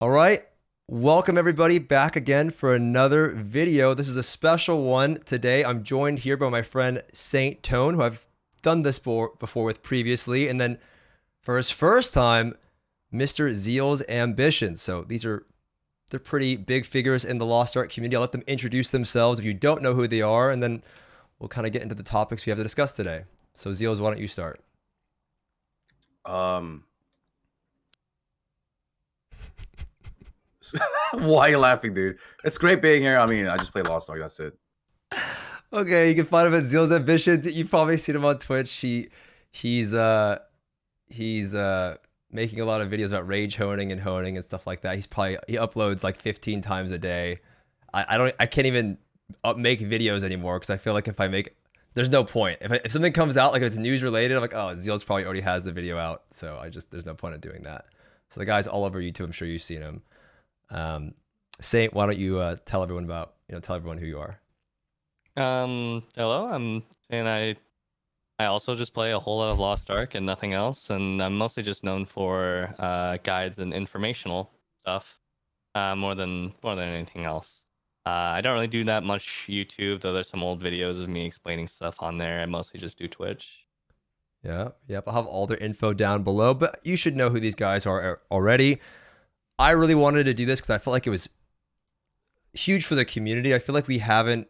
All right. Welcome everybody back again for another video. This is a special one today. I'm joined here by my friend Saintone, who I've done this before with previously. And then for his first time, Mr. Zealsambitions. So they're pretty big figures in the Lost Ark community. I'll let them introduce themselves if you don't know who they are, and then we'll kind of get into the topics we have to discuss today. So Zeals, why don't you start? Why are you laughing, dude? It's great being here. I mean, I just play Lost Ark. That's it. Okay, you can find him at Zealsambitions. You've probably seen him on Twitch. He's making a lot of videos about rage honing and stuff like that. He uploads like 15 times a day. I can't even make videos anymore because I feel like there's no point. If something comes out like if it's news related, I'm like, oh, Zeals probably already has the video out, so there's no point in doing that. So the guy's all over YouTube. I'm sure you've seen him. Saint, why don't you tell everyone who you are? Hello, and I also just play a whole lot of Lost Ark and nothing else, and I'm mostly just known for guides and informational stuff, more than anything else. I don't really do that much YouTube, though there's some old videos of me explaining stuff on there. I mostly just do Twitch. Yeah, yep. I'll have all their info down below, but you should know who these guys are already. I really wanted to do this because I felt like it was huge for the community. I feel like we haven't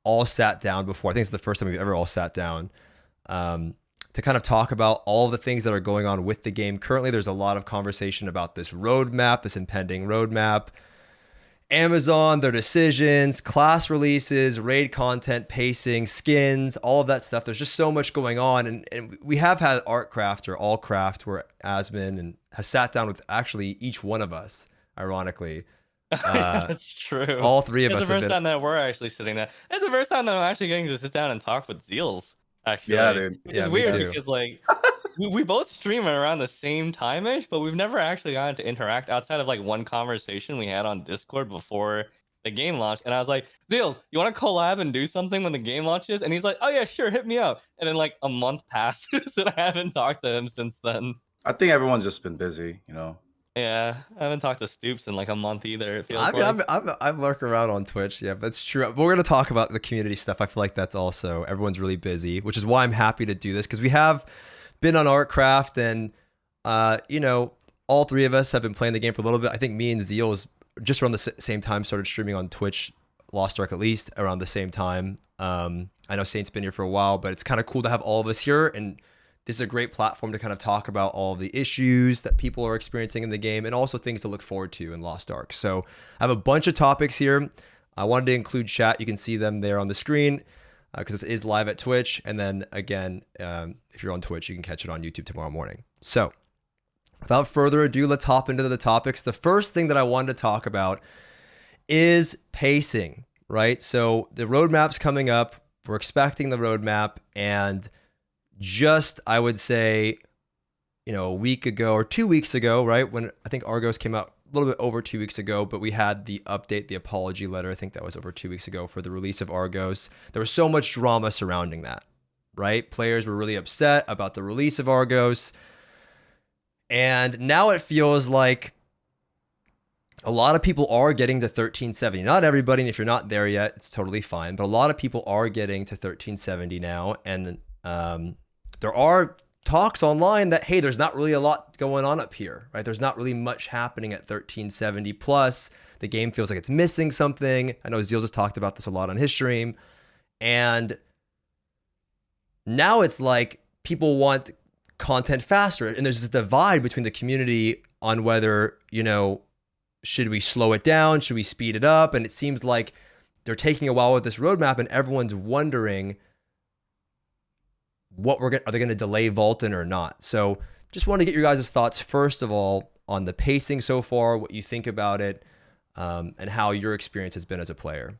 all sat down before. I think it's the first time we've ever all sat down to kind of talk about all the things that are going on with the game. Currently, there's a lot of conversation about this roadmap, this impending roadmap, Amazon, their decisions, class releases, raid content, pacing, skins, all of that stuff. There's just so much going on. And we have had Artcraft or Allcraft where Asmin and has sat down with actually each one of us, ironically. That's true. All three of us. It's the first time that we're actually sitting there. It's the first time that I'm actually getting to sit down and talk with Zeals. Actually, yeah, dude. It's weird because like we both stream at around the same time-ish, but we've never actually gotten to interact outside of like one conversation we had on Discord before the game launched. And I was like, Zeals, you want to collab and do something when the game launches? And he's like, oh yeah, sure, hit me up. And then like a month passes and I haven't talked to him since then. I think everyone's just been busy, you know. Yeah, I haven't talked to Stoopzz in like a month either. It feels I'm lurking around on Twitch. Yeah, that's true. But we're gonna talk about the community stuff. I feel like that's also everyone's really busy, which is why I'm happy to do this because we have been on Artcraft and all three of us have been playing the game for a little bit. I think me and Zeals just around the same time started streaming on Twitch, Lost Ark at least around the same time. I know Saint's been here for a while, but it's kind of cool to have all of us here, and this is a great platform to kind of talk about all of the issues that people are experiencing in the game and also things to look forward to in Lost Ark. So I have a bunch of topics here. I wanted to include chat. You can see them there on the screen because this is live at Twitch. And then again, if you're on Twitch, you can catch it on YouTube tomorrow morning. So without further ado, let's hop into the topics. The first thing that I wanted to talk about is pacing, right? So the roadmap's coming up. We're expecting the roadmap, and I would say, a week ago or 2 weeks ago, right? When I think Argos came out a little bit over 2 weeks ago, but we had the update, the apology letter. I think that was over 2 weeks ago for the release of Argos. There was so much drama surrounding that, right? Players were really upset about the release of Argos. And now it feels like a lot of people are getting to 1370. Not everybody, and if you're not there yet, it's totally fine. But a lot of people are getting to 1370 now. And there are talks online that, hey, there's not really a lot going on up here, right? There's not really much happening at 1370 plus. The game feels like it's missing something. I know Zeals has talked about this a lot on his stream. And now it's like people want content faster. And there's this divide between the community on whether, should we slow it down? Should we speed it up? And it seems like they're taking a while with this roadmap and everyone's wondering are they going to delay Valtan or not? So just want to get your guys' thoughts first of all on the pacing so far, what you think about it, and how your experience has been as a player.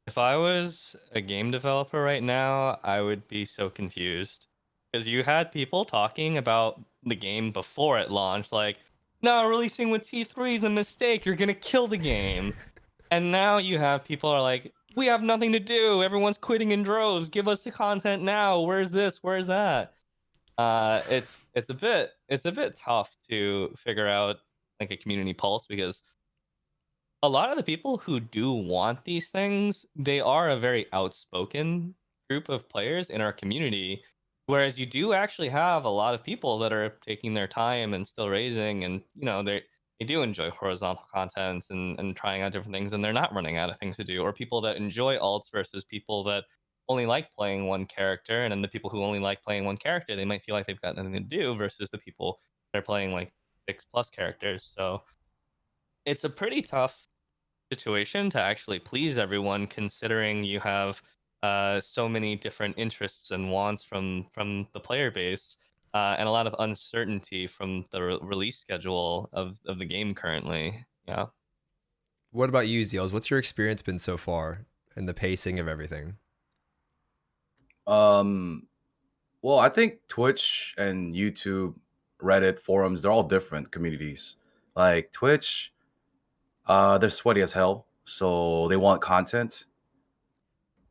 If I was a game developer right now, I would be so confused because you had people talking about the game before it launched, like, no, releasing with T3 is a mistake. You're going to kill the game. And now you have people are like, we have nothing to do. Everyone's quitting in droves. Give us the content now. Where's this? Where's that? It's a bit tough to figure out like a community pulse because a lot of the people who do want these things, they are a very outspoken group of players in our community. Whereas you do actually have a lot of people that are taking their time and still raising, and they do enjoy horizontal content and trying out different things, and they're not running out of things to do. Or people that enjoy alts versus people that only like playing one character, and then the people who only like playing one character, they might feel like they've got nothing to do versus the people that are playing like 6+ characters. So it's a pretty tough situation to actually please everyone, considering you have so many different interests and wants from the player base, and a lot of uncertainty from the release schedule of the game currently. Yeah. What about you, Zeals? What's your experience been so far in the pacing of everything? Well, I think Twitch and YouTube, Reddit, forums, they're all different communities. Like Twitch, they're sweaty as hell, so they want content.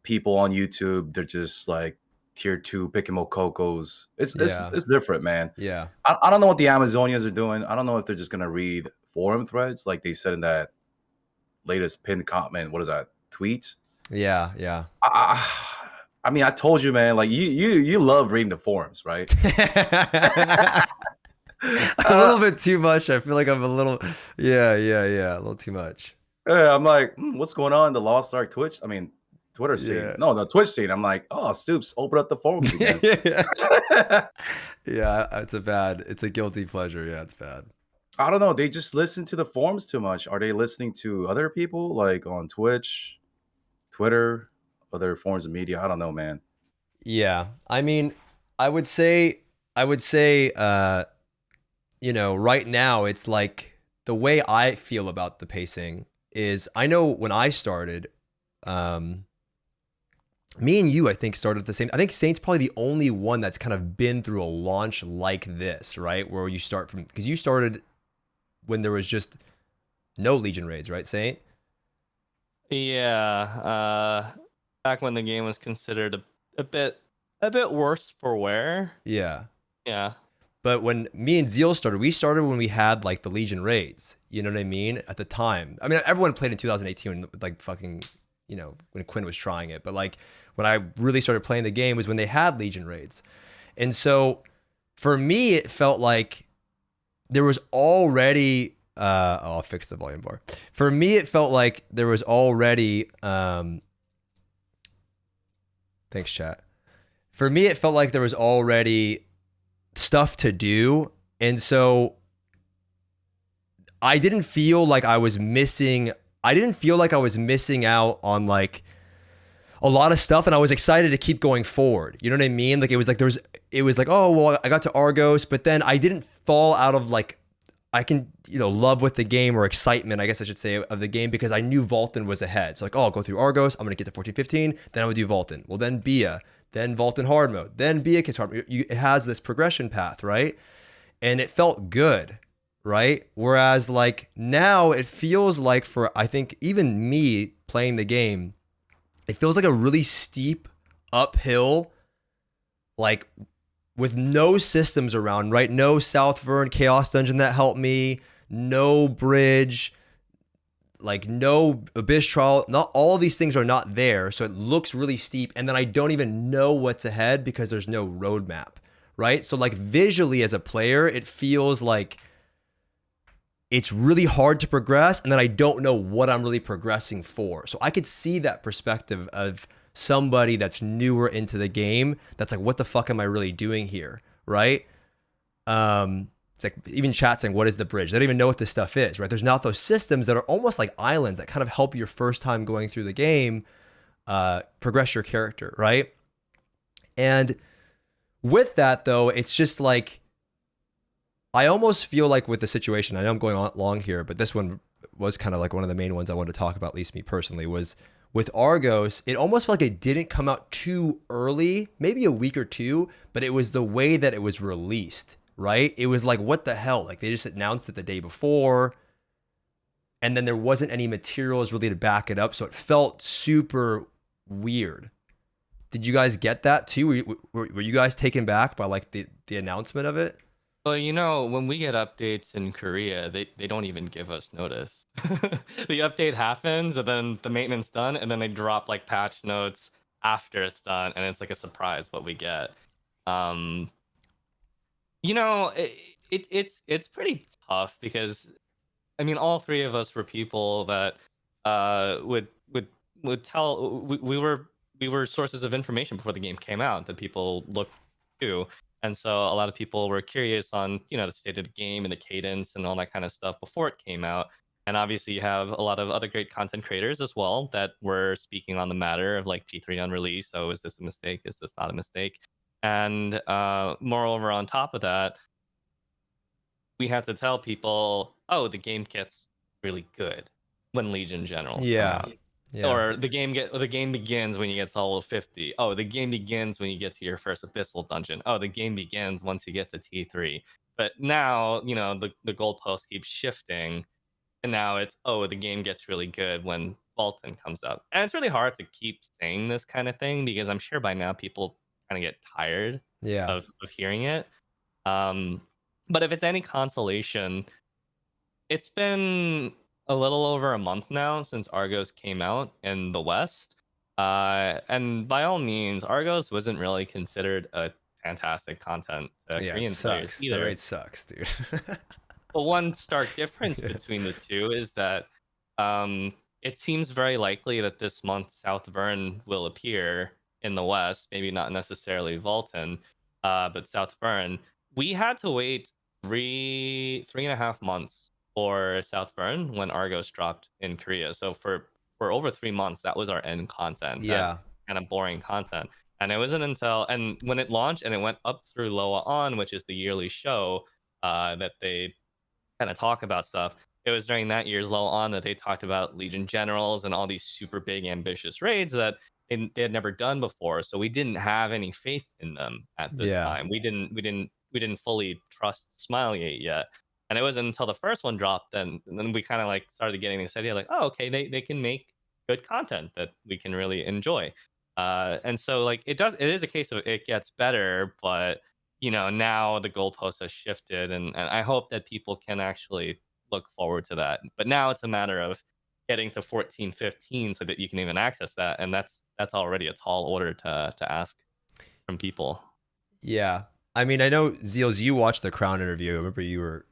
People on YouTube, they're just like tier 2 Pikimokokos. Yeah. It's different, man. Yeah. I don't know what the Amazonians are doing. I don't know if they're just gonna read forum threads like they said in that latest pinned comment. What is that? Tweet? Yeah. Yeah. I mean, I told you, man. Like you love reading the forums, right? A little bit too much. I feel like I'm a little, yeah, a little too much. Yeah, I'm like, what's going on in the Lost Ark Twitch? I mean, Twitter scene. Yeah. No, the Twitch scene. I'm like, oh, Stoopzz, open up the forums again. Yeah, it's a guilty pleasure. Yeah, it's bad. I don't know. They just listen to the forums too much. Are they listening to other people like on Twitch, Twitter, other forms of media? I don't know, man. Yeah. I mean, I would say, right now it's like the way I feel about the pacing is I know when I started, me and you, I think, started at the same. I think Saint's probably the only one that's kind of been through a launch like this, right? Where you start from, because you started when there was just no Legion raids, right, Saint? Yeah. Back when the game was considered a bit worse for wear. Yeah. Yeah. But when me and Zeal started, we started when we had like the Legion raids. You know what I mean? At the time, I mean, everyone played in 2018, like fucking, when Quinn was trying it. But like when I really started playing the game was when they had Legion raids. And so for me, it felt like there was already, I'll fix the volume bar. For me, it felt like there was already, thanks chat. For me, it felt like there was already stuff to do. And so I didn't feel like I was missing out on like a lot of stuff, and I was excited to keep going forward. You know what I mean? Like it was like, oh, well, I got to Argos, but then I didn't fall out of like, I can, love with the game, or excitement, I guess I should say, of the game, because I knew Valtan was ahead. So like, oh, I'll go through Argos, I'm going to get to 14-15, then I would do Valtan. Well, then Bia, then Valtan hard mode, then Bia gets hard mode. It has this progression path, right? And it felt good, right? Whereas like now it feels like, for I think even me playing the game, it feels like a really steep uphill, like with no systems around, right? No South Vern Chaos Dungeon that helped me, no bridge, like no Abyss Trial. Not all of these things are not there, so it looks really steep. And then I don't even know what's ahead because there's no roadmap, right? So like visually as a player, it feels like it's really hard to progress, and then I don't know what I'm really progressing for. So I could see that perspective of somebody that's newer into the game that's like, what the fuck am I really doing here, right? It's like even chat saying, what is the bridge? They don't even know what this stuff is, right? There's not those systems that are almost like islands that kind of help your first time going through the game progress your character, right? And with that, though, it's just like, I almost feel like with the situation, I know I'm going on long here, but this one was kind of like one of the main ones I wanted to talk about, at least me personally, was with Argos. It almost felt like it didn't come out too early, maybe a week or two, but it was the way that it was released, right? It was like, what the hell? Like they just announced it the day before, and then there wasn't any materials really to back it up. So it felt super weird. Did you guys get that too? Were you guys taken back by like the announcement of it? Well, when we get updates in Korea, they don't even give us notice. The update happens, and then the maintenance done, and then they drop like patch notes after it's done, and it's like a surprise what we get. Um, it's pretty tough because I mean, all three of us were people that would tell we were sources of information before the game came out that people looked to, and so a lot of people were curious on the state of the game and the cadence and all that kind of stuff before it came out. And obviously, you have a lot of other great content creators as well that were speaking on the matter of like T3 on release. So, is this a mistake? Is this not a mistake? And moreover, on top of that, we had to tell people, oh, the game gets really good when Legion Generals come Yeah. out. Yeah. Or the game begins when you get to level 50. Oh, the game begins when you get to your first abyssal dungeon. Oh, the game begins once you get to T3. But now, the goalpost keeps shifting, and now it's the game gets really good when Valtan comes up. And it's really hard to keep saying this kind of thing because I'm sure by now people kind of get tired Yeah. of hearing it. But if it's any consolation, it's been a little over a month now since Argos came out in the West. And by all means, Argos wasn't really considered a fantastic content to Yeah, Korean it players sucks. either. The rate sucks, dude. But one stark difference between the two is that it seems very likely that this month South Vern will appear in the West. Maybe not necessarily Valtan, but South Vern. We had to wait 3.5 months for South Vern when Argos dropped in Korea. So for over 3 months, that was our end content. Yeah. Kind of boring content. And it wasn't until when it launched and it went up through Loa On, which is the yearly show that they kind of talk about stuff. It was during that year's Loa On that they talked about Legion Generals and all these super big ambitious raids that they had never done before. So we didn't have any faith in them at this time. We didn't fully trust Smilegate yet. And it wasn't until the first one dropped and then we kind of like started getting this idea like, oh, okay, they can make good content that we can really enjoy. And so like it is a case of it gets better, but now the goalpost has shifted and I hope that people can actually look forward to that. But now it's a matter of getting to 14, 15 so that you can even access that. And that's already a tall order to ask from people. Yeah. I mean, I know Zeals, you watched the Crown interview. I remember you were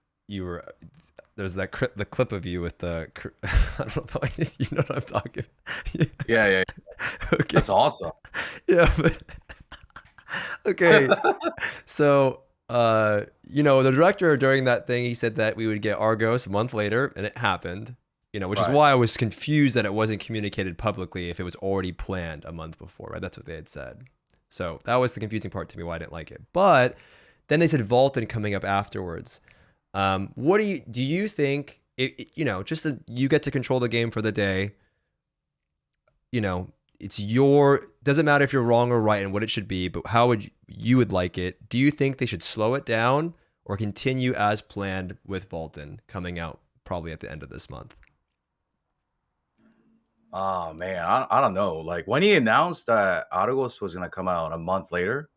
there's the clip of you with the I don't know if you know what I'm talking about. Yeah. Okay. That's awesome. Yeah, but okay. So the director during that thing, he said that we would get Argos a month later, and it happened. Which is why I was confused that it wasn't communicated publicly if it was already planned a month before, right? That's what they had said. So that was the confusing part to me why I didn't like it. But then they said Valtan coming up afterwards. What do you think? Just that you get to control the game for the day. It's doesn't matter if you're wrong or right and what it should be, but how you would like it. Do you think they should slow it down or continue as planned with Valtan coming out probably at the end of this month? Oh man, I don't know. Like when he announced that Argos was gonna come out a month later,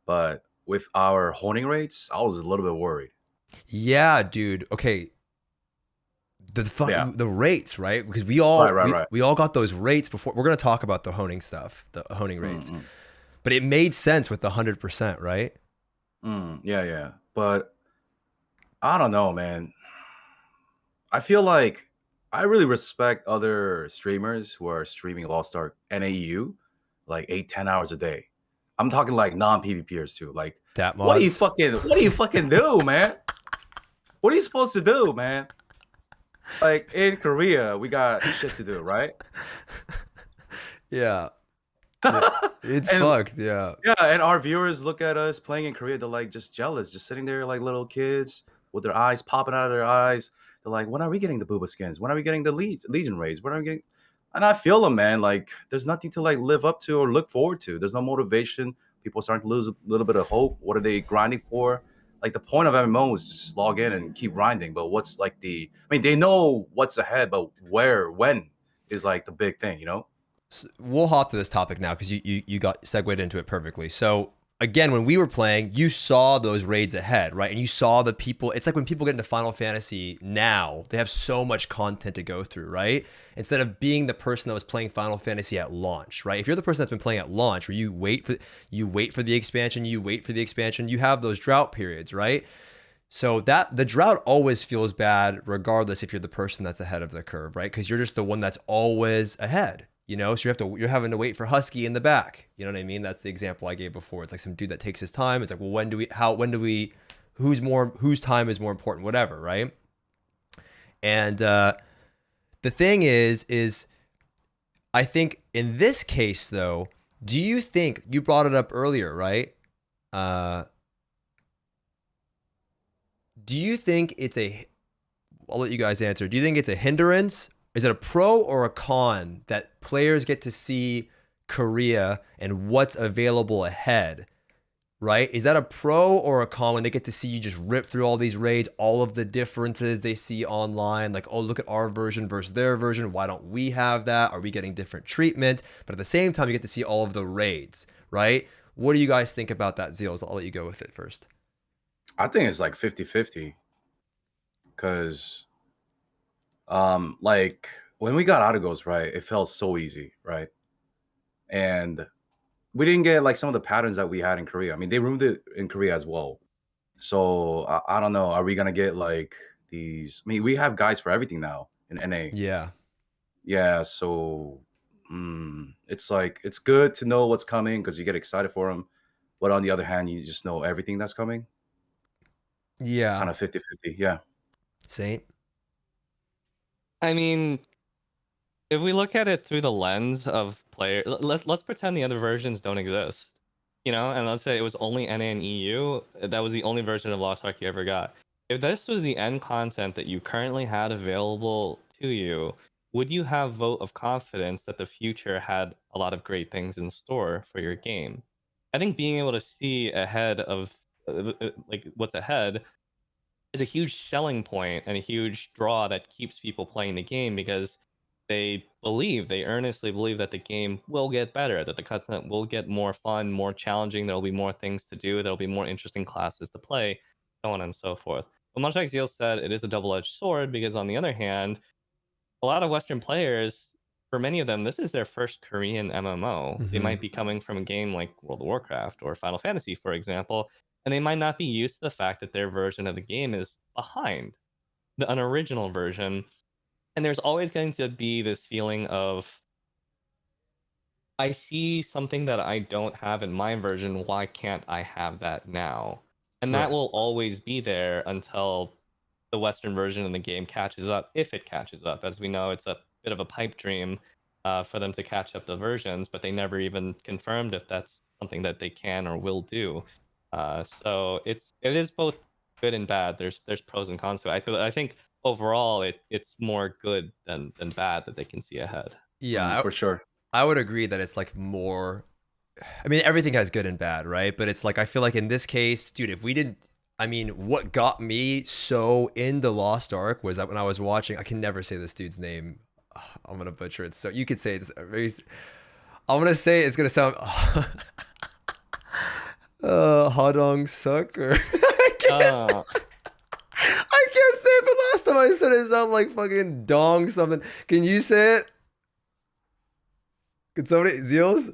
but with our honing rates, I was a little bit worried. Yeah, dude. Okay. The rates, right? Because we all got those rates before. We're gonna talk about the honing stuff, the honing rates. Mm-hmm. But it made sense with the 100%, right? Yeah. But I don't know, man. I feel like I really respect other streamers who are streaming Lost Ark NAEU like 8-10 hours a day. I'm talking like non-PvPers too. Like that mods. What do you fucking do, man? What are you supposed to do, man? Like in Korea, we got shit to do, right? Yeah. It's fucked, yeah. Yeah, and our viewers look at us playing in Korea, they're like just jealous, just sitting there like little kids with their eyes popping out of their eyes. They're like, when are we getting the booba skins? When are we getting the Legion raids? When are we getting? And I feel them, man. Like there's nothing to like live up to or look forward to. There's no motivation. People are starting to lose a little bit of hope. What are they grinding for? Like the point of MMO is just log in and keep grinding. But what's like they know what's ahead, but where, when is like the big thing, we'll hop to this topic now because you got segued into it perfectly. So again, when we were playing, you saw those raids ahead, right? And you saw the people. It's like when people get into Final Fantasy now, they have so much content to go through, right? Instead of being the person that was playing Final Fantasy at launch, right? If you're the person that's been playing at launch, where you wait for the expansion, you have those drought periods, right? So that the drought always feels bad, regardless if you're the person that's ahead of the curve, right? Because you're just the one that's always ahead. So you're having to wait for Husky in the back. You know what I mean? That's the example I gave before. It's like some dude that takes his time. It's like, well, whose time is more important, whatever, right? And the thing is I think in this case though, do you think, you brought it up earlier, right? Do you think I'll let you guys answer. Do you think it's a hindrance? Is it a pro or a con that players get to see Korea and what's available ahead, right? Is that a pro or a con when they get to see you just rip through all these raids, all of the differences they see online, like, oh, look at our version versus their version. Why don't we have that? Are we getting different treatment? But at the same time, you get to see all of the raids, right? What do you guys think about that, Zeals? I'll let you go with it first. I think it's like 50-50 because like when we got Argos, right, it felt so easy, right? And we didn't get like some of the patterns that we had in Korea. I mean, they removed it in Korea as well. So I don't know. Are we gonna get like these? I mean, we have guides for everything now in NA. Yeah. Yeah. So it's like it's good to know what's coming because you get excited for them. But on the other hand, you just know everything that's coming. Yeah. Kind of 50-50. Yeah. Saint? I mean, if we look at it through the lens of player, let's pretend the other versions don't exist, and let's say it was only NA and EU. That was the only version of Lost Ark you ever got. If this was the end content that you currently had available to you, would you have vote of confidence that the future had a lot of great things in store for your game? I think being able to see ahead of like what's ahead is a huge selling point and a huge draw that keeps people playing the game because they earnestly believe that the game will get better, that the content will get more fun, more challenging, there'll be more things to do, there'll be more interesting classes to play, so on and so forth. But much like Zeal said, it is a double-edged sword because on the other hand, a lot of Western players, for many of them, this is their first Korean MMO. They might be coming from a game like World of Warcraft or Final Fantasy, for example, and they might not be used to the fact that their version of the game is behind an original version. And there's always going to be this feeling of, I see something that I don't have in my version. Why can't I have that now? And that will always be there until the Western version of the game catches up, if it catches up. As we know, it's a bit of a pipe dream for them to catch up the versions, but they never even confirmed if that's something that they can or will do. So it is both good and bad. There's pros and cons to it. I think overall it's more good than bad that they can see ahead. Yeah, for sure. I would agree that it's like more. I mean, everything has good and bad, right? But it's like I feel like in this case, dude, if we didn't. I mean, what got me so into Lost Ark was that when I was watching, I can never say this dude's name. I'm gonna butcher it. So you could say it. I'm gonna say it's gonna sound. Hadong Suck or I can't say it, but last time I said it sounded like fucking dong something. Can you say it? Could somebody, Zeals?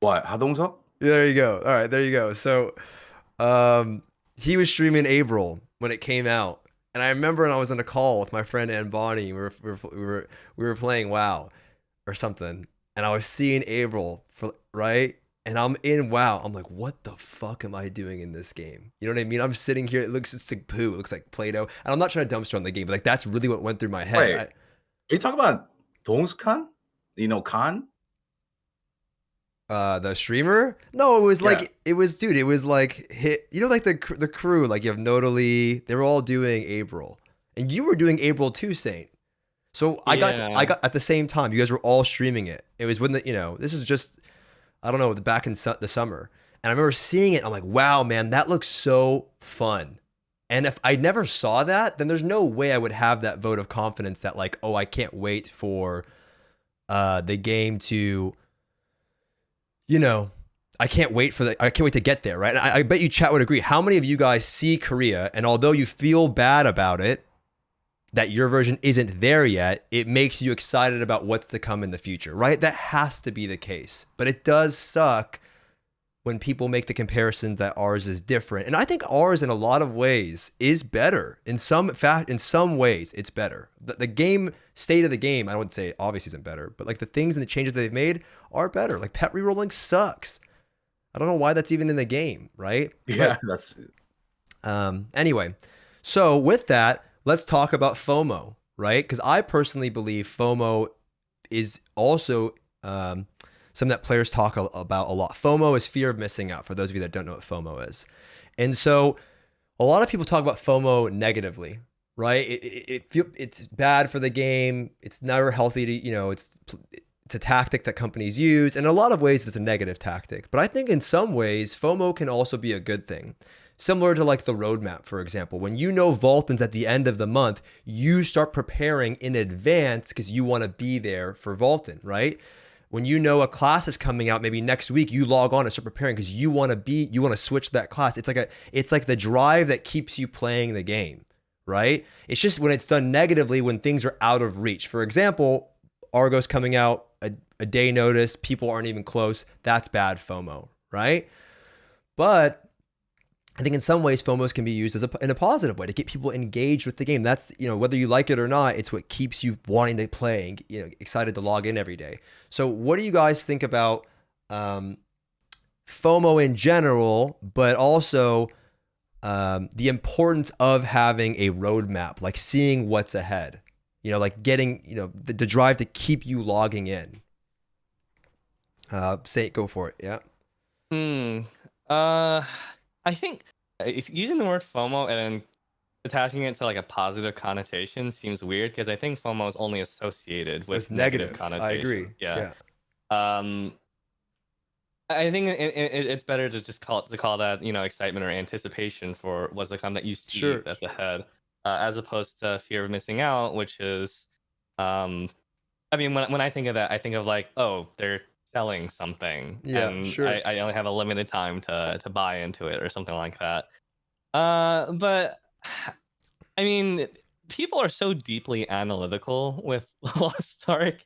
What? 하동석? Yeah, there you go. All right, there you go. So, he was streaming April when it came out, and I remember when I was on a call with my friend Ann Bonnie. We were playing WoW or something, and I was seeing April right. And I'm in WoW. I'm like, what the fuck am I doing in this game? You know what I mean? I'm sitting here. It's like poo. It looks like Play-Doh. And I'm not trying to dumpster on the game, but like that's really what went through my head. Wait, are you talking about Dongskhan? You know Khan? The streamer? No, it was like it was like hit. You know, like the crew. Like you have Nodally. They were all doing April, and you were doing April too, Saint. So I got at the same time. You guys were all streaming it. It was when this is just. I don't know, back in the summer. And I remember seeing it. I'm like, wow, man, that looks so fun. And if I never saw that, then there's no way I would have that vote of confidence that like, oh, I can't wait for the game to, you know, I can't wait to get there, right? And I bet you chat would agree. How many of you guys see Korea, and although you feel bad about it, that your version isn't there yet, it makes you excited about what's to come in the future, right? That has to be the case. But it does suck when people make the comparison that ours is different. And I think ours in a lot of ways is better. In some ways, it's better. The game, state of the game, I wouldn't say obviously isn't better, but like the things and the changes that they've made are better. Like pet rerolling sucks. I don't know why that's even in the game, right? Yeah, but, that's anyway. So with that, let's talk about FOMO, right? Because I personally believe FOMO is also something that players talk about a lot. FOMO is fear of missing out, for those of you that don't know what FOMO is. And so a lot of people talk about FOMO negatively, right? It's bad for the game. It's never healthy to, you know, it's a tactic that companies use. And in a lot of ways, it's a negative tactic. But I think in some ways, FOMO can also be a good thing. Similar to like the roadmap, for example. When you know Valtan's at the end of the month, you start preparing in advance because you want to be there for Valtan, right? When you know a class is coming out, maybe next week, you log on and start preparing because you want to switch that class. It's like the drive that keeps you playing the game, right? It's just when it's done negatively, when things are out of reach. For example, Argo's coming out a day notice, people aren't even close. That's bad FOMO, right? But I think in some ways FOMOs can be used in a positive way to get people engaged with the game. That's, you know, whether you like it or not, it's what keeps you wanting to play and, you know, excited to log in every day. So what do you guys think about FOMO in general, but also the importance of having a roadmap, like seeing what's ahead, you know, like getting, you know, the drive to keep you logging in. Go for it. Yeah. I think using the word FOMO and then attaching it to like a positive connotation seems weird because I think FOMO is only associated with It's negative connotation. I agree. Yeah. I think it's better to just call that, you know, excitement or anticipation for what's to come that you see that's ahead, as opposed to fear of missing out, which is, I mean, when I think of that, I think of like, oh, they're selling something, I only have a limited time to buy into it or something like that. But I mean, people are so deeply analytical with Lost Ark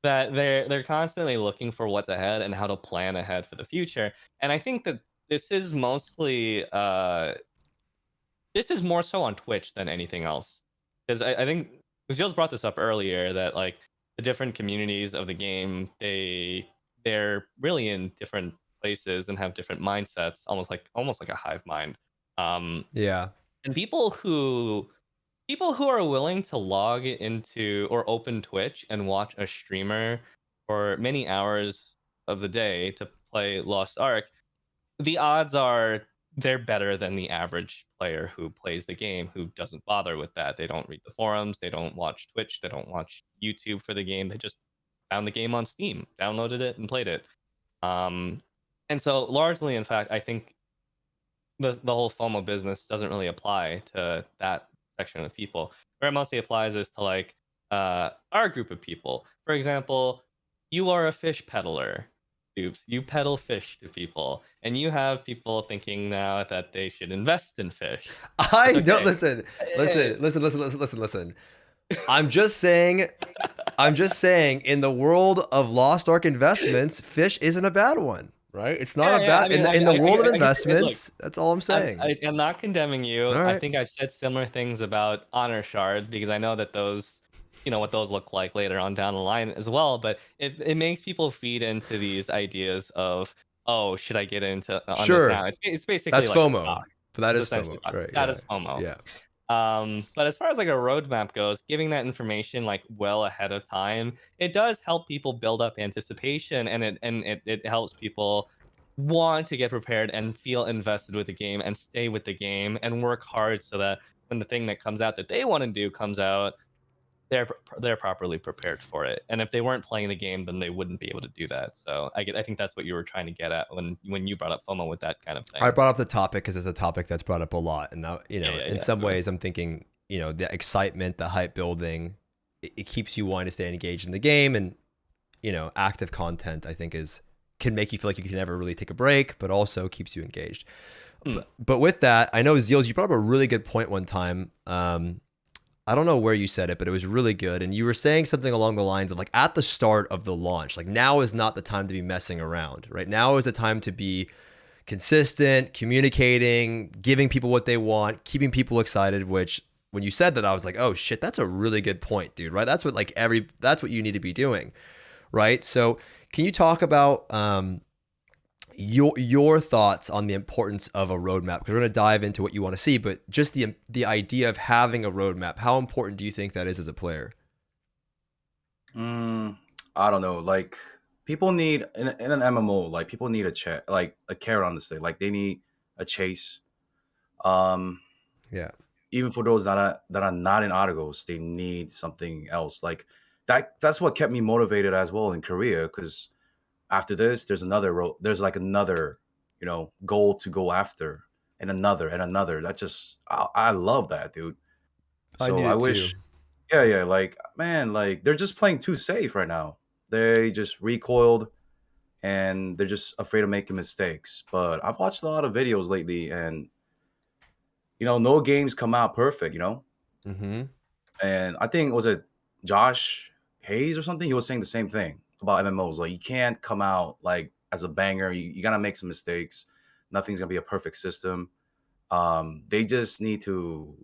that they're constantly looking for what's ahead and how to plan ahead for the future. And I think that this is mostly this is more so on Twitch than anything else, because I think Zeals brought this up earlier that like the different communities of the game, they're really in different places and have different mindsets, almost like a hive mind. And people who are willing to log into or open Twitch and watch a streamer for many hours of the day to play Lost Ark, the odds are they're better than the average player who plays the game, who doesn't bother with that. They don't read the forums, they don't watch Twitch, they don't watch YouTube for the game. They just found the game on Steam, downloaded it, and played it. And so largely, in fact, I think the whole FOMO business doesn't really apply to that section of people. Where it mostly applies is to like our group of people. For example, you are a fish peddler. Stoopzz. You peddle fish to people, and you have people thinking now that they should invest in fish. I don't listen. I'm just saying, in the world of Lost Ark investments, fish isn't a bad one, right? It's not a bad, in the world of investments, that's all I'm saying. I'm not condemning you. Right. I think I've said similar things about honor shards because I know that those, you know, what those look like later on down the line as well. But it makes people feed into these ideas of, oh, should I get into on this now? It's basically that's like FOMO. stock. But that is FOMO, right? That is FOMO. Yeah. But as far as like a roadmap goes, giving that information like well ahead of time, it does help people build up anticipation, and it helps people want to get prepared and feel invested with the game and stay with the game and work hard so that when the thing that comes out that they want to do comes out, they're properly prepared for it. And if they weren't playing the game, then they wouldn't be able to do that. So I think that's what you were trying to get at when you brought up FOMO with that kind of thing. I brought up the topic because it's a topic that's brought up a lot, and now, you know, in some ways I'm thinking, you know, the excitement, the hype building, it keeps you wanting to stay engaged in the game, and active content, I think can make you feel like you can never really take a break, but also keeps you engaged. But with that, I know Zeals, you brought up a really good point one time. I don't know where you said it, but it was really good. And you were saying something along the lines of like at the start of the launch, like now is not the time to be messing around, right? Now is the time to be consistent, communicating, giving people what they want, keeping people excited, which when you said that, I was like, oh shit, that's a really good point, dude, right? That's what you need to be doing, right? So can you talk about your thoughts on the importance of a roadmap? Because we're going to dive into what you want to see, but just the idea of having a roadmap, how important do you think that is as a player? I don't know. Like people need in an MMO, like people need like a carrot on the stick. Like they need a chase. Yeah. Even for those that are not in Argos, they need something else. Like that's what kept me motivated as well in Korea, because after this, there's like another, goal to go after, and another and another. I love that, dude. So I wish, yeah, like man, like they're just playing too safe right now. They just recoiled, and they're just afraid of making mistakes. But I've watched a lot of videos lately, and no games come out perfect, Mm-hmm. And I think was it Josh Hayes or something? He was saying the same thing about MMOs. Like you can't come out like as a banger. You gotta make some mistakes. Nothing's gonna be a perfect system. They just need to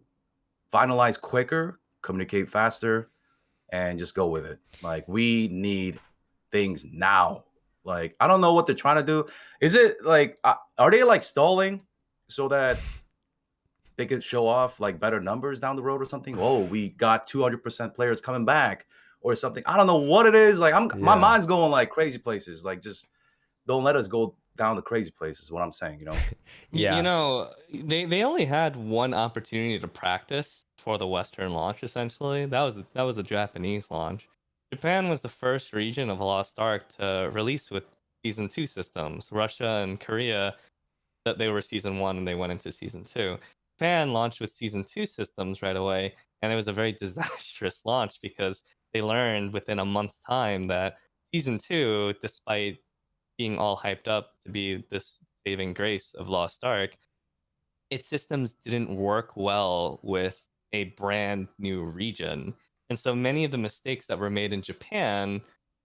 finalize quicker, communicate faster, and just go with it. Like we need things now. Like I don't know what they're trying to do. Is it like are they like stalling so that they could show off like better numbers down the road or something? Oh, we got 200% players coming back or something. I don't know what it is. Like my mind's going like crazy places. Like just don't let us go down the crazy places is what I'm saying, Yeah. They only had one opportunity to practice for the Western launch. Essentially, that was the Japanese launch. Japan was the first region of Lost Ark to release with Season 2 systems. Russia and Korea, that they were Season 1 and they went into Season 2. Japan launched with Season 2 systems right away, and it was a very disastrous launch because they learned within a month's time that Season 2, despite being all hyped up to be this saving grace of Lost Ark, its systems didn't work well with a brand new region. And so many of the mistakes that were made in Japan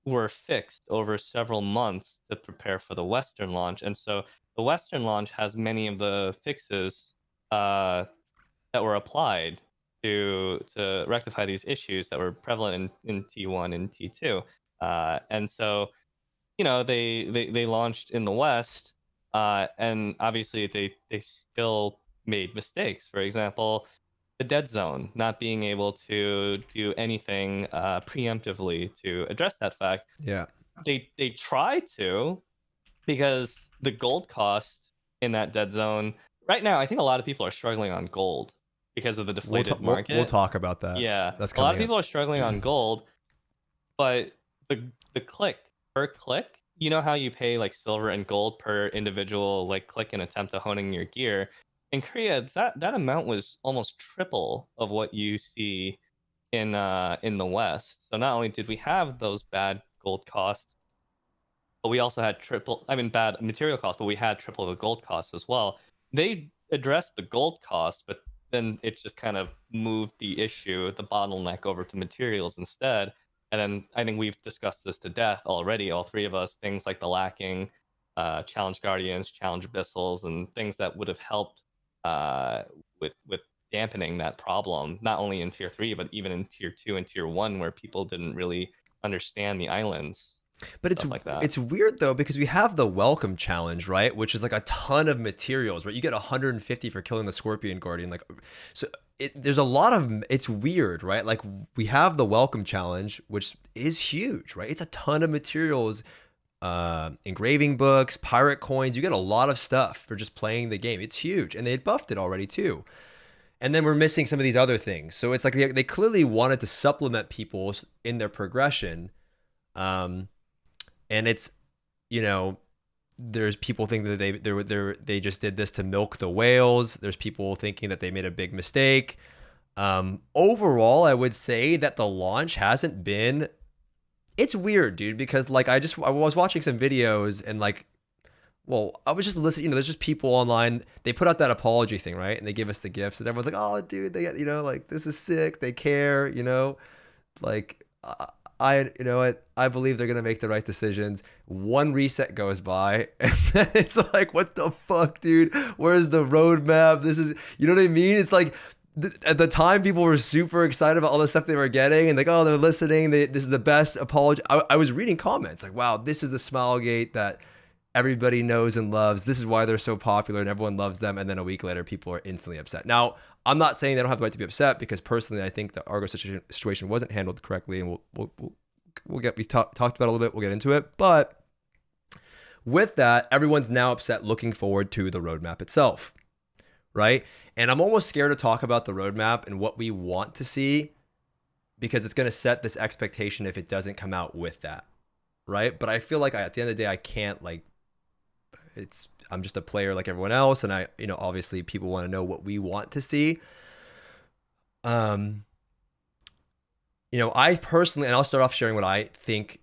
were fixed over several months to prepare for the Western launch. And so the Western launch has many of the fixes that were applied to rectify these issues that were prevalent in T1 and T2. And so, they launched in the West, and obviously they still made mistakes. For example, the dead zone, not being able to do anything preemptively to address that fact. Yeah. They tried to, because the gold cost in that dead zone right now, I think a lot of people are struggling on gold because of the deflated market. We'll talk about that. Yeah, that's a lot of people are struggling on gold, but the click per click, you know how you pay like silver and gold per individual like click and attempt to honing your gear. In Korea, that amount was almost triple of what you see in the West. So not only did we have those bad gold costs, but we also had bad material costs, but we had triple the gold costs as well. They addressed the gold costs, but then it just kind of moved the bottleneck over to materials instead. And then I think we've discussed this to death already, all three of us, things like the lacking, challenge guardians, challenge abyssals, and things that would have helped with dampening that problem, not only in tier 3, but even in tier 2 and tier 1, where people didn't really understand the islands. But it's weird though, because we have the welcome challenge, right? Which is like a ton of materials, right? You get 150 for killing the Scorpion Guardian. Like, so there's a lot of, it's weird, right? Like we have the welcome challenge, which is huge, right? It's a ton of materials, engraving books, pirate coins. You get a lot of stuff for just playing the game. It's huge. And they had buffed it already too. And then we're missing some of these other things. So it's like they clearly wanted to supplement people in their progression. And it's, there's people thinking that they just did this to milk the whales. There's people thinking that they made a big mistake. Overall, I would say that the launch hasn't been it's weird, dude, because like I was watching some videos and like, well, I was just listening, there's just people online, they put out that apology thing, right? And they give us the gifts and everyone's like, oh dude, they got, like this is sick, they care, like I believe they're gonna make the right decisions. One reset goes by, and then it's like, what the fuck, dude? Where's the roadmap? This is, you know what I mean? It's like at the time, people were super excited about all the stuff they were getting, and like, oh, they're listening. This is the best apology. I was reading comments like, wow, this is the Smilegate that everybody knows and loves. This is why they're so popular and everyone loves them. And then a week later, people are instantly upset. Now, I'm not saying they don't have the right to be upset, because personally, I think the Argo situation wasn't handled correctly, and we talked about it a little bit. We'll get into it, but with that, everyone's now upset, looking forward to the roadmap itself, right? And I'm almost scared to talk about the roadmap and what we want to see, because it's going to set this expectation if it doesn't come out with that, right? But I feel like at the end of the day, I can't, like, I'm just a player like everyone else, and obviously people want to know what we want to see. I personally, and I'll start off sharing what I think,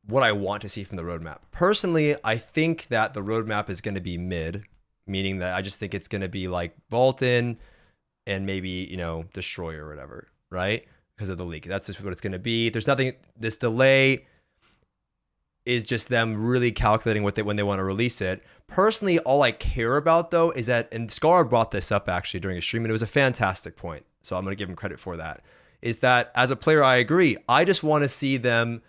what I want to see from the roadmap. Personally, I think that the roadmap is going to be mid, meaning that I just think it's going to be like Valtan and maybe, Destroyer or whatever, right? Because of the leak. That's just what it's going to be. There's nothing, this delay is just them really calculating when they want to release it. Personally, all I care about though is that, and Scar brought this up actually during a stream, and it was a fantastic point, so I'm going to give him credit for that, is that as a player, I agree. I just want to see them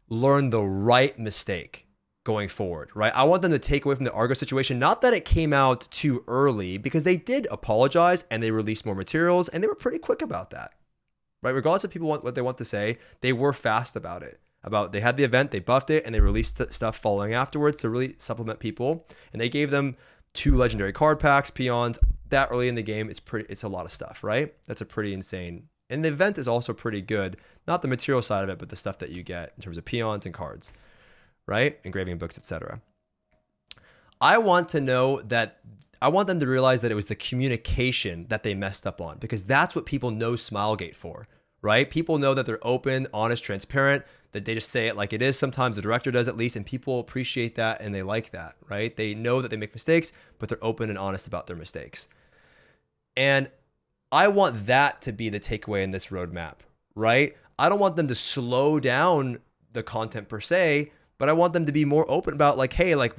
learn the right mistake going forward, right? I want them to take away from the Argo situation, not that it came out too early, because they did apologize and they released more materials, and they were pretty quick about that, right? Regardless of people what they want to say, they were fast about it. They had the event, they buffed it, and they released stuff following afterwards to really supplement people. And they gave them 2 legendary card packs, peons, that early in the game. It's a lot of stuff, right? That's a pretty insane. And the event is also pretty good. Not the material side of it, but the stuff that you get in terms of peons and cards, right? Engraving books, etc. I want them to realize that it was the communication that they messed up on, because that's what people know Smilegate for, right? People know that they're open, honest, transparent, that they just say it like it is. Sometimes the director does, at least, and people appreciate that and they like that, right? They know that they make mistakes, but they're open and honest about their mistakes. And I want that to be the takeaway in this roadmap, right? I don't want them to slow down the content per se, but I want them to be more open about, like, hey, like,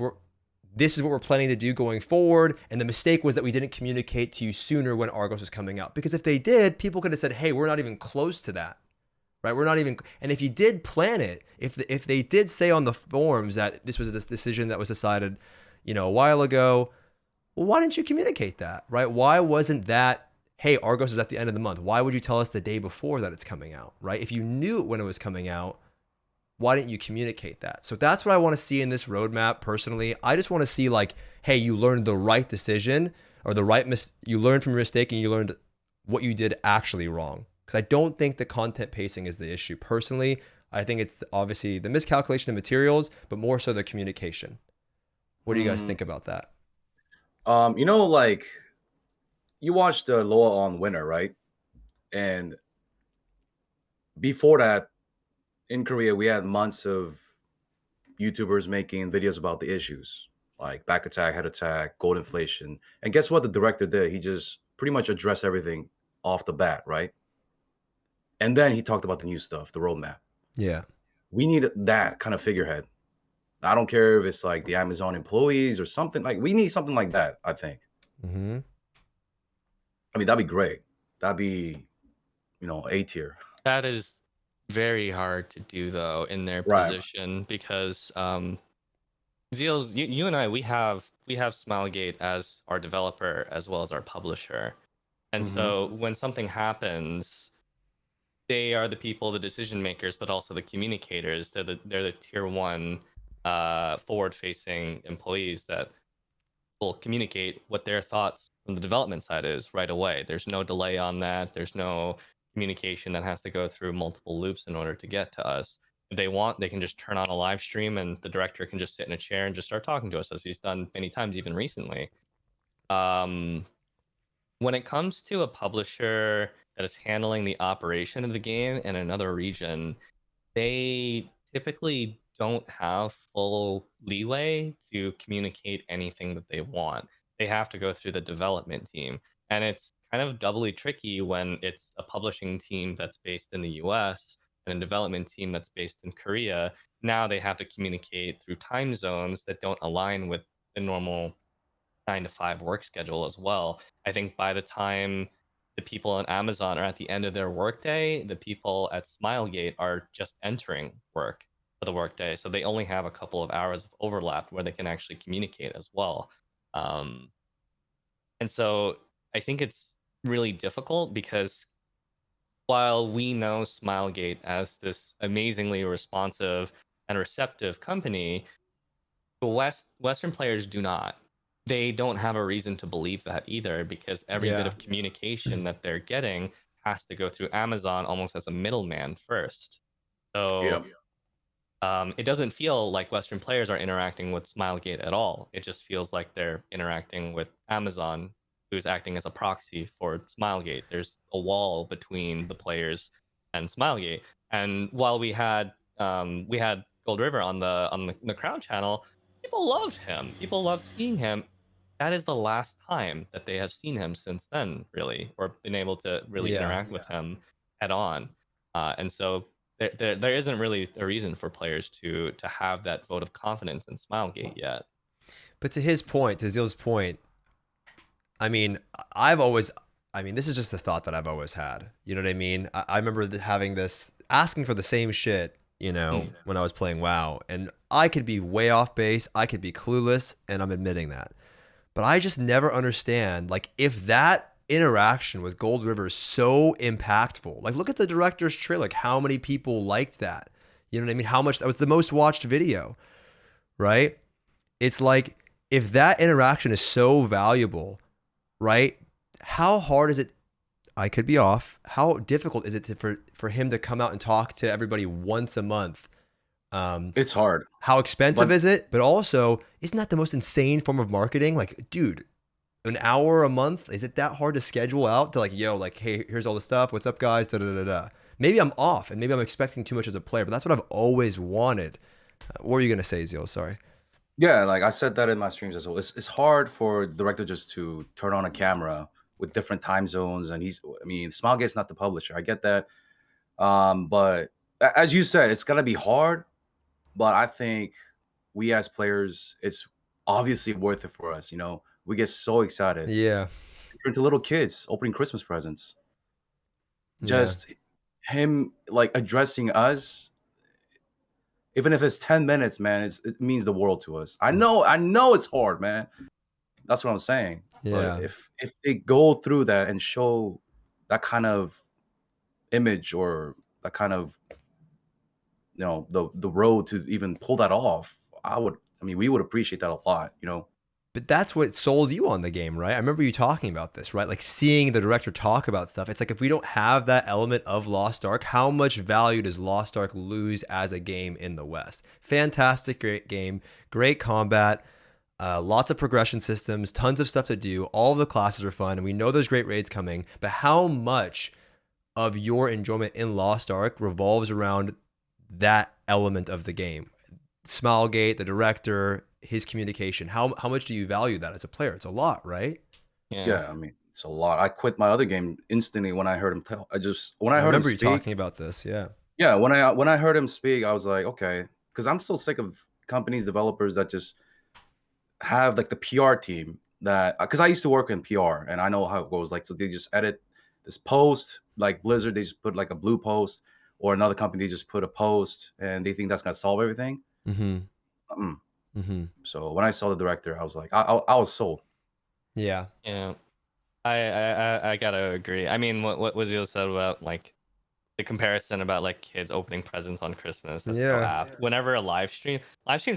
this is what we're planning to do going forward. And the mistake was that we didn't communicate to you sooner when Argos was coming out. Because if they did, people could have said, hey, we're not even close to that, right? We're not even, and if you did plan it, if they did say on the forums that this was this decision that was decided, a while ago, well, why didn't you communicate that, right? Why wasn't that, hey, Argos is at the end of the month? Why would you tell us the day before that it's coming out, right? If you knew when it was coming out, why didn't you communicate that? So that's what I want to see in this roadmap. Personally, I just want to see, like, hey, you learned the right decision, or you learned from your mistake, and you learned what you did actually wrong. Because I don't think the content pacing is the issue. Personally, I think it's obviously the miscalculation of materials, but more so the communication. What do you guys think about that? Like, you watched the Loa on Winter, right? And before that, in Korea, we had months of YouTubers making videos about the issues, like back attack, head attack, gold inflation. And guess what the director did? He just pretty much addressed everything off the bat, right? And then he talked about the new stuff, the roadmap. Yeah. We need that kind of figurehead. I don't care if it's like the Amazon employees or something. Like, we need something like that, I think. Mm-hmm. I mean, that'd be great. That'd be, A tier. That is very hard to do, though, in their Right. position, because Zeals, you and I, we have Smilegate as our developer as well as our publisher, and so when something happens, they are the people, the decision makers, but also the communicators. They're the tier 1 forward-facing employees that will communicate what their thoughts from the development side is right away. There's no delay on that. There's no communication that has to go through multiple loops in order to get to us. If they want, they can just turn on a live stream, and the director can just sit in a chair and just start talking to us, as he's done many times, even recently. When it comes to a publisher that is handling the operation of the game in another region, they typically don't have full leeway to communicate anything that they want. They have to go through the development team. And it's kind of doubly tricky when it's a publishing team that's based in the US and a development team that's based in Korea. Now they have to communicate through time zones that don't align with the normal 9 to 5 work schedule as well. I think by the time the people on Amazon are at the end of their workday, the people at Smilegate are just entering work for the workday. So they only have a couple of hours of overlap where they can actually communicate as well. Um, and so I think it's really difficult because while we know Smilegate as this amazingly responsive and receptive company, the Western players do not. They don't have a reason to believe that either because every bit Yeah. of communication that they're getting has to go through Amazon almost as a middleman first. Yeah. So it doesn't feel like Western players are interacting with Smilegate at all. It just feels like they're interacting with Amazon, who's acting as a proxy for Smilegate. There's a wall between the players and Smilegate. And while we had Gold River on the Crown channel, people loved him. People loved seeing him. That is the last time that they have seen him since then, really, or been able to really Yeah. interact with him head on. And so there isn't really a reason for players to have that vote of confidence in Smilegate yet. But to his point, to Zeal's point, I mean, this is just a thought that I've always had. You know what I mean? I remember having this, asking for the same shit, when I was playing WoW. And I could be way off base. I could be clueless, and I'm admitting that. But I just never understand, like, if that interaction with Gold River is so impactful. Like, look at the director's trailer. Like, how many people liked that? You know what I mean? How much, that was the most watched video, right? It's like, if that interaction is so valuable, right? How hard is it? I could be off. How difficult is it for him to come out and talk to everybody once a month? It's hard. How expensive But is it? But also, isn't that the most insane form of marketing? Like, dude, an hour a month, is it that hard to schedule out to, like, yo, like, hey, here's all the stuff. What's up, guys? Da da da da. Maybe I'm off, and maybe I'm expecting too much as a player, but that's what I've always wanted. What were you gonna say, Zeal? Sorry. yeah, like I said that in my streams as well. It's hard for the director just to turn on a camera with different time zones, and Smilegate's not the publisher. I get that. But as you said, it's gonna be hard. But I think we as players, it's obviously worth it for us. We get so excited. Yeah. We're into little kids opening Christmas presents. Yeah. Just him like addressing us, even if it's 10 minutes, man, it means the world to us. I know it's hard, man. That's what I'm saying. Yeah. But if they go through that and show that kind of image or that kind of the road to even pull that off, we would appreciate that a lot. But that's what sold you on the game, right? I remember you talking about this, right? Like, seeing the director talk about stuff. It's like, if we don't have that element of Lost Ark, how much value does Lost Ark lose as a game in the West? Fantastic, great game, great combat, lots of progression systems, tons of stuff to do. All of the classes are fun, and we know there's great raids coming. But how much of your enjoyment in Lost Ark revolves around that element of the game? Smilegate, the director, his communication. How much do you value that as a player? It's a lot, right? Yeah, it's a lot. I quit my other game instantly when I heard him tell. When I heard him remember you speak. talking about this. Yeah. Yeah, when I heard him speak, I was like, okay, because I'm still sick of companies, developers that just have like the PR team because I used to work in PR and I know how it goes. Like, so they just edit this post, like Blizzard, they just put like a blue post, or another company they just put a post, and they think that's gonna solve everything. Mm-hmm. Mm-mm. Mm-hmm. So when I saw the director, I was like, I was sold. Yeah. Yeah, I gotta agree. I mean, what Zeal said about like the comparison about like kids opening presents on Christmas. That's so Yeah. apt. Whenever a live streams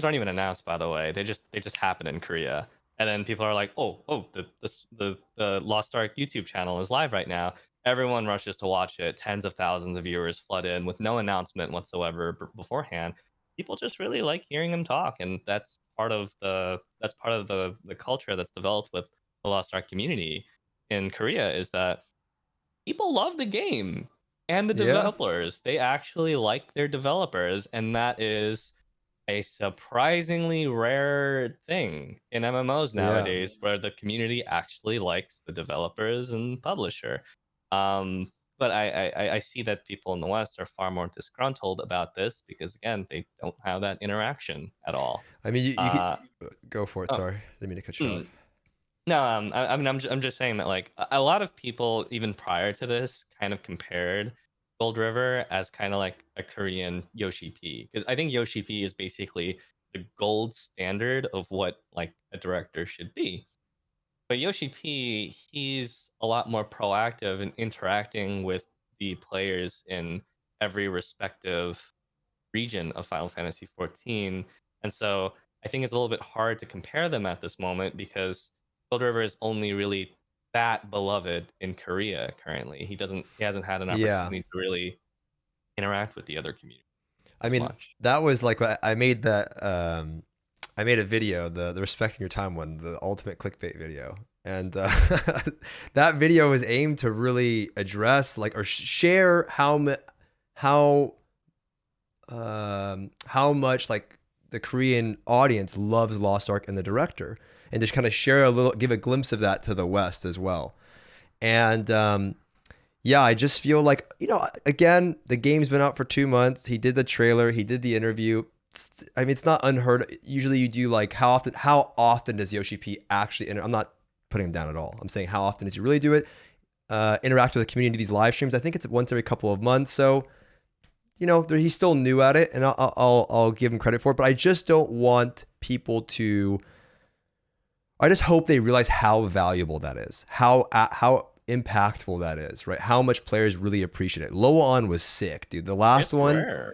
aren't even announced, by the way. They just happen in Korea, and then people are like, oh, the Lost Ark YouTube channel is live right now. Everyone rushes to watch it. Tens of thousands of viewers flood in with no announcement whatsoever beforehand. People just really like hearing him talk, and that's part of the culture that's developed with the Lost Ark community in Korea, is that people love the game. And the Yeah. developers, they actually like their developers, and that is a surprisingly rare thing in MMOs Yeah. nowadays, where the community actually likes the developers and publisher. But I see that people in the West are far more disgruntled about this because, again, they don't have that interaction at all. I mean, you could Uh, go for it. oh, Sorry, didn't mean to cut you hmm. off. No, I mean, I'm just saying that, like, a lot of people, even prior to this, kind of compared Gold River as kind of like a Korean Yoshi P, because I think Yoshi P is basically the gold standard of what like a director should be. But Yoshi P, he's a lot more proactive in interacting with the players in every respective region of Final Fantasy 14. And so I think it's a little bit hard to compare them at this moment because Gold River is only really that beloved in Korea currently. He hasn't had an Yeah. opportunity to really interact with the other community I as mean, much. that was like I made that. I made a video, the respecting your time one, the ultimate clickbait video, and that video was aimed to really address like or share how much like the Korean audience loves Lost Ark and the director, and just kind of share a little, give a glimpse of that to the West as well. And yeah, I just feel like, you know, again, the game's been out for 2 months. He did the trailer, he did the interview. I mean, it's not unheard. Usually you do like how often does Yoshi P actually I'm not putting him down at all. I'm saying how often does he really do it? Interact with the community, these live streams. I think it's once every couple of months. So, you know, he's still new at it, and I'll give him credit for it. But I just don't want people to. I just hope they realize how valuable that is, how impactful that is, right? How much players really appreciate it. Loan was sick, dude. The last one,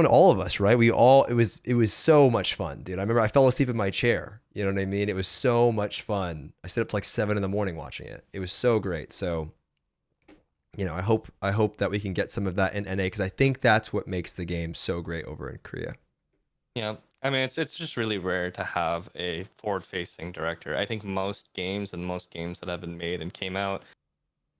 all of us, right? It was so much fun, dude. I remember I fell asleep in my chair. You know what I mean? It was so much fun. I stayed up to like 7 a.m. watching it. It was so great. So, you know, I hope that we can get some of that in NA because I think that's what makes the game so great over in Korea. Yeah. I mean, it's just really rare to have a forward-facing director. I think most games that have been made and came out,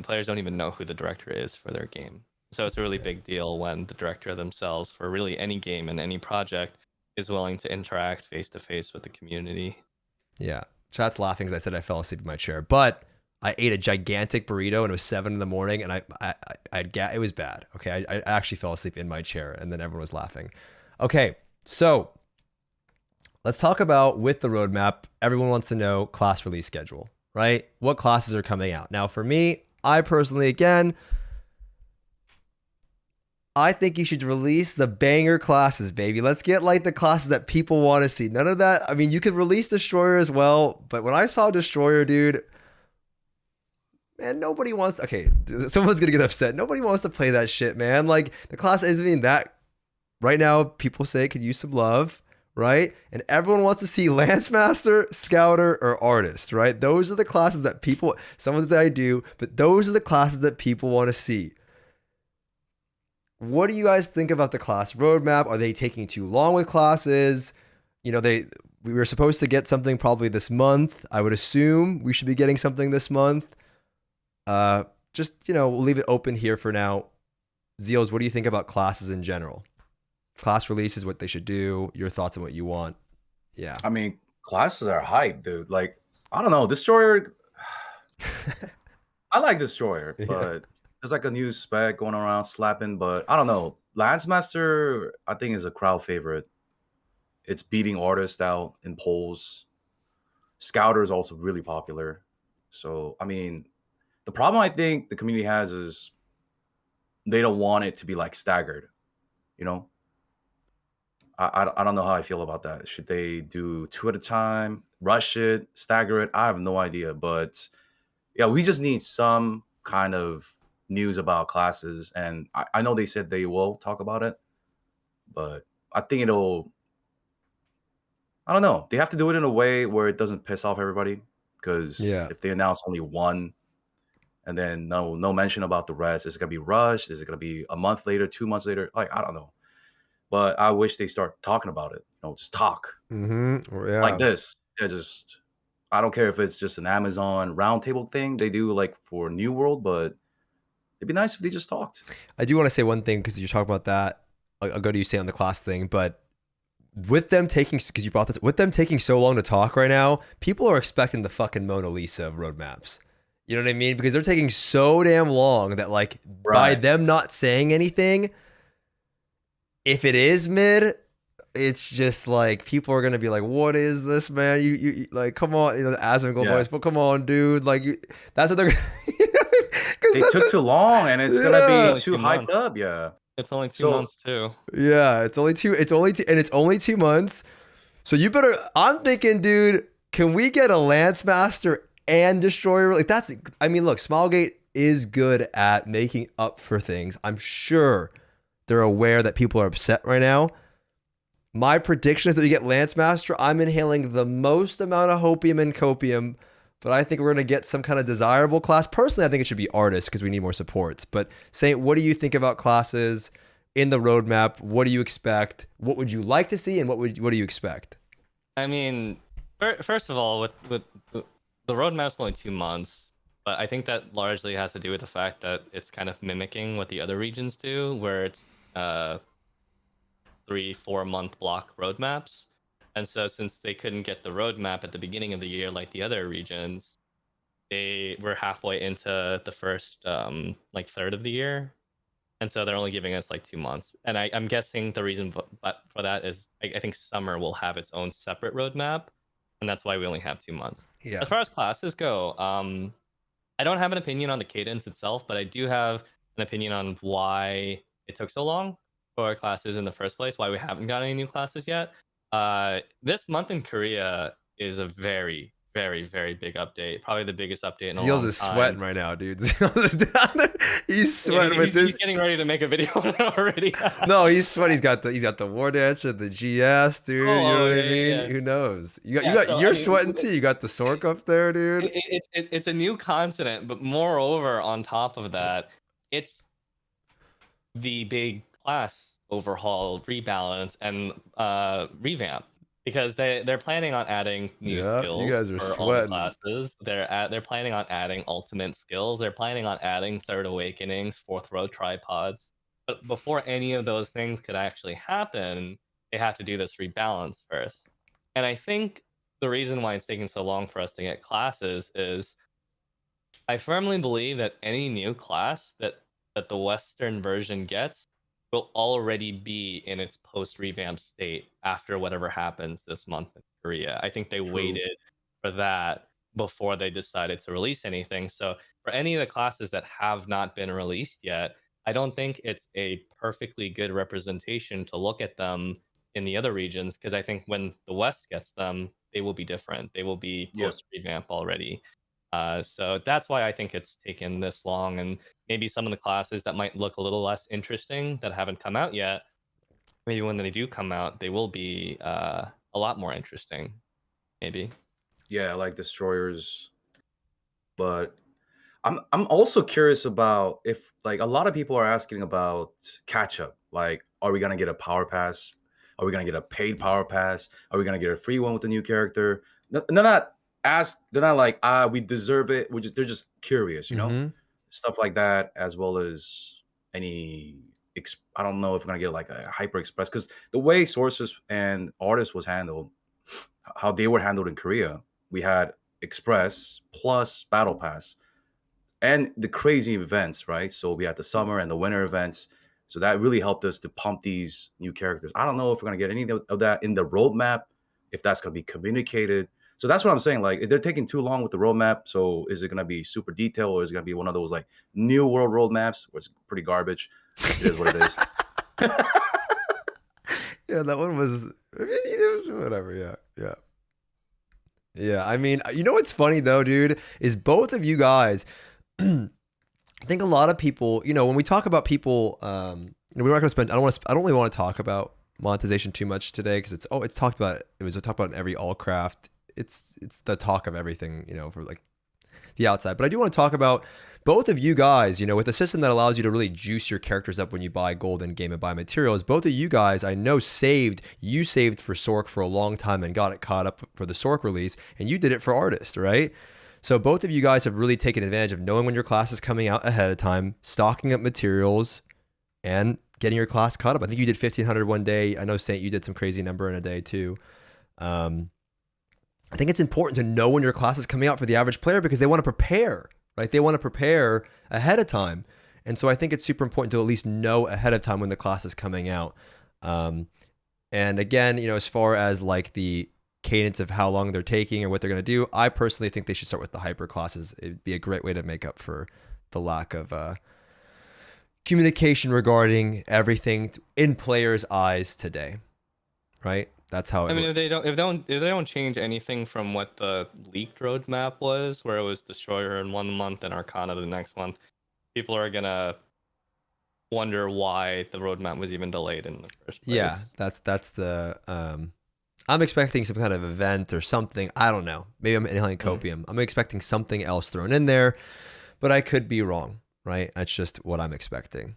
players don't even know who the director is for their game. So it's a really big deal when the director themselves, for really any game and any project, is willing to interact face-to-face with the community. Yeah. Chat's laughing because I said I fell asleep in my chair, but I ate a gigantic burrito and it was 7 a.m. and it was bad. Okay. I actually fell asleep in my chair and then everyone was laughing. Okay. So let's talk about with the roadmap. Everyone wants to know class release schedule, right? What classes are coming out? Now, for me, I personally, again, I think you should release the banger classes, baby. Let's get like the classes that people want to see. None of that. I mean, you could release Destroyer as well, but when I saw Destroyer, dude, man, nobody wants. Okay, someone's gonna get upset. Nobody wants to play that shit, man. Like the class isn't even that. Right now, people say it could use some love, right? And everyone wants to see Lance Master, Scouter, or Artist, right? Those are the classes that people. Someone says I do, but those are the classes that people want to see. What do you guys think about the class roadmap? Are they taking too long with classes? You know, we were supposed to get something probably this month. I would assume we should be getting something this month. Just, you know, we'll leave it open here for now. Zeals, what do you think about classes in general? Class releases, what they should do, your thoughts on what you want. Yeah. I mean, classes are hype, dude. Like, I don't know, Destroyer. I like Destroyer, but there's like a new spec going around slapping, but I don't know. Lance Master, I think, is a crowd favorite. It's beating Artist out in polls. Scouter is also really popular. So, I mean, the problem I think the community has is they don't want it to be like staggered, you know? I don't know how I feel about that. Should they do 2 at a time, rush it, stagger it? I have no idea. But yeah, we just need some kind of news about classes. And I know they said they will talk about it, but I think I don't know. They have to do it in a way where it doesn't piss off everybody. Because if they announce only one and then no mention about the rest, is it going to be rushed? Is it going to be a month later, 2 months later? Like, I don't know. But I wish they start talking about it. You know, just talk like this. Yeah, I don't care if it's just an Amazon roundtable thing they do like for New World, but It'd be nice if they just talked. I do want to say one thing because you're talking about that. I'll go to you say on the class thing, but with them taking, because you brought this, with them taking so long to talk right now, people are expecting the fucking Mona Lisa of roadmaps. You know what I mean? Because they're taking so damn long that like by them not saying anything, if it is mid, it's just like people are gonna be like, "What is this, man? You like, come on, you know, the Asmongold voice, but come on, dude." Like, that's what they're. They took too long, and it's gonna be too hyped up. Yeah, it's only 2 months too. Yeah, it's only two, and it's only 2 months. So you better. I'm thinking, dude, can we get a Lance Master and Destroyer? Like that's. I mean, look, Smilegate is good at making up for things. I'm sure they're aware that people are upset right now. My prediction is that we get Lance Master. I'm inhaling the most amount of hopium and copium, but I think we're going to get some kind of desirable class. Personally, I think it should be artists because we need more supports. But Saint, what do you think about classes in the roadmap? What do you expect? What would you like to see, and what do you expect? I mean, first of all, with the roadmap's only 2 months, but I think that largely has to do with the fact that it's kind of mimicking what the other regions do, where it's 3-4 month block roadmaps. And so since they couldn't get the roadmap at the beginning of the year like the other regions, they were halfway into the first like third of the year. And so they're only giving us like 2 months. And I'm guessing the reason for that is I think summer will have its own separate roadmap. And that's why we only have 2 months. Yeah. As far as classes go, I don't have an opinion on the cadence itself, but I do have an opinion on why it took so long for our classes in the first place, why we haven't got any new classes yet. This month in Korea is a very, very, very big update. Probably the biggest update in a long time. Zeals is sweating right now, dude. Zeals is down there. He's sweating with this. He's getting ready to make a video already. No, he's sweating. He's got the War Dance and the GS, dude. You know what I mean? Yeah. Who knows? You're sweating too. You got the Sork up there, dude. It's a new continent, but moreover, on top of that, it's the big class overhaul, rebalance, and revamp, because they're planning on adding new skills. You guys are for sweating. all the classes. They're planning on adding ultimate skills. They're planning on adding third awakenings, fourth row tripods. But before any of those things could actually happen, they have to do this rebalance first. And I think the reason why it's taking so long for us to get classes is I firmly believe that any new class that the Western version gets will already be in its post-revamp state after whatever happens this month in Korea. I think they waited for that before they decided to release anything. So for any of the classes that have not been released yet, I don't think it's a perfectly good representation to look at them in the other regions, because I think when the West gets them, they will be different. They will be post-revamp already. So that's why I think it's taken this long, and maybe some of the classes that might look a little less interesting that haven't come out yet, maybe when they do come out, they will be a lot more interesting, maybe. Yeah, like Destroyers. But I'm also curious about if, like, a lot of people are asking about catch-up. Like, are we going to get a power pass? Are we going to get a paid power pass? Are we going to get a free one with a new character? They're not like, we deserve it. They're just curious, you know, stuff like that, as well as any. I don't know if we're gonna get like a Hyper Express, because the way sources and artists was handled, how they were handled in Korea, we had Express plus Battle Pass, and the crazy events, right? So we had the summer and the winter events. So that really helped us to pump these new characters. I don't know if we're gonna get any of that in the roadmap, if that's gonna be communicated. So that's what I'm saying. Like, if they're taking too long with the roadmap, so is it going to be super detailed, or is it going to be one of those like new world roadmaps where it's pretty garbage? It is what it is. Yeah, that one was, I mean, it was whatever. Yeah. I mean, you know what's funny though, dude, is both of you guys, I think a lot of people, you know, when we talk about people, you know, we're not going to spend, I don't really want to talk about monetization too much today, because it was talked about in every all craft. It's the talk of everything, you know, for like the outside. But I do want to talk about both of you guys, you know, with a system that allows you to really juice your characters up when you buy gold in game and buy materials. Both of you guys, I know, saved for Sork for a long time and got it caught up for the Sork release, and you did it for Artist, right? So both of you guys have really taken advantage of knowing when your class is coming out ahead of time, stocking up materials, and getting your class caught up. I think you did 1,500 one day. I know, Saint, you did some crazy number in a day too. I think it's important to know when your class is coming out for the average player because they want to prepare, right? They want to prepare ahead of time. And so I think it's super important to at least know ahead of time when the class is coming out. And again, as far as like the cadence of how long they're taking or what they're going to do, I personally think they should start with the hyper classes. It'd be a great way to make up for the lack of communication regarding everything in players' eyes today, right? That's how I mean, if they don't change anything from what the leaked roadmap was, where it was Destroyer in 1 month and Arcana the next month, people are gonna wonder why the roadmap was even delayed in the first place. Yeah, that's the I'm expecting some kind of event or something. I don't know. Maybe I'm inhaling copium. I'm expecting something else thrown in there, but I could be wrong, right? That's just what I'm expecting.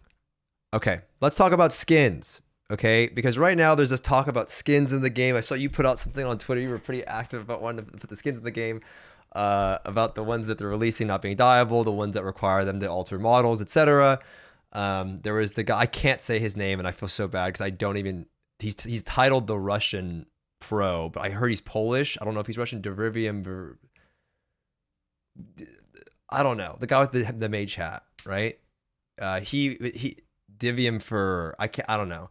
Okay, let's talk about skins, okay? Because right now there's this talk about skins in the game. I saw you put out something on Twitter. You were pretty active about wanting to put the skins in the game, about the ones that they're releasing not being dyeable, the ones that require them to alter models, etc. There was the guy, I can't say his name, and I feel so bad because I don't even, he's titled the Russian Pro, but I heard he's Polish. I don't know if he's Russian. Derivium, I don't know. The guy with the mage hat, right? He Divium for I don't know.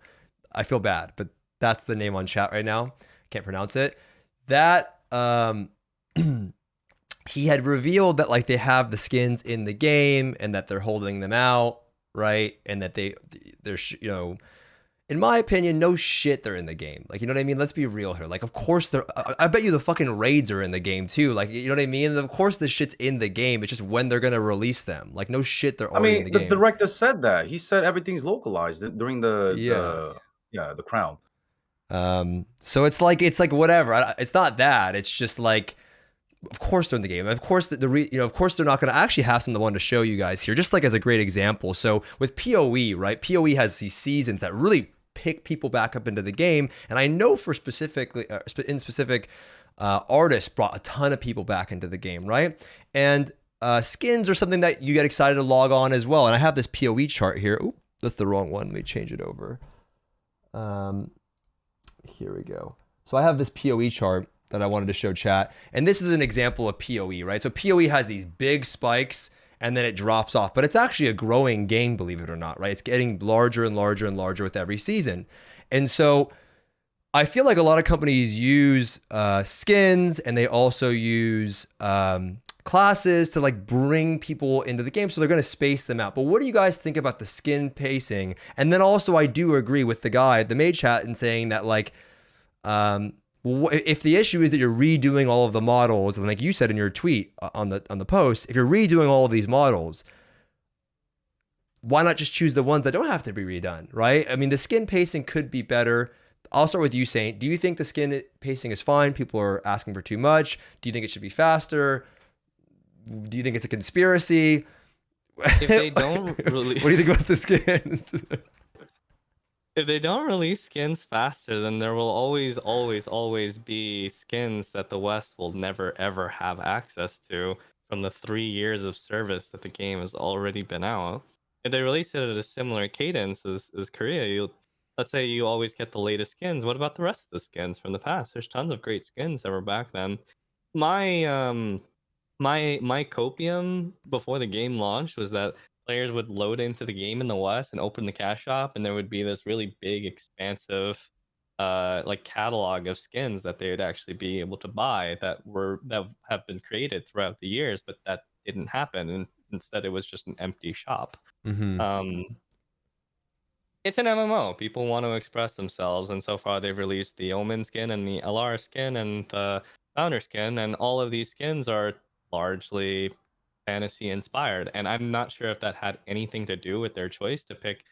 I feel bad, but that's the name on chat right now. Can't pronounce it. That he had revealed that like they have the skins in the game and that they're holding them out, right? And that they're in my opinion, no shit, they're in the game. Like, you know what I mean? Let's be real here. Like, of course I bet you the fucking raids are in the game too. Like, you know what I mean? And of course the shit's in the game. It's just when they're gonna release them. Like, no shit, they're already in the game. The director said that. He said everything's localized during the crown. So it's like whatever. It's not that. It's just like, of course they're in the game. Of course of course they're not going to actually have some of the one to show you guys here. Just like as a great example. So with PoE, right? PoE has these seasons that really pick people back up into the game, and I know for specific artists brought a ton of people back into the game, right? And skins are something that you get excited to log on as well. And I have this PoE chart here. Oop, that's the wrong one. Let me change it over. Here we go. So I have this PoE chart that I wanted to show chat, and this is an example of PoE, right? So PoE has these big spikes and then it drops off, but it's actually a growing game, believe it or not, right? It's getting larger and larger and larger with every season. And so I feel like a lot of companies use skins, and they also use classes to like bring people into the game. So they're going to space them out. But what do you guys think about the skin pacing? And then also I do agree with the guy, the mage chat, in saying that like, if the issue is that you're redoing all of the models, and like you said in your tweet on the post, if you're redoing all of these models, why not just choose the ones that don't have to be redone, right? I mean, the skin pacing could be better. I'll start with you, Saint. Do you think the skin pacing is fine? People are asking for too much. Do you think it should be faster? Do you think it's a conspiracy? If they don't really, what do you think about the skins? if they don't release skins faster, then there will always, always, always be skins that the West will never, ever have access to from the 3 years of service that the game has already been out. If they release it at a similar cadence as Korea, let's say you always get the latest skins. What about the rest of the skins from the past? There's tons of great skins that were back then. My copium before the game launched was that players would load into the game in the West and open the cash shop, and there would be this really big, expansive, like catalog of skins that they would actually be able to buy that have been created throughout the years, but that didn't happen, and instead it was just an empty shop. Mm-hmm. It's an MMO. People want to express themselves, and so far they've released the Omen skin and the LR skin and the Founder skin, and all of these skins are largely fantasy inspired, and I'm not sure if that had anything to do with their choice to pick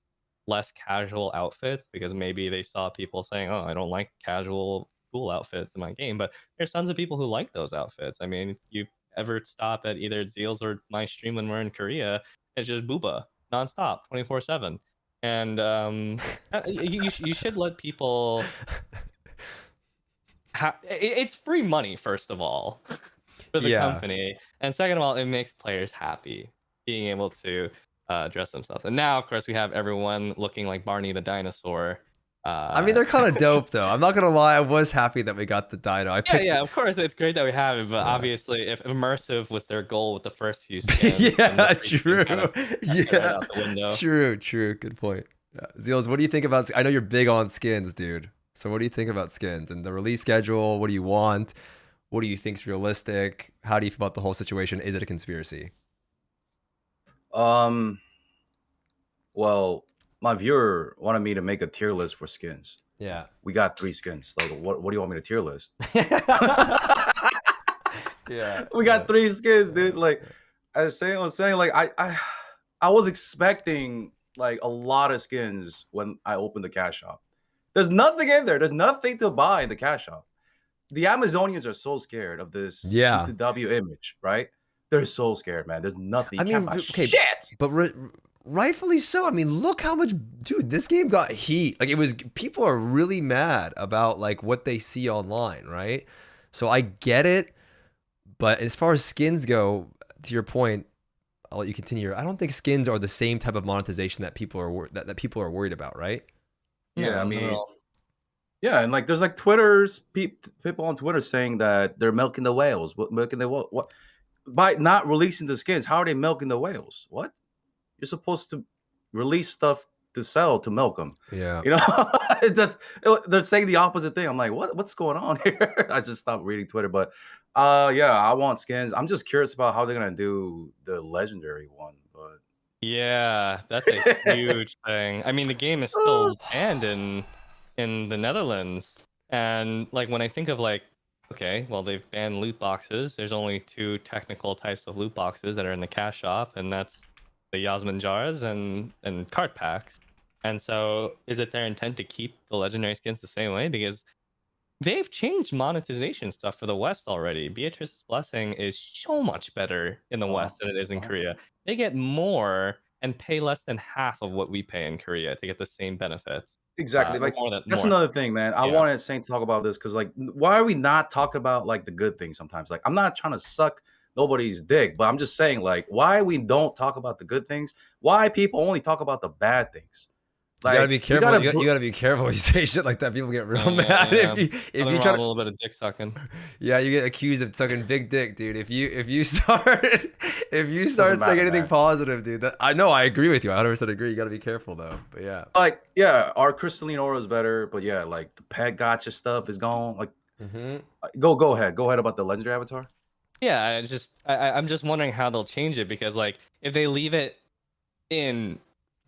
less casual outfits, because maybe they saw people saying, oh, I don't like casual cool outfits in my game, but there's tons of people who like those outfits. I mean, if you ever stop at either Zeals or my stream when we're in Korea, it's just booba nonstop 24/7, and you should let people it's free money, first of all. for the Yeah. company, and second of all, it makes players happy being able to dress themselves. And now, of course, we have everyone looking like Barney the dinosaur. I mean, they're kind of dope though. I'm not gonna lie. I was happy that we got the dino. I Yeah, picked. yeah, of course, it's great that we have it, but Yeah. obviously, if immersive was their goal with the first few skins, then Yeah, the free true. skin kind of right Yeah, out the window. true. Good point. Yeah. Zeals, what do you think about? I know you're big on skins, dude. So what do you think about skins and the release schedule? What do you want? What do you think's realistic? How do you feel about the whole situation? Is it a conspiracy? Well, my viewer wanted me to make a tier list for skins. Yeah. We got 3 skins. Like, what do you want me to tier list? Yeah. We got 3 skins, dude. Like, I was saying, like, I was expecting like a lot of skins when I opened the cash shop. There's nothing in there. There's nothing to buy in the cash shop. The Amazonians are so scared of this Yeah. KEKW image, right? They're so scared, man. There's nothing. You I can't mean, buy okay, shit. but rightfully so. I mean, look how much, dude. This game got heat. Like, it was. People are really mad about like what they see online, right? So I get it, but as far as skins go, to your point, I'll let you continue. I don't think skins are the same type of monetization that people are that people are worried about, right? Yeah, I not at mean, all. yeah, and like there's like people on Twitter saying that they're milking the whales. Milking the what? By not releasing the skins, how are they milking the whales? What? You're supposed to release stuff to sell to milk them. Yeah. You know, they're saying the opposite thing. I'm like, what's going on here? I just stopped reading Twitter, but yeah, I want skins. I'm just curious about how they're gonna do the legendary one, but Yeah, that's a huge thing. I mean, the game is still banned in the Netherlands, and like when I think of like, okay, well they've banned loot boxes. There's only 2 technical types of loot boxes that are in the cash shop, and that's the Yasmin jars and cart packs. And so, is it their intent to keep the legendary skins the same way? Because they've changed monetization stuff for the West already. Beatrice's Blessing is so much better in the West than it is in Korea. They get more and pay less than half of what we pay in Korea to get the same benefits. exactly. Like that's more. another thing, man. I Yeah. wanted Saint to talk about this because, like, why are we not talking about like the good things sometimes? Like, I'm not trying to suck nobody's dick, but I'm just saying, like, why we don't talk about the good things? Why people only talk about the bad things? Like, You gotta be careful. You gotta be careful when you say shit like that. People get real mad Yeah. if you Nothing try wrong to. with a little bit of dick sucking. Yeah, you get accused of sucking big dick, dude. If you start Doesn't saying matter, anything man. positive, dude. That I know, I agree with you. I 100% agree. You gotta be careful though. But yeah. like, yeah, our crystalline aura is better, but yeah, like the pet gotcha stuff is gone. Like, go ahead about the legendary avatar. Yeah, I'm just wondering how they'll change it, because like if they leave it in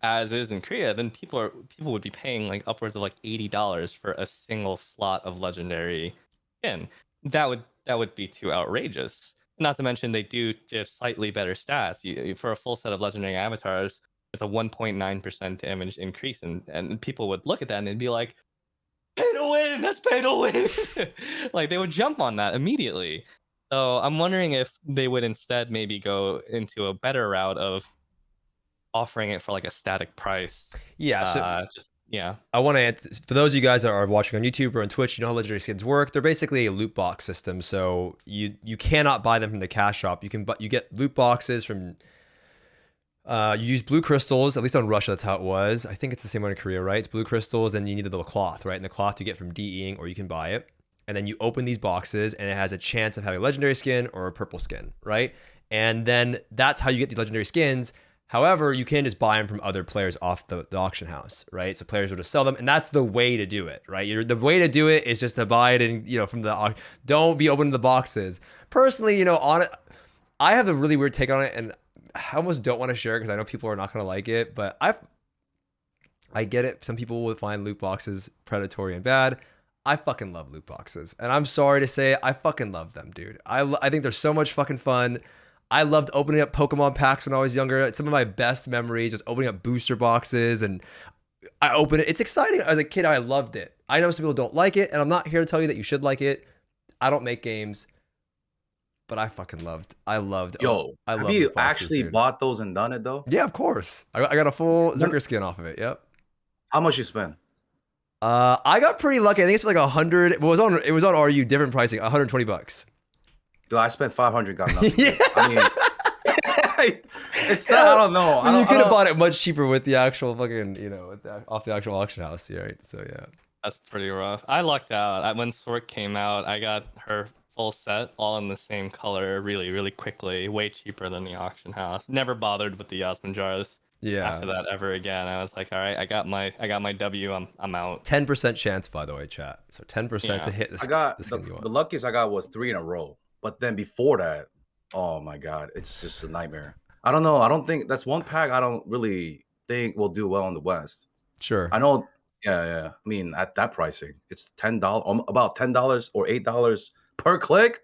as is in Korea, then people would be paying like upwards of like $80 for a single slot of legendary skin. That would be too outrageous. Not to mention they do give slightly better stats. For a full set of legendary avatars, it's a 1.9% damage increase, and people would look at that and they'd be like, pay to win, that's pay to win. Like they would jump on that immediately. So I'm wondering if they would instead maybe go into a better route of offering it for like a static price. Yeah. So yeah. I want to answer, for those of you guys that are watching on YouTube or on Twitch, you know how legendary skins work. They're basically a loot box system. So you cannot buy them from the cash shop. You get loot boxes from. You use blue crystals, at least on Russia, that's how it was. I think it's the same one in Korea, right? It's blue crystals, and you need the cloth, right? And the cloth you get from DEing, or you can buy it. And then you open these boxes, and it has a chance of having a legendary skin or a purple skin, right? And then that's how you get these legendary skins. However, you can just buy them from other players off the auction house, right? So players will just sell them, and that's the way to do it, right? The way to do it is just to buy it and, from the, don't be opening the boxes. Personally, on it, I have a really weird take on it, and I almost don't want to share it because I know people are not going to like it, but I get it. Some people will find loot boxes predatory and bad. I fucking love loot boxes, and I'm sorry to say it, I fucking love them, dude. I think they're so much fucking fun. I loved opening up Pokemon packs when I was younger. Some of my best memories was opening up booster boxes, and I open it. It's exciting. As a kid, I loved it. I know some people don't like it, and I'm not here to tell you that you should like it. I don't make games, but I fucking loved. I loved. Yo, I love have you loot boxes, actually dude. bought those and done it though? Yeah, of course. I got a full Zerker skin off of it. Yep. How much you spend? I got pretty lucky. I think it's like 100. It was on RU, different pricing, $120. Dude, I spent 500, got nothing. Yeah. I mean, it's not. I don't know. I mean, you could have bought it much cheaper with the actual fucking, off the actual auction house, right? So yeah. That's pretty rough. I lucked out. When Sork came out, I got her full set, all in the same color, really, really quickly, way cheaper than the auction house. Never bothered with the Yasmin jars. Yeah. After that, ever again, I was like, all right, I got my W. I'm out. 10% chance, by the way, chat. So 10% to hit the luckiest I got was 3 in a row. But then before that, oh my god, it's just a nightmare. I don't know. I don't think that's one pack I don't really think will do well in the West. Sure. I know. Yeah. I mean, at that pricing, it's $10, about $10 or $8 per click.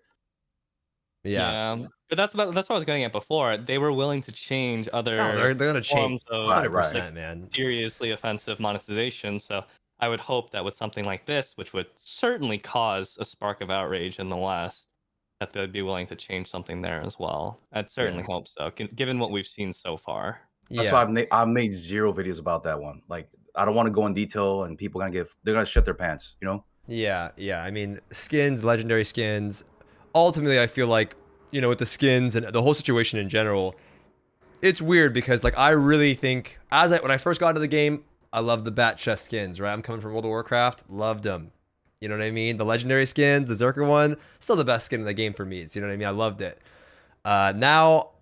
Yeah. But that's what I was getting at before. They were willing to change other. No, they're gonna change. Of 100%, man. Seriously offensive monetization. So I would hope that with something like this, which would certainly cause a spark of outrage in the West, that they'd be willing to change something there as well. I'd certainly hope so, given what we've seen so far. That's why I've made 0 videos about that one. Like, I don't want to go in detail, and people they're gonna shit their pants, you know? Yeah. I mean, skins, legendary skins. Ultimately, I feel like, with the skins and the whole situation in general, it's weird because, like, I really think when I first got into the game, I loved the bat chest skins, right? I'm coming from World of Warcraft, loved them. You know what I mean? The legendary skins, the Zerker one, still the best skin in the game for me. You know what I mean? I loved it. Now,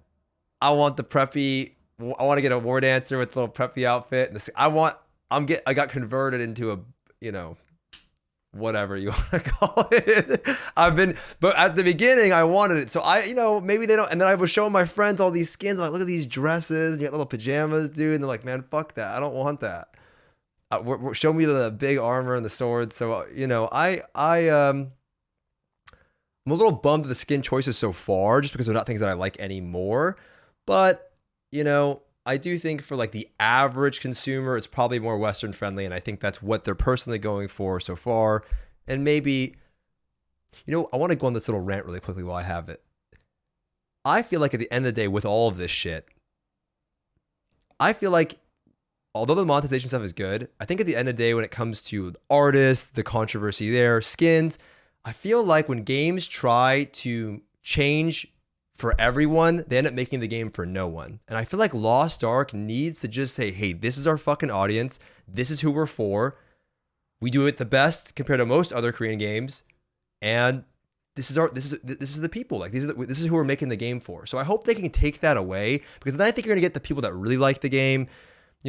I want the preppy. I want to get a war dancer with the little preppy outfit. I got converted into a, whatever you want to call it. But at the beginning I wanted it. So maybe they don't. And then I was showing my friends all these skins. I'm like, look at these dresses. And you got little pajamas, dude. And they're like, man, fuck that. I don't want that. Show me the big armor and the swords. So, I'm a little bummed at the skin choices so far, just because they're not things that I like anymore. But, I do think for like the average consumer, it's probably more Western friendly. And I think that's what they're personally going for so far. And maybe, I want to go on this little rant really quickly while I have it. I feel like at the end of the day, with all of this shit, I feel like although the monetization stuff is good, I think at the end of the day, when it comes to artists, the controversy there, skins, I feel like when games try to change for everyone, they end up making the game for no one. And I feel like Lost Ark needs to just say, hey, this is our fucking audience. This is who we're for. We do it the best compared to most other Korean games. And this is the people. Like this is who we're making the game for. So I hope they can take that away, because then I think you're gonna get the people that really like the game.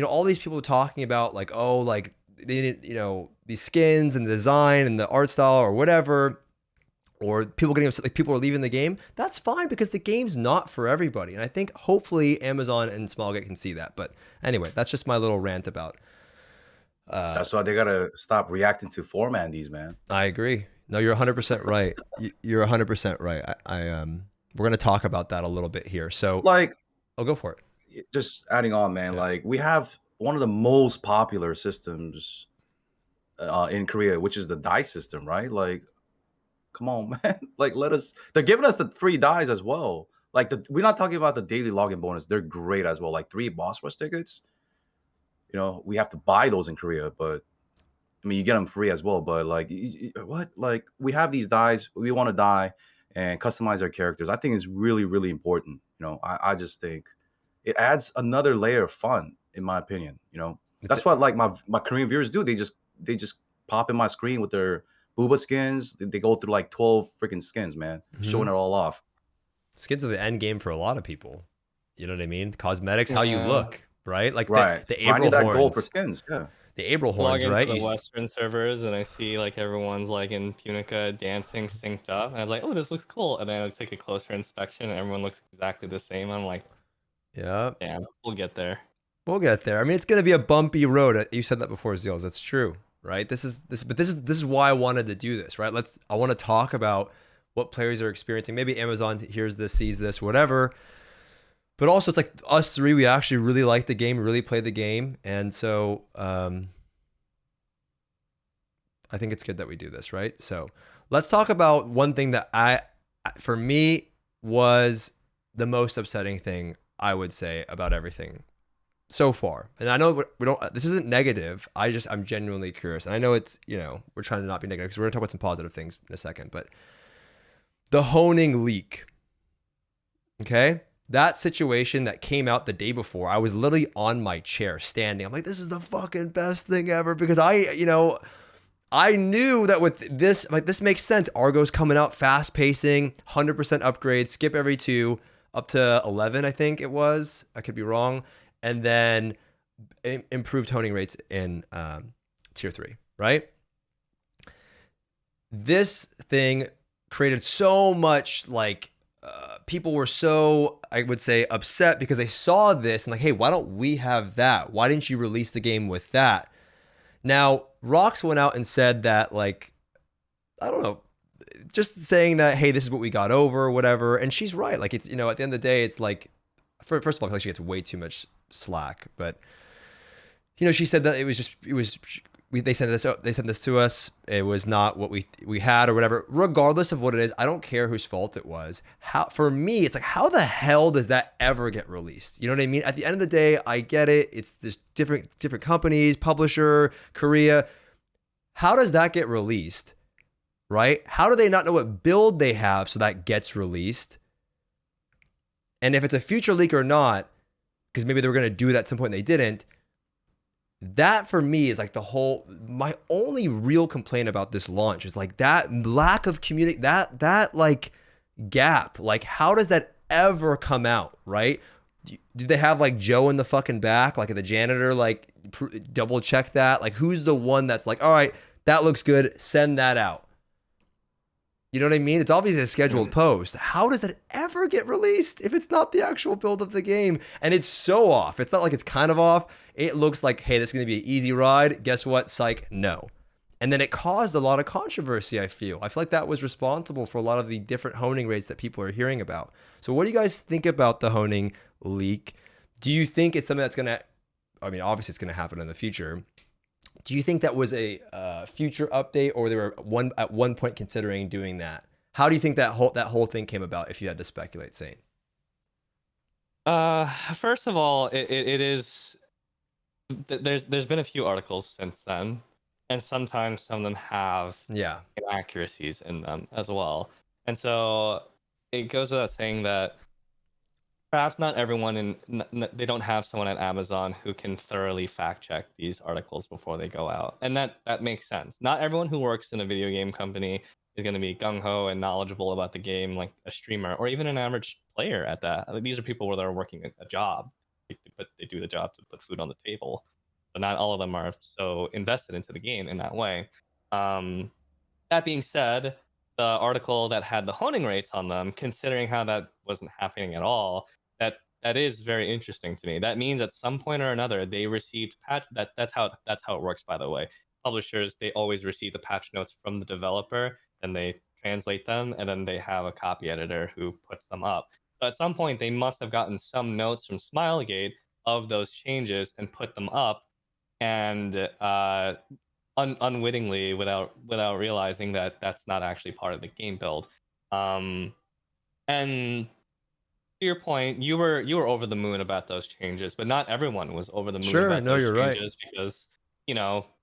All these people talking about like, oh, like they didn't, these skins and the design and the art style or whatever, or people getting upset, like people are leaving the game. That's fine, because the game's not for everybody. And I think hopefully Amazon and Smallgate can see that. But anyway, that's just my little rant about. That's why they gotta stop reacting to formandies, man. I agree. No, you're 100% right. You're 100% right. We're gonna talk about that a little bit here. So, I'll go for it. Just adding on, man. Yeah. Like, we have one of the most popular systems in Korea, which is the die system, right? Like, come on, man. Like, they're giving us the free dies as well. Like, we're not talking about the daily login bonus. They're great as well. Like 3 boss rush tickets. We have to buy those in Korea, but I mean, you get them free as well. But like, what? Like, we have these dies. We want to die and customize our characters. I think it's really, really important. I just think it adds another layer of fun, in my opinion. That's what like my Korean viewers do. They just pop in my screen with their booba skins. They go through like 12 freaking skins, man, showing it all off. Skins are the end game for a lot of people. You know what I mean? Cosmetics, how you look, right? Like right. the April that horns. Goal for skins, yeah. The April horns, right? The Western servers, and I see like everyone's like in Punica dancing synced up, and I was like, oh, this looks cool. And then I take a closer inspection, and everyone looks exactly the same. I'm like, yeah, we'll get there. We'll get there. I mean, it's gonna be a bumpy road. You said that before, Zeals. That's true, right? This is why I wanted to do this, right? I want to talk about what players are experiencing. Maybe Amazon hears this, sees this, whatever. But also, it's like us three, we actually really like the game, really play the game. And so I think it's good that we do this, right? So let's talk about one thing that for me, was the most upsetting thing, I would say, about everything so far. And I know this isn't negative. I'm genuinely curious. And I know it's, we're trying to not be negative, because we're going to talk about some positive things in a second. But the honing leak. Okay? That situation that came out the day before, I was literally on my chair standing. I'm like, this is the fucking best thing ever, because I knew that with this, like, this makes sense. Argo's coming out fast pacing, 100% upgrade, skip every 2, up to 11, I think it was. I could be wrong. And then improved honing rates in tier 3, right? This thing created so much, like, people were so, I would say, upset because they saw this and like, hey, why don't we have that? Why didn't you release the game with that? Now, Rox went out and said that, like, I don't know, just saying that, hey, this is what we got over, or whatever. And she's right. Like, it's, at the end of the day, it's like, first of all, I feel like she gets way too much slack. But, she said that they sent this to us. It was not what we had or whatever. Regardless of what it is, I don't care whose fault it was. For me, it's like, how the hell does that ever get released? You know what I mean? At the end of the day, I get it. It's there's different companies, publisher, Korea. How does that get released? Right? How do they not know what build they have so that gets released? And if it's a future leak or not, because maybe they were going to do it at some point and they didn't. That for me is like my only real complaint about this launch is like that lack of community, that like gap. Like, how does that ever come out, right? Do they have like Joe in the fucking back, like the janitor, like double check that? Like, who's the one that's like, all right, that looks good, send that out? You know what I mean? It's obviously a scheduled post. How does that ever get released if it's not the actual build of the game? And it's so off. It's not like it's kind of off. It looks like, hey, this is going to be an easy ride. Guess what? Psych, no. And then it caused a lot of controversy, I feel. I feel like that was responsible for a lot of the different honing rates that people are hearing about. So what do you guys think about the honing leak? Do you think it's something that's going to, obviously it's going to happen in the future. Do you think that was a future update, or they were at one point considering doing that? How do you think that whole thing came about, if you had to speculate, Saint? First of all, it is there's been a few articles since then, and sometimes some of them have inaccuracies in them as well. And so it goes without saying that perhaps not everyone they don't have someone at Amazon who can thoroughly fact check these articles before they go out. And that makes sense. Not everyone who works in a video game company is going to be gung-ho and knowledgeable about the game like a streamer or even an average player at that. These are people that are working a job, but they do the job to put food on the table. But not all of them are so invested into the game in that way. That being said, the article that had the honing rates on them, considering how that wasn't happening at all, that is very interesting to me. That means at some point or another they received patch. That's how it works, by the way. Publishers, they always receive the patch notes from the developer, and they translate them, and then they have a copy editor who puts them up. So at some point they must have gotten some notes from Smilegate of those changes and put them up, and unwittingly, without realizing that that's not actually part of the game build. And to your point, you were over the moon about those changes, but not everyone was over the moon about those changes, because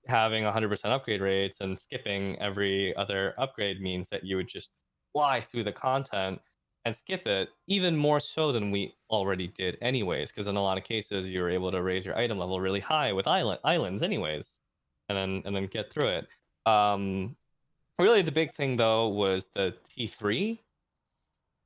having 100% upgrade rates and skipping every other upgrade means that you would just fly through the content and skip it, even more so than we already did anyways, because in a lot of cases you were able to raise your item level really high with islands anyways, and then get through it. Really the big thing though was the T3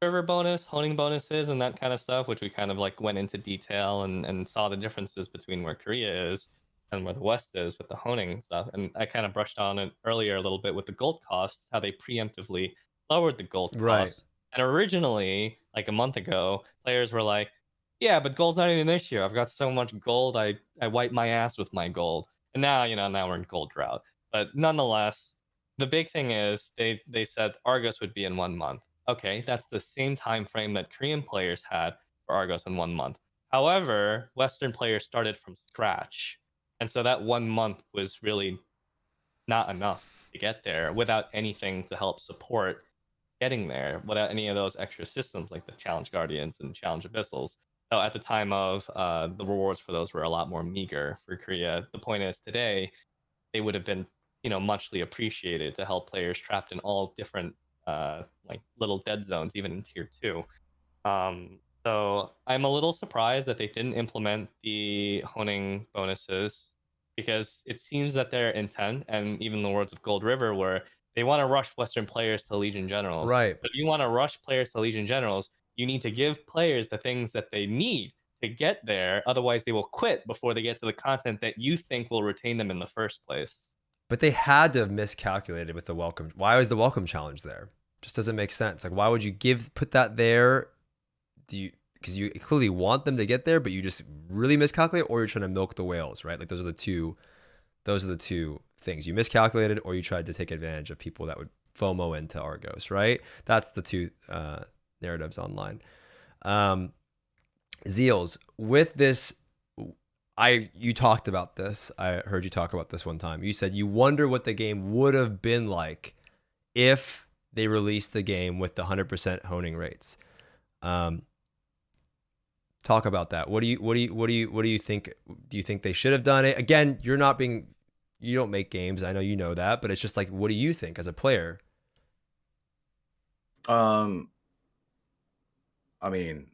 server bonus, honing bonuses, and that kind of stuff, which we kind of like went into detail and saw the differences between where Korea is and where the West is with the honing stuff. And I kind of brushed on it earlier a little bit with the gold costs, how they preemptively lowered the gold costs. And originally, like a month ago, players were like, yeah, but gold's not even this year. I've got so much gold, I wipe my ass with my gold. And now, now we're in gold drought. But nonetheless, the big thing is they said Argos would be in 1 month. Okay, that's the same time frame that Korean players had for Argos in 1 month. However, Western players started from scratch. And so that 1 month was really not enough to get there without anything to help support getting there, without any of those extra systems like the Challenge Guardians and Challenge Abyssals. So at the time of the rewards for those were a lot more meager for Korea. The point is today, they would have been muchly appreciated to help players trapped in all different like little dead zones even in tier 2. So I'm a little surprised that they didn't implement the honing bonuses, because it seems that their intent, and even the words of Gold River, were they want to rush Western players to Legion Generals. Right. But if you want to rush players to Legion Generals, you need to give players the things that they need to get there. Otherwise, they will quit before they get to the content that you think will retain them in the first place. But they had to have miscalculated with the welcome. Why was the welcome challenge there? Just doesn't make sense. Like, why would you put that there? Because you clearly want them to get there, but you just really miscalculate, or you're trying to milk the whales, right? Like those are the two things. You miscalculated, or you tried to take advantage of people that would FOMO into Argos, right? That's the two narratives online. Zeals, with this, you talked about this. I heard you talk about this one time. You said you wonder what the game would have been like if they released the game with the 100% honing rates. Talk about that. What do you think? Do you think they should have done it? Again, you don't make games. I know you know that, but it's just like, what do you think as a player? I mean,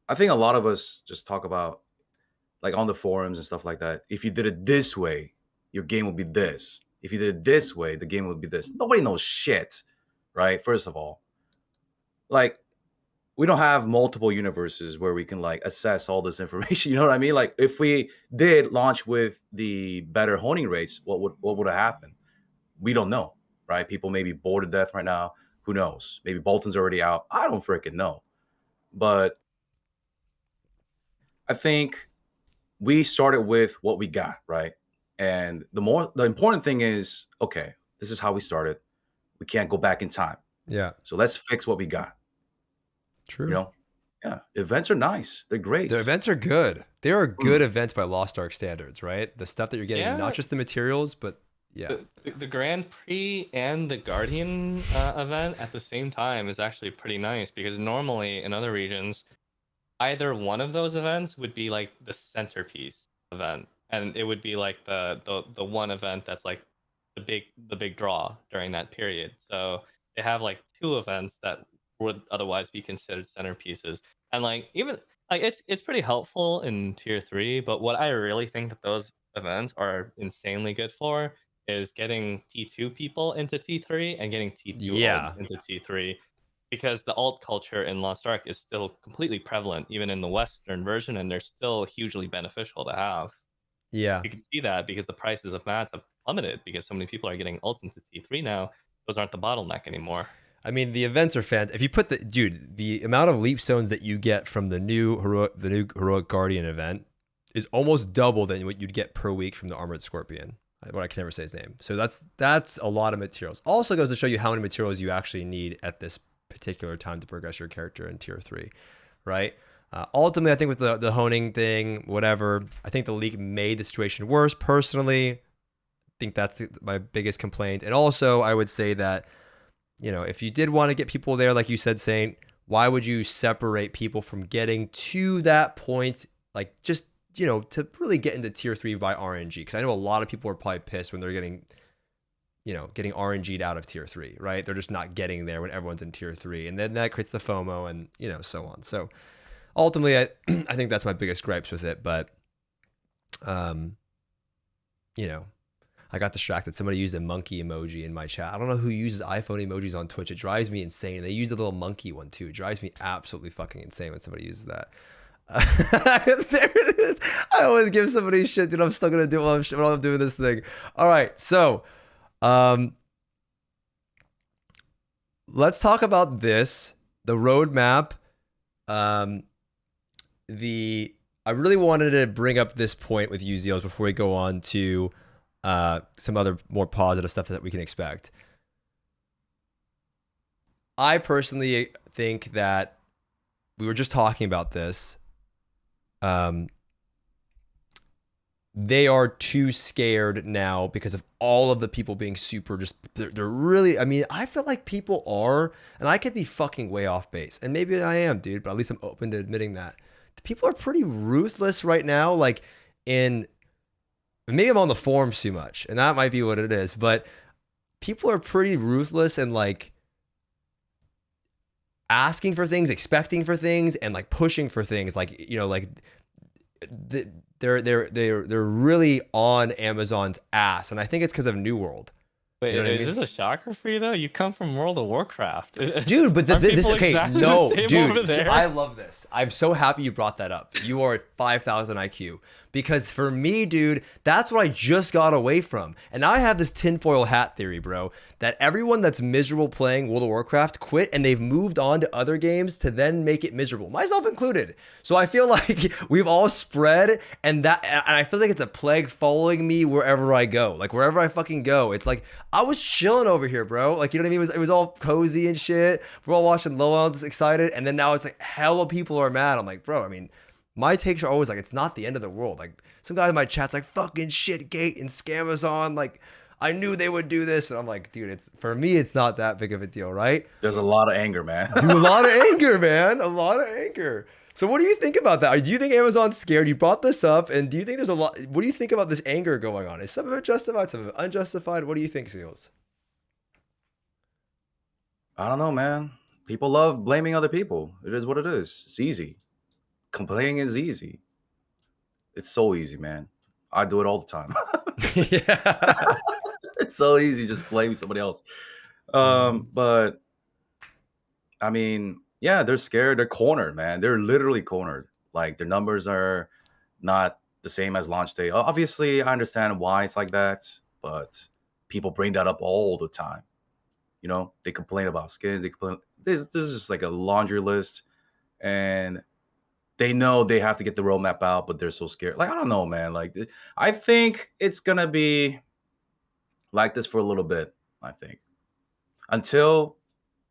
I think a lot of us just talk about, like on the forums and stuff like that, if you did it this way, your game would be this. If you did it this way, the game would be this. Nobody knows shit, right? First of all, like, we don't have multiple universes where we can like assess all this information. You know what I mean? Like, if we did launch with the better honing rates, what would have happened? We don't know, right? People may be bored to death right now. Who knows? Maybe Bolton's already out. I don't freaking know. But I think we started with what we got, right? And the important thing is, okay, this is how we started. We can't go back in time. Yeah. So let's fix what we got. True. You know? Yeah. Events are nice. They're great. The events are good. They are good events by Lost Ark standards, right? The stuff that you're getting, not just the materials, but yeah. The Grand Prix and the Guardian event at the same time is actually pretty nice, because normally in other regions, either one of those events would be like the centerpiece event, and it would be like the one event that's like the big draw during that period. So they have like two events that would otherwise be considered centerpieces, and like even like it's pretty helpful in tier 3. But what I really think that those events are insanely good for is getting T2 people into T3 and getting T2 ults into T3, because the alt culture in Lost Ark is still completely prevalent even in the Western version, and they're still hugely beneficial to have. Yeah, you can see that because the prices of mats have plummeted because so many people are getting ults into T3 now. Those aren't the bottleneck anymore. I mean, the events are fantastic. If you put the amount of leap stones that you get from the new heroic Guardian event is almost double than what you'd get per week from the Armored Scorpion. What I can never say his name. So that's a lot of materials. Also goes to show you how many materials you actually need at this particular time to progress your character in tier 3, right? Ultimately, I think with the honing thing, whatever, I think the leak made the situation worse. Personally, I think that's my biggest complaint. And also, I would say that, you know, if you did want to get people there, like you said, Saint, why would you separate people from getting to that point? Like, just, you know, to really get into tier 3 by RNG. Because I know a lot of people are probably pissed when they're getting RNG'd out of tier 3, right? They're just not getting there when everyone's in tier 3. And then that creates the FOMO and, you know, so on. So ultimately, I think that's my biggest gripes with it. But, you know, I got distracted. Somebody used a monkey emoji in my chat. I don't know who uses iPhone emojis on Twitch. It drives me insane. They use a little monkey one too. It drives me absolutely fucking insane when somebody uses that. There it is. I always give somebody shit, dude. I'm still gonna do it while I'm doing this thing. All right, so let's talk about this. The roadmap. I really wanted to bring up this point with you, Zeals, before we go on to some other more positive stuff that we can expect. I personally think that we were just talking about this. They are too scared now because of all of the people being super they're really, I mean, I feel like people are, and I could be fucking way off base, and maybe I am, dude, but at least I'm open to admitting that. People are pretty ruthless right now, like maybe I'm on the forums too much, and that might be what it is, but people are pretty ruthless and like asking for things, expecting for things, and like pushing for things. Like, you know, like they're really on Amazon's ass, and I think it's because of New World. Wait, You know what I is mean? this a shocker for you though? You come from World of Warcraft, Dude, but aren't this people okay, exactly no, the same dude, over there? I love this. I'm so happy you brought that up. You are at 5,000 IQ because for me, dude, that's what I just got away from. And I have this tinfoil hat theory, bro, that everyone that's miserable playing World of Warcraft quit and they've moved on to other games to then make it miserable, myself included. So I feel like we've all spread, and I feel like it's a plague following me wherever I go. Like wherever I fucking go, it's like I was chilling over here, bro. Like, you know what I mean? It was all cozy and shit. We're all watching Lowell's excited, and then now it's like hella people are mad. I'm like, bro, I mean, my takes are always like, it's not the end of the world. Like some guy in my chat's like, fucking shit gate and Scamazon. Like I knew they would do this, and I'm like, dude, it's for me, it's not that big of a deal, right? There's a lot of anger, man. Dude, a lot of anger, man. A lot of anger. So what do you think about that? Do you think Amazon's scared? You brought this up, and do you think there's a lot? What do you think about this anger going on? Is some of it justified, some of it unjustified? What do you think, Zeals? I don't know, man. People love blaming other people. It is what it is. It's easy. Complaining is easy. It's so easy, man. I do it all the time. Yeah. It's so easy just blaming somebody else. But I mean, yeah, they're scared. They're cornered, man. They're literally cornered. Like their numbers are not the same as launch day. Obviously, I understand why it's like that, but people bring that up all the time. You know, they complain about skins. They complain. This is just like a laundry list, and they know they have to get the roadmap out, but they're so scared. Like I don't know, man. Like I think it's gonna be like this for a little bit. I think until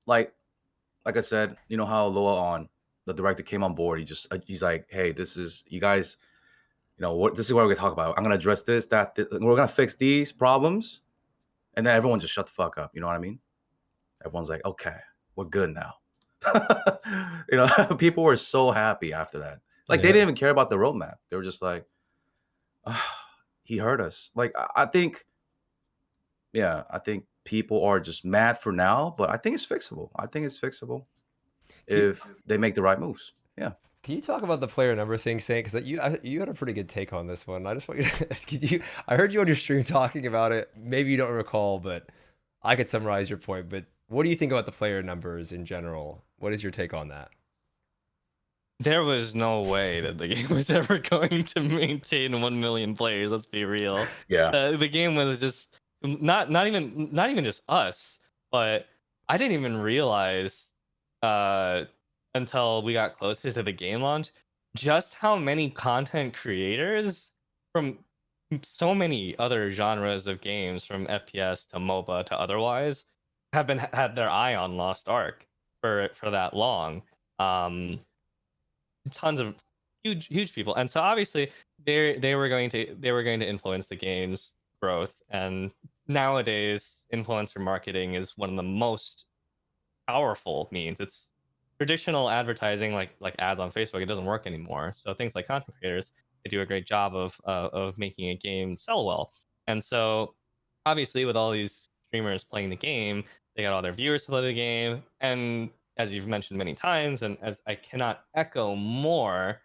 like I said, you know how Loa on the director came on board. He's like, hey, this is you guys. You know what? This is what we're gonna talk about. I'm gonna address this, that. We're gonna fix these problems, and then everyone just shut the fuck up. You know what I mean? Everyone's like, okay, we're good now. You know, people were so happy after that. Like they Yeah. didn't even care about the roadmap. They were just like, he heard us. Like I think, yeah, I think people are just mad for now, but I think it's fixable. I think it's fixable if they make the right moves. Yeah. Can you talk about the player number thing, Saint? Because you had a pretty good take on this one. I just want you to ask you. I heard you on your stream talking about it. Maybe you don't recall, but I could summarize your point. But what do you think about the player numbers in general? What is your take on that? There was no way that the game was ever going to maintain 1 million players. Let's be real. Yeah. The game was just not even just us, but I didn't even realize until we got closer to the game launch just how many content creators from so many other genres of games, from FPS to MOBA to otherwise, have had their eye on Lost Ark for that long. Tons of huge people, and so obviously they were going to influence the game's growth. And nowadays influencer marketing is one of the most powerful means. It's traditional advertising, like ads on Facebook. It doesn't work anymore. So things like content creators, they do a great job of making a game sell well. And so obviously with all these streamers playing the game, they got all their viewers to play the game. And as you've mentioned many times, and as I cannot echo more,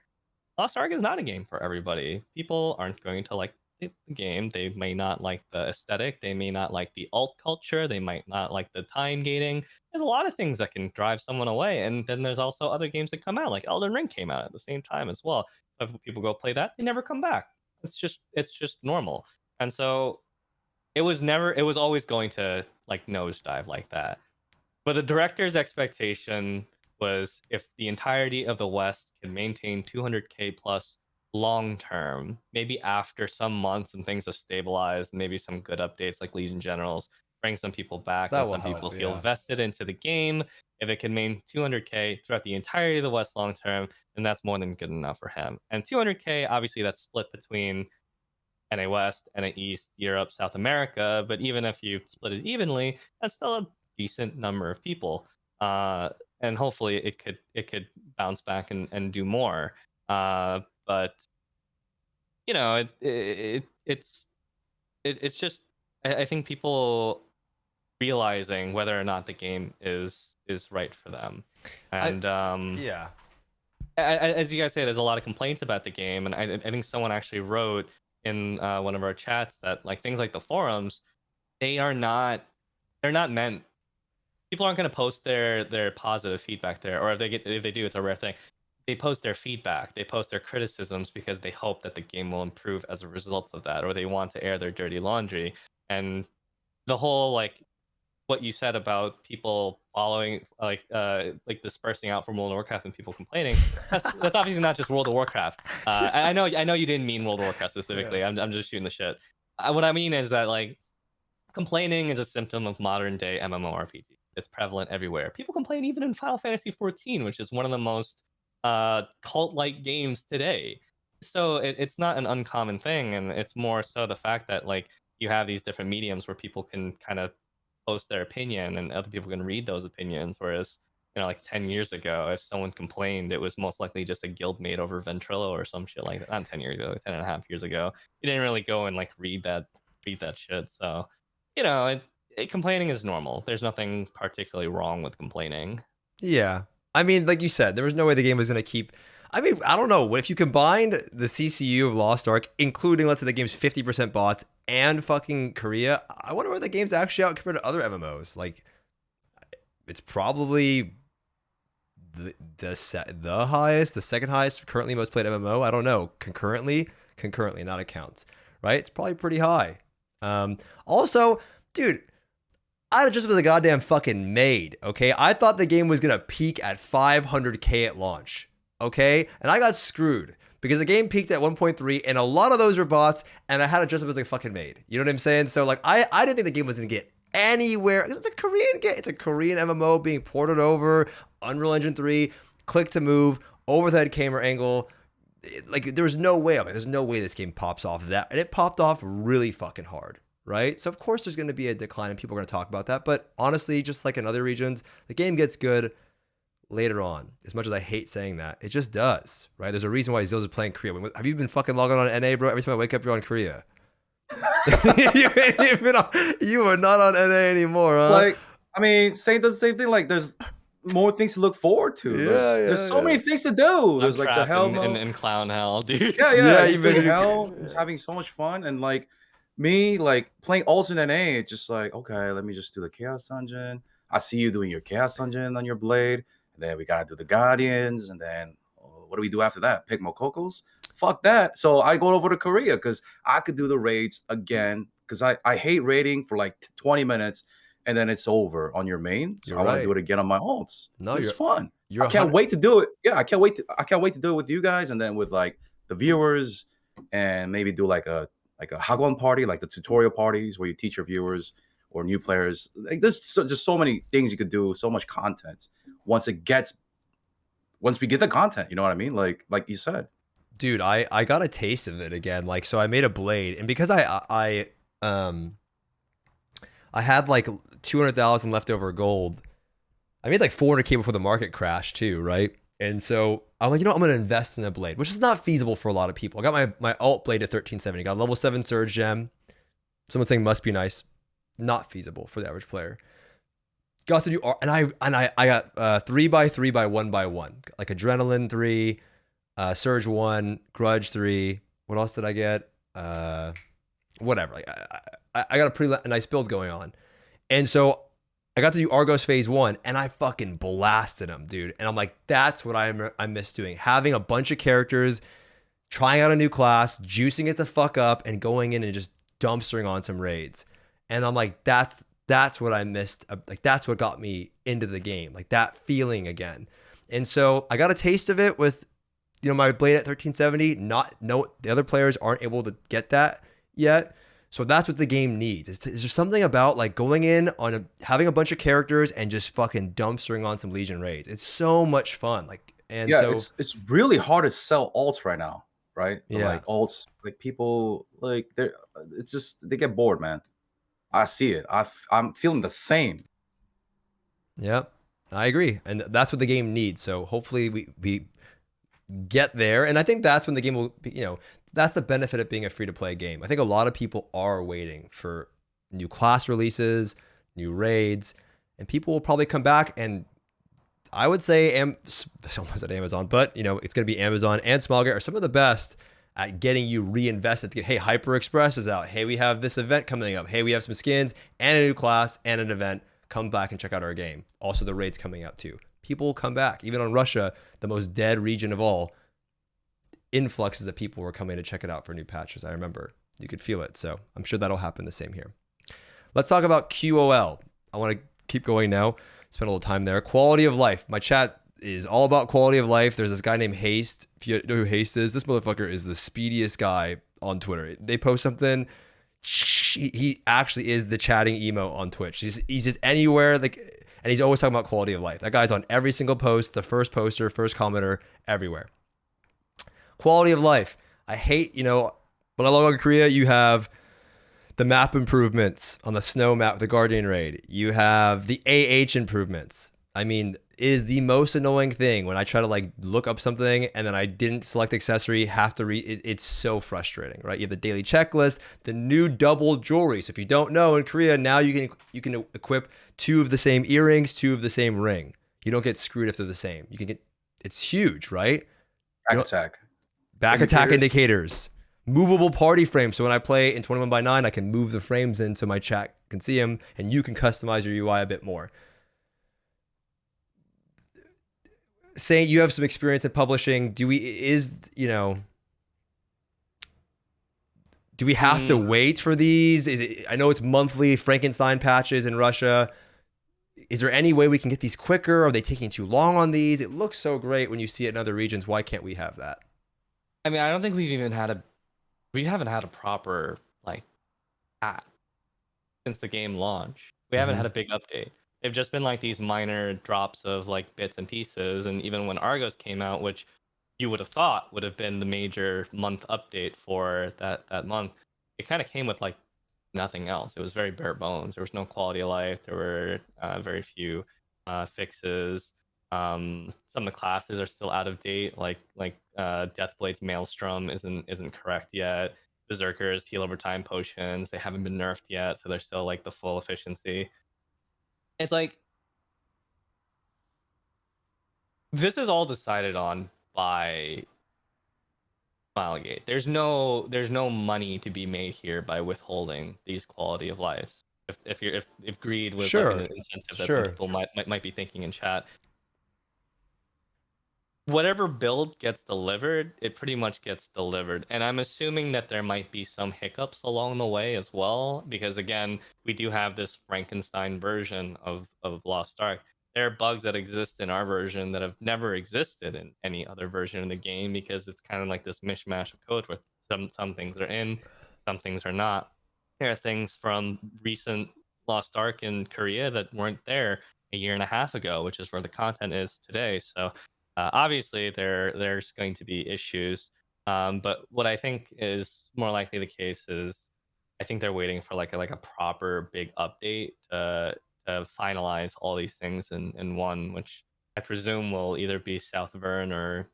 Lost Ark is not a game for everybody. People aren't going to like the game. They may not like the aesthetic. They may not like the alt culture. They might not like the time gating. There's a lot of things that can drive someone away. And then there's also other games that come out, like Elden Ring came out at the same time as well. If people go play that, they never come back. It's just normal. And so it was always going to like nosedive like that. But the director's expectation was if the entirety of the West can maintain 200K plus long term, maybe after some months and things have stabilized, maybe some good updates like Legion Generals bring some people back, That and will some people help, feel yeah. vested into the game. If it can maintain 200K throughout the entirety of the West long term, then that's more than good enough for him. And 200K, obviously, that's split between NA West, NA East, Europe, South America. But even if you split it evenly, that's still a decent number of people. And hopefully it could bounce back and do more. But you know, it's just I think people realizing whether or not the game is right for them. And Yeah. as you guys say, there's a lot of complaints about the game, and I think someone actually wrote in one of our chats that like things like the forums, they're not meant. People aren't going to post their positive feedback there, or if they do, it's a rare thing. They post their feedback, they post their criticisms because they hope that the game will improve as a result of that, or they want to air their dirty laundry. And the whole like what you said about people following like dispersing out from World of Warcraft and people complaining, that's obviously not just World of Warcraft. I know you didn't mean World of Warcraft specifically. Yeah. I'm just shooting the shit. What I mean is that like complaining is a symptom of modern day MMORPG. It's prevalent everywhere. People complain even in Final Fantasy 14, which is one of the most cult-like games today. So it's not an uncommon thing, and it's more so the fact that like you have these different mediums where people can kind of post their opinion and other people can read those opinions. Whereas, like 10 years ago, if someone complained, it was most likely just a guildmate over Ventrilo or some shit like that. Not 10 years ago, 10 and a half years ago. You didn't really go and like read that shit. So, complaining is normal. There's nothing particularly wrong with complaining. Yeah. I mean, like you said, there was no way the game was going to keep... I mean, I don't know. If you combined the CCU of Lost Ark, including, let's say, the game's 50% bots and fucking Korea, I wonder where the game's actually out compared to other MMOs. Like, it's probably the highest, the second highest, currently most played MMO. I don't know. Concurrently, not accounts, right? It's probably pretty high. Also, dude, I just was a goddamn fucking maid, okay? I thought the game was going to peak at 500k at launch, okay? And I got screwed because the game peaked at 1.3 and a lot of those were bots and I had to dress up as a fucking maid. You know what I'm saying? So like, I didn't think the game was going to get anywhere. It's a Korean game. It's a Korean MMO being ported over, Unreal Engine 3, click to move, overhead camera angle. Like, there's no way. I'm like, there's no way this game pops off that. And it popped off really fucking hard. Right? So of course there's going to be a decline and people are going to talk about that. But honestly, just like in other regions, the game gets good later on. As much as I hate saying that, it just does, right? There's a reason why Zeals are playing Korea. Have you been fucking logging on NA, bro? Every time I wake up, you're on Korea. You are not on NA anymore, huh? Like, I mean, Saint does the same thing. Like, there's more things to look forward to. There's so many things to do. There's like the hell in clown hell, dude. Yeah. You've been in hell. It's having so much fun. And like, me, like playing ults in NA, it's just like, okay, let me just do the Chaos Dungeon. I see you doing your Chaos Dungeon on your Blade. And then we gotta do the Guardians. And then what do we do after that? Pick Mokokos? Fuck that. So I go over to Korea because I could do the raids again. Because I hate raiding for like 20 minutes and then it's over on your main. So I want to do it again on my ults. No, it's fun. I can't wait to do it. Yeah, I can't wait to do it with you guys and then with like the viewers and maybe do like a Hagwon party, like the tutorial parties where you teach your viewers or new players. Like there's just so many things you could do, so much content. Once we get the content, you know what I mean? Like you said. Dude, I got a taste of it again. Like, so I made a blade, and because I had like 200,000 leftover gold, I made like 400k before the market crashed too, right? And so I'm like, I'm going to invest in a blade, which is not feasible for a lot of people. I got my alt blade at 1370, got a level 7 surge gem. Someone saying must be nice. Not feasible for the average player. Got to do, and I got 3x3 by 1x1, like adrenaline 3, surge 1, grudge 3. What else did I get? Whatever. Like I got a pretty nice build going on. And so I got to do Argos phase 1 and I fucking blasted them, dude. And I'm like, that's what I miss doing. Having a bunch of characters, trying out a new class, juicing it the fuck up and going in and just dumpstering on some raids. And I'm like, that's what I missed. Like, that's what got me into the game. Like that feeling again. And so I got a taste of it with, my blade at 1370. The other players aren't able to get that yet. So that's what the game needs. Is there something about like going in on having a bunch of characters and just fucking dumpstering on some Legion raids? It's so much fun. Like, and yeah, so it's really hard to sell alts right now, right? Yeah, like alts, like people like they get bored, man. I see it. I'm feeling the same. Yep, I agree, and that's what the game needs. So hopefully we get there, and I think that's when the game will be, that's the benefit of being a free-to-play game. I think a lot of people are waiting for new class releases, new raids, and people will probably come back. And I would say, almost at Amazon, but you know, it's going to be Amazon and Smilegate are some of the best at getting you reinvested. Hey, Hyper Express is out. Hey, we have this event coming up. Hey, we have some skins and a new class and an event. Come back and check out our game. Also, the raids coming out too. People will come back. Even on Russia, the most dead region of all, influxes of people were coming to check it out for new patches. I remember you could feel it. So I'm sure that'll happen the same here. Let's talk about QOL. I want to keep going now. Spend a little time there. Quality of life. My chat is all about quality of life. There's this guy named Haste. If you know who Haste is, this motherfucker is the speediest guy on Twitter. They post something, he actually is the chatting emo on Twitch. He's just anywhere, like, and he's always talking about quality of life. That guy's on every single post, the first poster, first commenter, everywhere. Quality of life. I hate, you know, when I log on Korea, you have the map improvements on the snow map, the Guardian raid. You have the AH improvements. I mean, is the most annoying thing when I try to like look up something and then I didn't select accessory, have to read it. It's so frustrating, right? You have the daily checklist, the new double jewelry. So if you don't know, in Korea now you can equip 2 of the same earrings, 2 of the same ring. You don't get screwed if they're the same. You can get, it's huge, right? Back attack indicators, movable party frames. So when I play in 21x9, I can move the frames in so my chat can see them, and you can customize your UI a bit more. Saying you have some experience in publishing, do we have to wait for these? I know it's monthly Frankenstein patches in Russia. Is there any way we can get these quicker? Are they taking too long on these? It looks so great when you see it in other regions. Why can't we have that? I mean, I don't think we haven't had a proper like app since the game launch. We haven't had a big update. They've just been like these minor drops of like bits and pieces. And even when Argos came out, which you would have thought would have been the major month update for that month, it kind of came with like nothing else. It was very bare bones. There was no quality of life. There were very few fixes. Some of the classes are still out of date. Like Deathblade's Maelstrom isn't correct yet. Berserkers heal over time potions, they haven't been nerfed yet, so they're still like the full efficiency. It's like this is all decided on by Smilegate. There's no money to be made here by withholding these quality of lives. If greed was like an incentive that some people might be thinking in chat. Whatever build gets delivered, it pretty much gets delivered. And I'm assuming that there might be some hiccups along the way as well, because again, we do have this Frankenstein version of Lost Ark. There are bugs that exist in our version that have never existed in any other version of the game, because it's kind of like this mishmash of code where some things are in, some things are not. There are things from recent Lost Ark in Korea that weren't there a year and a half ago, which is where the content is today. So obviously, there's going to be issues, but what I think is more likely the case is I think they're waiting for like a proper big update to finalize all these things in one, which I presume will either be South Vern or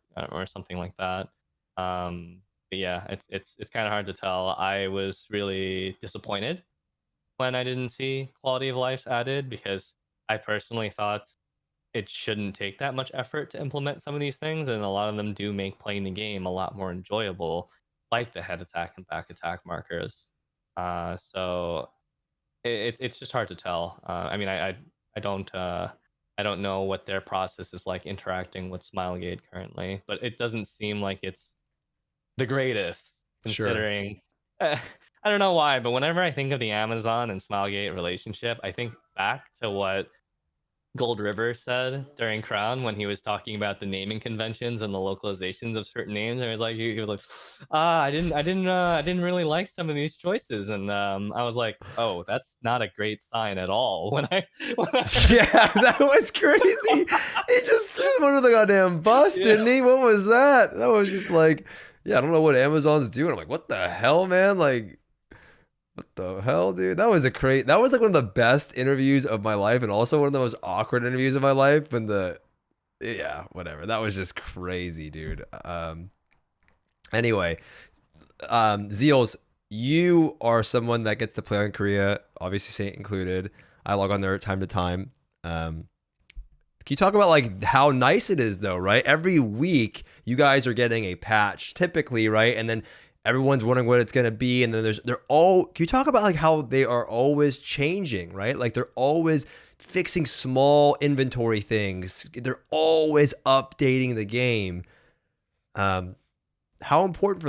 something like that. But yeah, it's kind of hard to tell. I was really disappointed when I didn't see quality of life added, because I personally thought it shouldn't take that much effort to implement some of these things, and a lot of them do make playing the game a lot more enjoyable, like the head attack and back attack markers. So it's just hard to tell. I mean, I don't know what their process is like interacting with Smilegate currently, but it doesn't seem like it's the greatest, considering. I don't know why, but whenever I think of the Amazon and Smilegate relationship, I think back to what Gold River said during Crown when he was talking about the naming conventions and the localizations of certain names. And he was like, I didn't really like some of these choices, and I was like, oh, that's not a great sign at all. When I yeah, that was crazy. He just threw him under the goddamn bus, didn't he? What was that? That was just like, yeah, I don't know what Amazon's doing. I'm like, what the hell, man? Like, what the hell, dude? That was like one of the best interviews of my life, and also one of the most awkward interviews of my life. Whatever. That was just crazy, dude. Anyway, Zeals, you are someone that gets to play in Korea, obviously Saint included. I log on there time to time. Can you talk about like how nice it is though, right? Every week you guys are getting a patch typically, right? And then everyone's wondering what it's going to be. And then can you talk about like how they are always changing, right? Like they're always fixing small inventory things. They're always updating the game. How important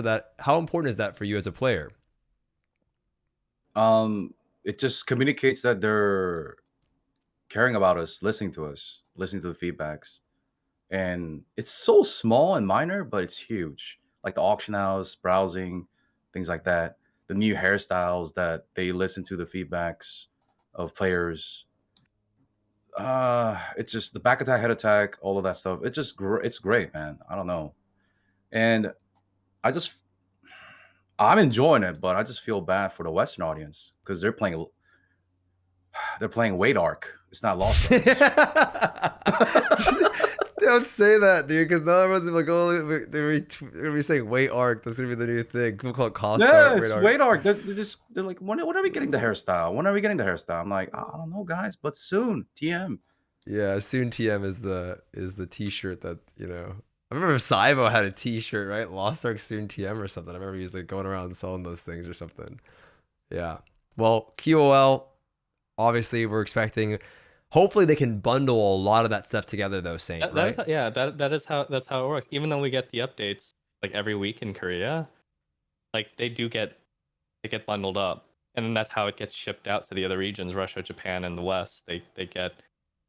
is that for you as a player? It just communicates that they're caring about us, listening to us, listening to the feedbacks. And it's so small and minor, but it's huge. Like the auction house, browsing, things like that. The new hairstyles that they listen to the feedbacks of players. It's just the back attack, head attack, all of that stuff. It's great, man. I don't know. And I'm enjoying it, but I just feel bad for the Western audience because they're playing Wait Ark. It's not Lost Ark. Don't say that, dude, because now everyone's like, oh, they're gonna be saying Wait Ark. That's gonna be the new thing. People call it Cost Yeah, Ark. it's Wait Ark. They're like, when are we getting the hairstyle? When are we getting the hairstyle? I'm like, I don't know, guys, but soon. TM. Yeah, soon TM is the T-shirt that I remember Saivo had a T-shirt, right? Lost Ark soon TM or something. I remember he was like going around selling those things or something. Yeah. Well, QOL. Obviously, we're expecting. Hopefully, they can bundle a lot of that stuff together, though. Saint, right? That's how it works. Even though we get the updates like every week in Korea, like they get bundled up, and then that's how it gets shipped out to the other regions, Russia, Japan, and the West. They get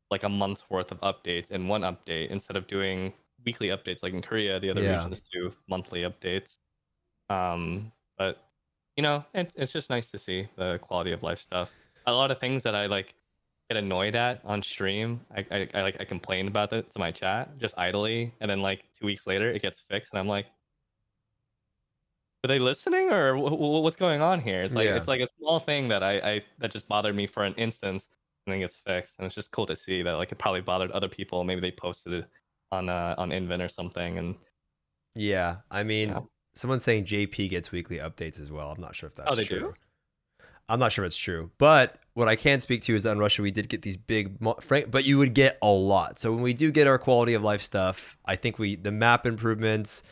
like a month's worth of updates in one update instead of doing weekly updates like in Korea. The other regions do monthly updates. But it's just nice to see the quality of life stuff. A lot of things that I like get annoyed at on stream, I complain about it to my chat just idly, and then like 2 weeks later it gets fixed, and I'm like, are they listening or what's going on here? It's like it's like a small thing that that just bothered me for an instance, and then gets fixed, and it's just cool to see that like it probably bothered other people. Maybe they posted it on Invent or something, and I mean, someone's saying JP gets weekly updates as well. I'm not sure if that's true. Do? I'm not sure if it's true, but what I can speak to is that in Russia we did get these big, but you would get a lot. So when we do get our quality of life stuff, I think the map improvements,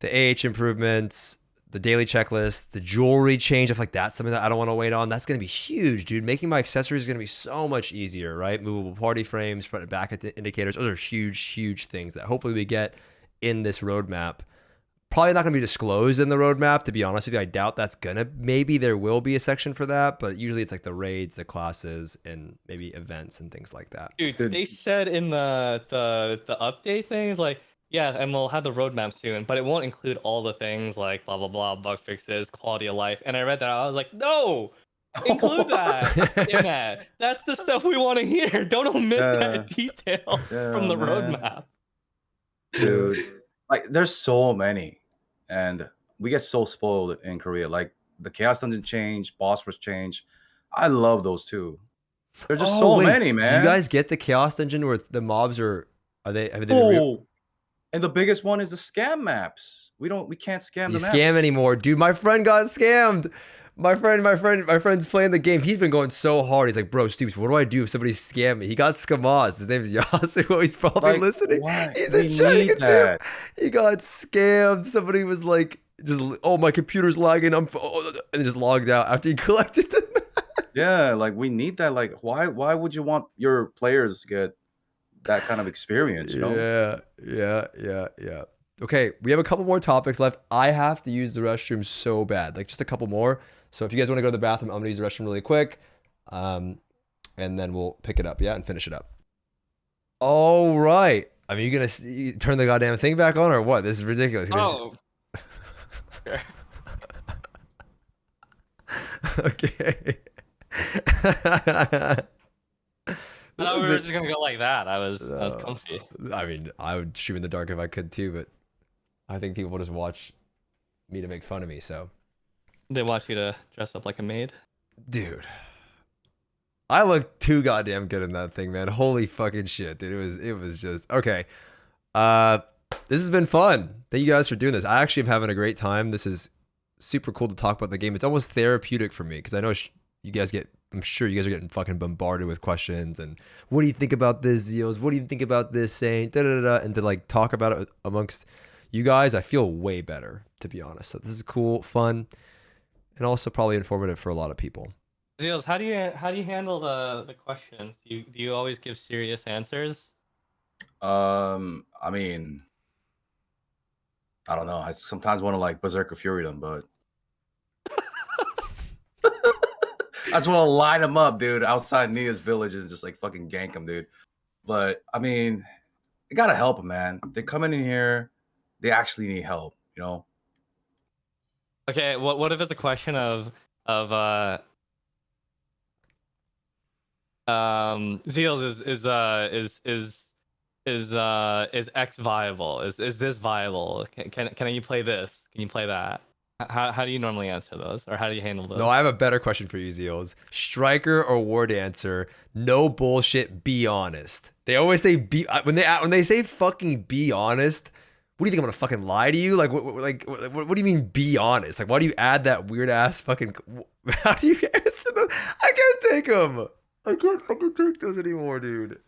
the AH improvements, the daily checklist, the jewelry change, if like that's something that I don't want to wait on. That's going to be huge, dude. Making my accessories is going to be so much easier, right? Movable party frames, front and back indicators. Those are huge, huge things that hopefully we get in this roadmap. Probably not going to be disclosed in the roadmap, to be honest with you. I doubt that's going to. Maybe there will be a section for that, but usually it's like the raids, the classes, and maybe events and things like that. Dude, they said in the update things like, yeah, and we'll have the roadmap soon, but it won't include all the things like blah, blah, blah, bug fixes, quality of life. And I read that, I was like, no, include that in that. That's the stuff we want to hear. Don't omit that detail from the roadmap. Dude, like there's so many. And we get so spoiled in Korea. Like the Chaos Dungeon change, Boss Rush change. I love those too. There's just so many, man. Do you guys get the Chaos Dungeon where the mobs are they and the biggest one is the scam maps. We can't scam the maps. Scam anymore. Dude, my friend got scammed. My friend's playing the game. He's been going so hard. He's like, bro, Stoopzz, what do I do if somebody scammed me? He got scammed. His name is Yasuo. He's probably listening. Why? He's in chat. He got scammed. Somebody was like, my computer's lagging. And just logged out after he collected them. Yeah, like we need that. Like, why would you want your players to get that kind of experience? You know? Yeah. Okay, we have a couple more topics left. I have to use the restroom so bad, like just a couple more. So if you guys want to go to the bathroom, I'm gonna use the restroom really quick, and then we'll pick it up, and finish it up. All right. I mean, you gonna turn the goddamn thing back on or what? This is ridiculous. Oh. Okay. I thought we were just gonna go like that. I was comfy. I mean, I would stream in the dark if I could too, but I think people will just watch me to make fun of me. So they want you to dress up like a maid, dude. I look too goddamn good in that thing, man. Holy fucking shit, dude. It was just okay. This has been fun. Thank you guys for doing this. I actually am having a great time. This is super cool to talk about the game. It's almost therapeutic for me because I know you guys get I'm sure you guys are getting fucking bombarded with questions and what do you think about this, Zeals? What do you think about this, Saint? Da, da, da, da. And to like talk about it amongst you guys, I feel way better, to be honest. So this is cool, fun, and also probably informative for a lot of people. Zeals, how do you handle the questions? Do you always give serious answers? I mean, I don't know. I sometimes want to like berserker fury them, but I just want to line them up, dude, outside Nia's village and just like fucking gank them, dude. But I mean, you gotta help them, man. They're coming in here, they actually need help, you know. Okay, what if it's a question of Zeals is X viable? Is this viable? Can you play this? Can you play that? How do you normally answer those, or how do you handle those? No, I have a better question for you, Zeals. Striker or war dancer? No bullshit. Be honest. They always say be when they say fucking be honest. What do you think I'm gonna fucking lie to you? Like what do you mean be honest? Like why do you add that weird ass fucking? How do you answer them? I can't take them. I can't fucking take those anymore, dude.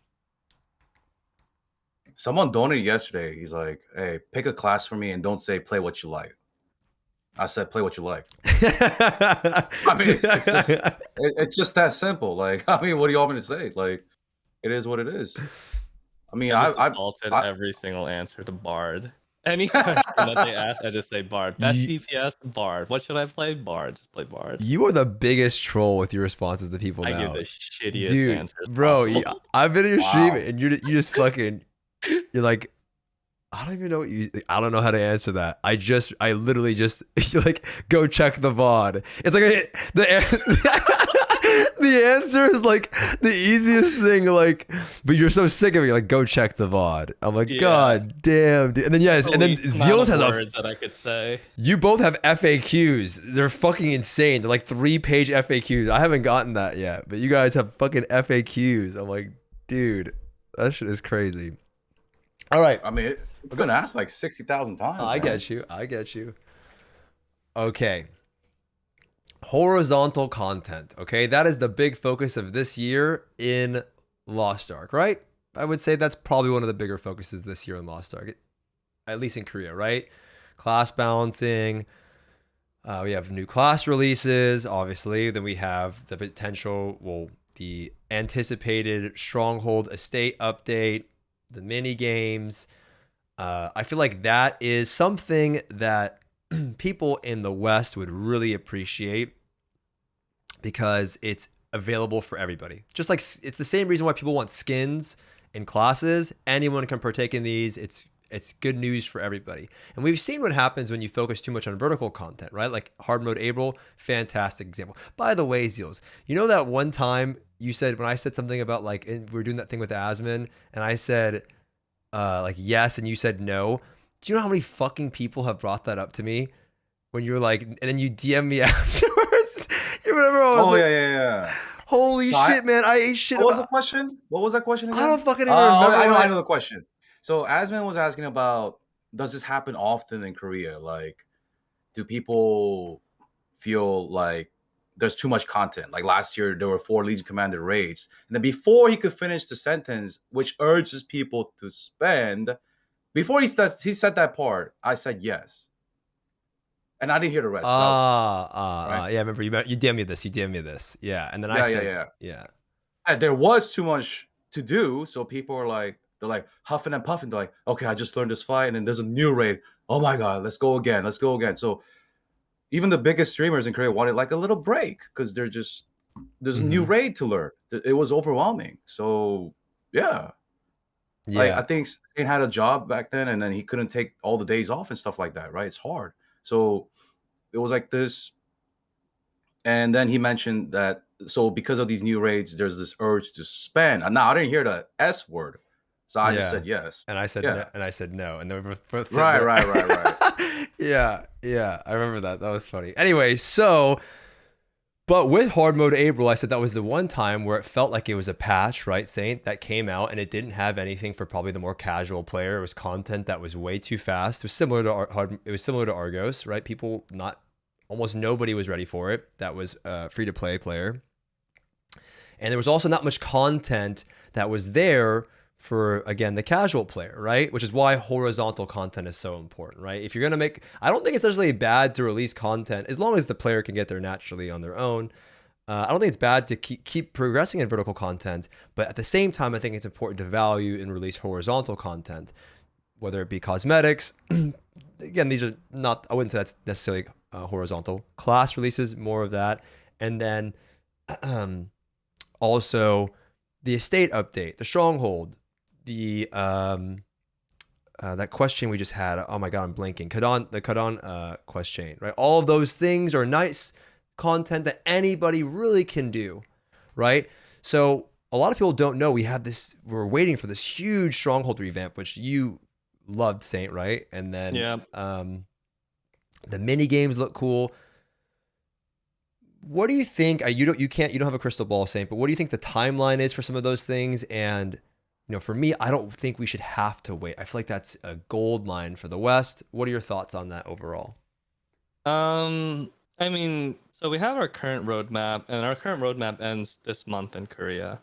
Someone donated yesterday. He's like, "Hey, pick a class for me and don't say play what you like." I said, "Play what you like." I mean, it's just that simple. Like, I mean, what do you want me to say? Like, it is what it is. I mean, I defaulted every single answer to Bard. Any question that they ask, I just say Bard. Best DPS, Bard. What should I play? Bard. Just play Bard. You are the biggest troll with your responses to people now. I give the shittiest answers. Bro, I've been in your stream and you just fucking, you're like, I don't even know I don't know how to answer that. I literally just, you're like, go check the VOD. It's like, the answer is like the easiest thing, like, but you're so sick of it, you're like, go check the VOD. I'm like, yeah. God damn, dude. And then, yes, and then Zeals has words that I could say. You both have FAQs. They're fucking insane. They're like 3-page FAQs. I haven't gotten that yet, but you guys have fucking FAQs. I'm like, dude, that shit is crazy. All right. I mean, I've been asked like 60,000 times. I get you. Okay. Horizontal content. Okay. That is the big focus of this year in Lost Ark, right? I would say that's probably one of the bigger focuses this year in Lost Ark, at least in Korea, right? Class balancing. We have new class releases, obviously. Then we have the potential, the anticipated Stronghold Estate update, the mini games. I feel like that is something that people in the West would really appreciate because it's available for everybody. Just like it's the same reason why people want skins in classes. Anyone can partake in these. It's good news for everybody. And we've seen what happens when you focus too much on vertical content, right? Like hard mode April, fantastic example. By the way, Zeals, you know that one time you said, when I said something about like, we were doing that thing with Asmin and I said like yes, and you said no. Do you know how many fucking people have brought that up to me when you were like, and then you DM me afterwards? You remember? Yeah. Holy shit, man! I ate shit. What was the question? What was that question again? I don't fucking even remember. I know the question. So Asman was asking about, does this happen often in Korea? Like, do people feel like there's too much content? Like last year, there were 4 Legion Commander raids. And then before he could finish the sentence, which urges people to spend, before he said that part, I said yes. And I didn't hear the rest. Right? Yeah, I remember you DM'd me this. Yeah. And then I said, yeah. And there was too much to do. So people are like, they're like huffing and puffing. They're like, okay, I just learned this fight. And then there's a new raid. Oh my God, let's go again. So even the biggest streamers in Korea wanted like a little break because there's a new raid to learn. It was overwhelming. So yeah. Like, I think he had a job back then and then he couldn't take all the days off and stuff like that, right? It's hard. So it was like this. And then he mentioned that, so because of these new raids, there's this urge to spend. And now I didn't hear the S word. So I just said yes. And I said no, and I said no. And then we both said right. Yeah. I remember that. That was funny. Anyway, so, but with hard mode April, I said that was the one time where it felt like it was a patch, right, Saint, that came out and it didn't have anything for probably the more casual player. It was content that was way too fast. It was similar to Argos, right? Almost nobody was ready for it. That was a free to play player. And there was also not much content that was there for, again, the casual player, right? Which is why horizontal content is so important, right? If you're going to make, I don't think it's necessarily bad to release content as long as the player can get there naturally on their own. I don't think it's bad to keep progressing in vertical content, but at the same time, I think it's important to value and release horizontal content, whether it be cosmetics. Again, these are not, I wouldn't say that's necessarily horizontal. Class releases, more of that. And then also the estate update, the stronghold, the that question we just had. Oh my God, I'm blanking. The Kadon quest chain, right? All of those things are nice content that anybody really can do, right? So a lot of people don't know we're waiting for this huge stronghold revamp, which you loved, Saint, right? And then the mini games look cool. What do you think? You don't have a crystal ball, Saint, but what do you think the timeline is for some of those things? And for me, I don't think we should have to wait. I feel like that's a gold mine for the West. What are your thoughts on that overall? I mean, so we have our current roadmap, and our current roadmap ends this month in Korea.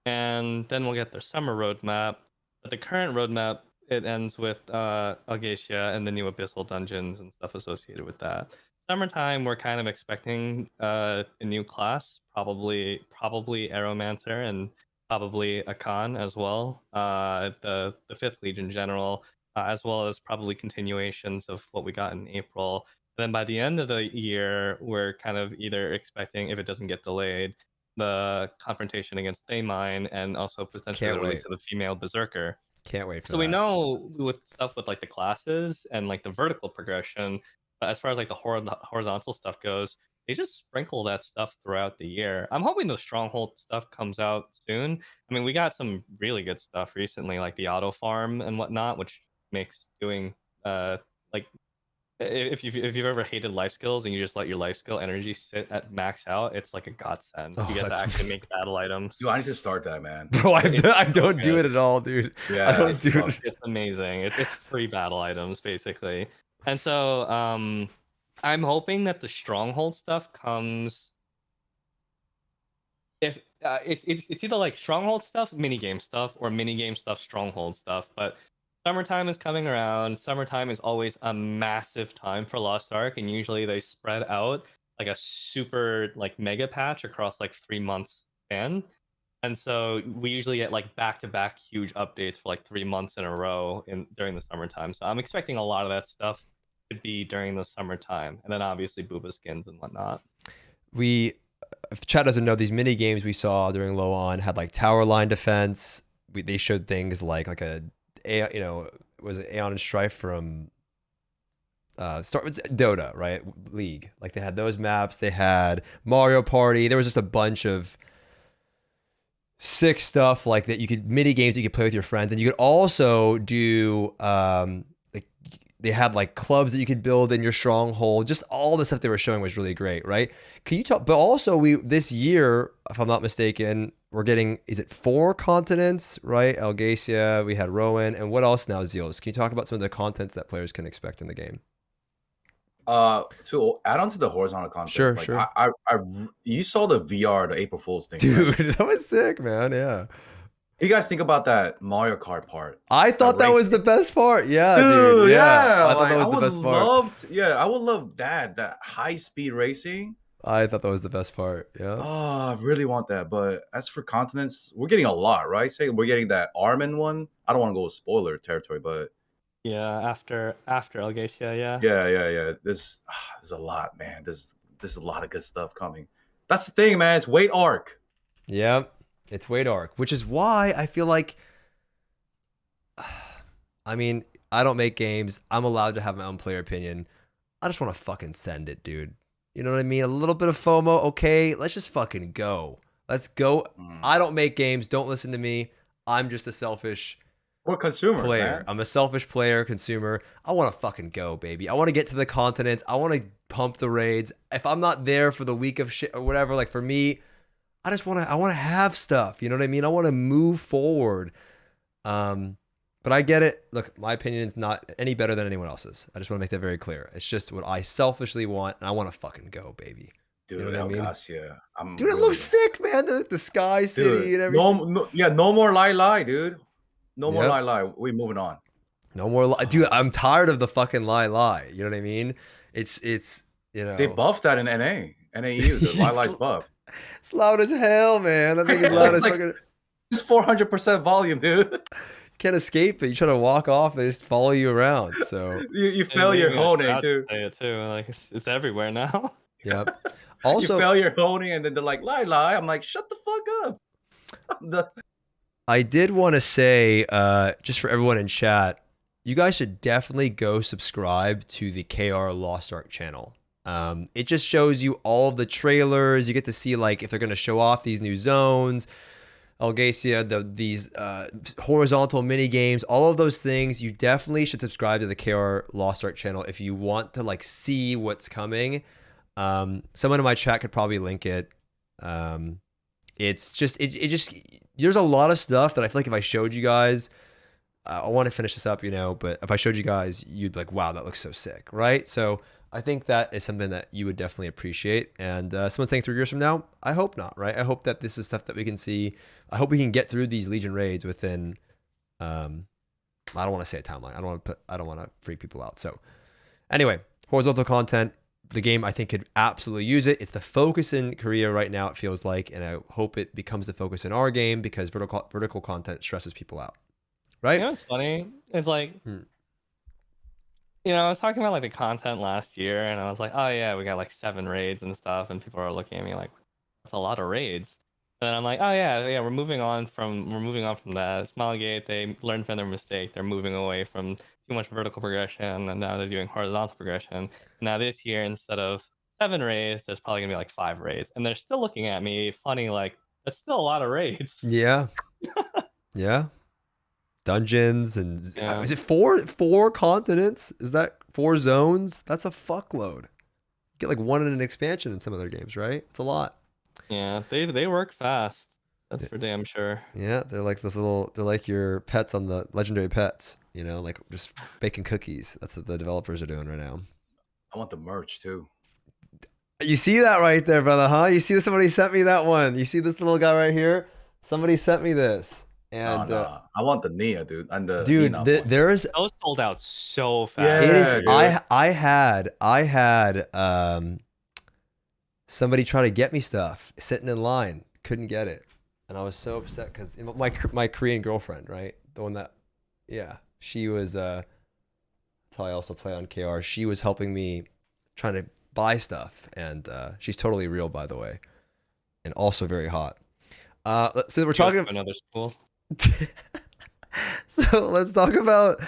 And then we'll get their summer roadmap. But the current roadmap, it ends with Algacia and the new Abyssal dungeons and stuff associated with that. Summertime, we're kind of expecting a new class, probably Aeromancer and probably a Khan as well. The 5th Legion General, as well as probably continuations of what we got in April. Then by the end of the year, we're kind of either expecting, if it doesn't get delayed, the confrontation against Daemine and also potentially the release of the female Berserker. Can't wait for that. So we know with stuff with like the classes and like the vertical progression, as far as like the horizontal stuff goes, they just sprinkle that stuff throughout the year. I'm hoping the Stronghold stuff comes out soon. I mean, we got some really good stuff recently, like the auto farm and whatnot, which makes doing like if you've ever hated life skills and you just let your life skill energy sit at max out, it's like a godsend. You get to actually make battle items. Dude, I need to start that, man. Bro, I don't do it at all, dude. Yeah, I don't do it. It's amazing. It's free battle items basically, and so I'm hoping that the stronghold stuff comes. If it's either like stronghold stuff, minigame stuff, or minigame stuff, stronghold stuff, but summertime is coming around. Summertime is always a massive time for Lost Ark, and usually they spread out like a super like mega patch across like 3 months span. And so we usually get like back-to-back huge updates for like 3 months in a row during the summertime. So I'm expecting a lot of that stuff to be during the summertime, and then obviously booba skins and whatnot. If chat doesn't know, these mini games we saw during Low On had like tower line defense. They showed things like was it Aeon and Strife from start with Dota, right? League. Like they had those maps. They had Mario Party. There was just a bunch of sick stuff like that. You could mini games that you could play with your friends, and you could also do like they had like clubs that you could build in your stronghold. Just all the stuff they were showing was really great, right? Can you talk? But also this year, if I'm not mistaken, we're getting, is it 4 continents, right? Algacia, we had Rowan, and what else now, Zeals? Can you talk about some of the contents that players can expect in the game? To add on to the horizontal content, Sure. You saw the VR, the April Fool's thing, dude, right? That was sick, man. Yeah. What do you guys think about that Mario Kart part? I thought that was the best part. Yeah, dude. Yeah. I thought that was the best part. I would love that high speed racing. I thought that was the best part. Yeah. Oh, I really want that. But as for continents, we're getting a lot, right? Say we're getting that Armin one. I don't want to go with spoiler territory, but yeah, after Algacia, yeah. Yeah. There's a lot, man. There's a lot of good stuff coming. That's the thing, man. It's Wait Ark. Yeah, it's Wait Ark, which is why I feel like, I mean, I don't make games. I'm allowed to have my own player opinion. I just want to fucking send it, dude. You know what I mean? A little bit of FOMO. Okay, let's just fucking go. Let's go. I don't make games. Don't listen to me. I'm just a selfish consumer player. Man. I'm a selfish player, consumer. I want to fucking go, baby. I want to get to the continents. I want to pump the raids. If I'm not there for the week of shit or whatever, like for me, I want to have stuff. You know what I mean? I want to move forward. But I get it. Look, my opinion is not any better than anyone else's. I just want to make that very clear. It's just what I selfishly want, and I want to fucking go, baby. You know Dude, what I El mean? Gacia. I'm Dude, it really looks sick, man. The Sky dude. City and everything. No more lie, dude. No more Yep. lie. We moving on. No more dude, I'm tired of the fucking lie. You know what I mean? It's you They know. buffed that in NAU. The it's, lie's buff. it's loud as hell, man. That thing is loud It's as like fucking. it's 400% volume, dude. Can't escape it. You try to walk off, they just follow you around. So, You And fail they your even got honing Shroud to too. say it too. Like it's everywhere now. yep. You Also, fail your honing, and then they're like lie. I'm like, shut the fuck up. I did want to say, just for everyone in chat, you guys should definitely go subscribe to the KR Lost Ark channel. It just shows you all of the trailers. You get to see like if they're going to show off these new zones, Algacia, these horizontal mini games, all of those things. You definitely should subscribe to the KR Lost Ark channel if you want to like see what's coming. Someone in my chat could probably link it. It's just it just there's a lot of stuff that I feel like if I showed you guys, I want to finish this up, but if I showed you guys, you'd be like, wow, that looks so sick, right? So I think that is something that you would definitely appreciate. And someone's saying 3 years from now, I hope not, right? I hope that this is stuff that we can see. I hope we can get through these Legion raids within. I don't want to say a timeline. I don't want to freak people out. So anyway, horizontal content. The game, I think, could absolutely use it. It's the focus in Korea right now, it feels like, and I hope it becomes the focus in our game because vertical content stresses people out, right? You know what's funny? It's like, I was talking about like the content last year, and I was like, oh yeah, we got like 7 raids and stuff, and people are looking at me like, that's a lot of raids. And then I'm like, oh yeah, we're moving on from that. Smilegate, they learned from their mistake. They're moving away from too much vertical progression, and now they're doing horizontal progression. Now this year, instead of 7 raids, there's probably gonna be like 5 raids, and they're still looking at me funny, like that's still a lot of raids. Yeah, yeah. Dungeons and Yeah. is it four continents? Is that 4 zones? That's a fuckload. You get like 1 in an expansion in some of their games, right? It's a lot. Yeah, they work fast. That's for damn sure. Yeah, they're like they're like your pets on the legendary pets, like just baking cookies. That's what the developers are doing right now. I want the merch too. You see that right there, brother, huh? You see somebody sent me that one. You see this little guy right here? Somebody sent me this. And I want the Nia, dude. And the dude, there's those sold out so fast. Yeah, it is dude. I had somebody try to get me stuff sitting in line, couldn't get it, and I was so upset because my Korean girlfriend, right, the one that she was that's how I also play on KR. She was helping me trying to buy stuff, and she's totally real, by the way, and also very hot. So we're talking another school. So let's talk about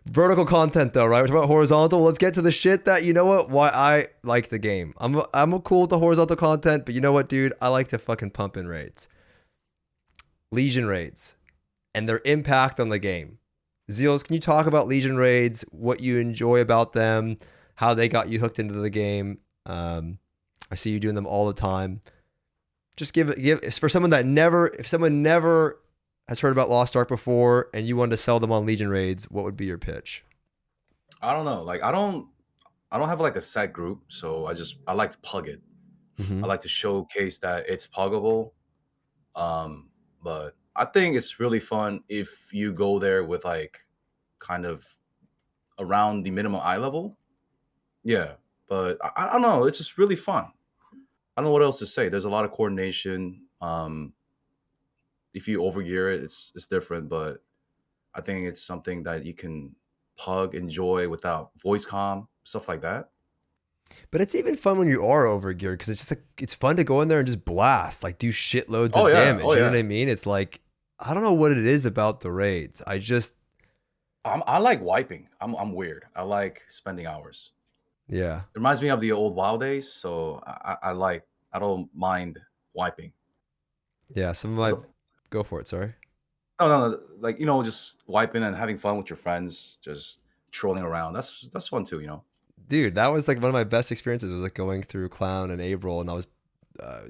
vertical content though, right? We're talking about horizontal. Let's get to the shit that why I like the game. I'm cool with the horizontal content, but you know what, dude? I like to fucking pump in raids. Legion raids and their impact on the game. Zeals, can you talk about Legion raids, what you enjoy about them, how they got you hooked into the game? I see you doing them all the time. Just give for someone that if someone never has heard about Lost Ark before and you wanted to sell them on Legion raids, what would be your pitch? I don't know. Like I don't have like a set group, so I like to pug it. Mm-hmm. I like to showcase that it's puggable. But I think it's really fun if you go there with like kind of around the minimum eye level. Yeah, but I don't know. It's just really fun. I don't know what else to say. There's a lot of coordination. If you overgear it, it's different, but I think it's something that you can pug, enjoy without voice comm, stuff like that. But it's even fun when you are overgeared because it's just like it's fun to go in there and just blast, like do shitloads of damage. You know what I mean? It's like I don't know what it is about the raids. I like wiping. I'm weird. I like spending hours. Yeah. It reminds me of the old WoW days, so I don't mind wiping. Yeah, some of my go for it, sorry. No, like just wiping and having fun with your friends, just trolling around. That's fun too, Dude, that was like one of my best experiences was like going through Clown and April, and I was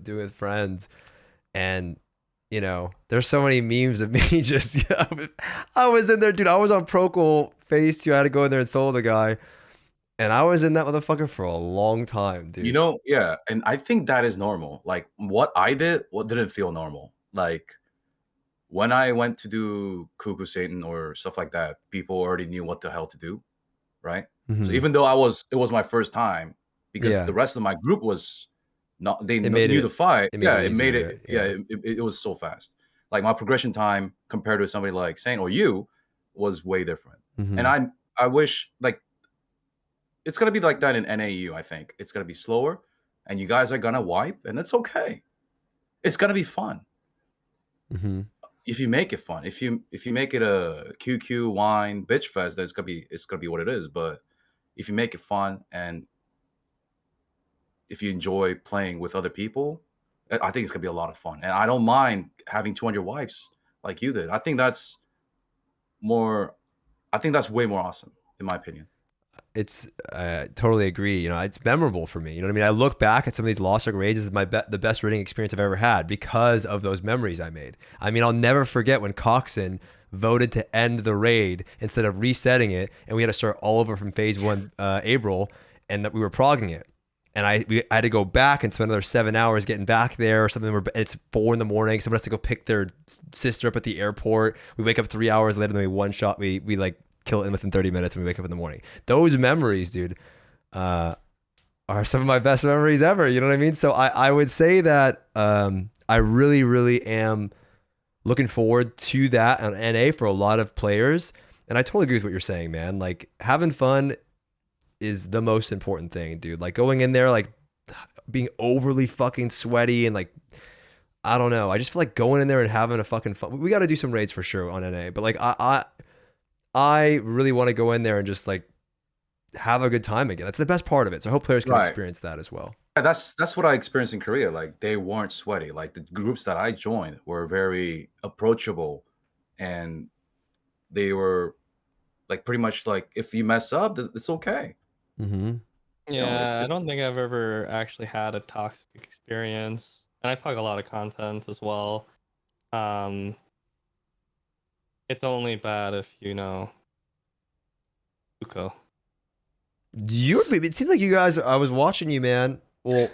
doing it with friends, and there's so many memes of me just I was in there, dude. I was on Procol phase 2. I had to go in there and solo the guy. And I was in that motherfucker for a long time, You dude. know, yeah, and I think that is normal. Like what I did, what didn't feel normal. Like when I went to do Cuckoo Satan or stuff like that, people already knew what the hell to do, right? So Hmm. even though it was my first time because Yeah, the rest of my group was not, they it made knew the it. fight. It made Yeah, it it made easier, it. right? Yeah, Yeah. it was so fast. Like my progression time compared to somebody like Saint or you was way different. And Hmm. I wish like it's gonna be like that in NAU. I think it's gonna be slower, and you guys are gonna wipe, and it's okay. It's gonna be fun Hmm. if you make it fun. If you make it a QQ wine bitch fest, then it's gonna be what it is. But if you make it fun and if you enjoy playing with other people, I think it's gonna be a lot of fun. And I don't mind having 200 wipes like you did. More. I think that's way more awesome in my opinion. It's totally agree. You know, it's memorable for me. You know what I mean? I look back at some of these Lost Ark raids as the best raiding experience I've ever had because of those memories I made. I mean, I'll never forget when Coxon voted to end the raid instead of resetting it, and we had to start all over from phase one, April, and that we were progging it. And I had to go back and spend another 7 hours getting back there or something. It's 4 in the morning. Someone has to go pick their sister up at the airport. We wake up 3 hours later, and then we one shot. We like kill it within 30 minutes when we wake up in the morning. Those memories, dude, uh, are some of my best memories ever. You know what I mean? So I would say that I really, really am looking forward to that on NA for a lot of players. And I totally agree with what you're saying, man. Like having fun is the most important thing, dude. Like going in there, like being overly fucking sweaty and like, I don't know. I just feel like going in there and having a fucking fun. We got to do some raids for sure on NA, but like I really want to go in there and just like have a good time again. That's the best part of it. So I hope players can Right. experience that as well. Yeah, that's what I experienced in Korea. Like they weren't sweaty. Like the groups that I joined were very approachable, and they were like pretty much like if you mess up, it's okay. Mm-hmm. You know, Yeah, I if don't think I've ever actually had a toxic experience, and I plug a lot of content as well. Um, it's only bad if you know Uko. It seems like you guys. I was watching you, man. Well,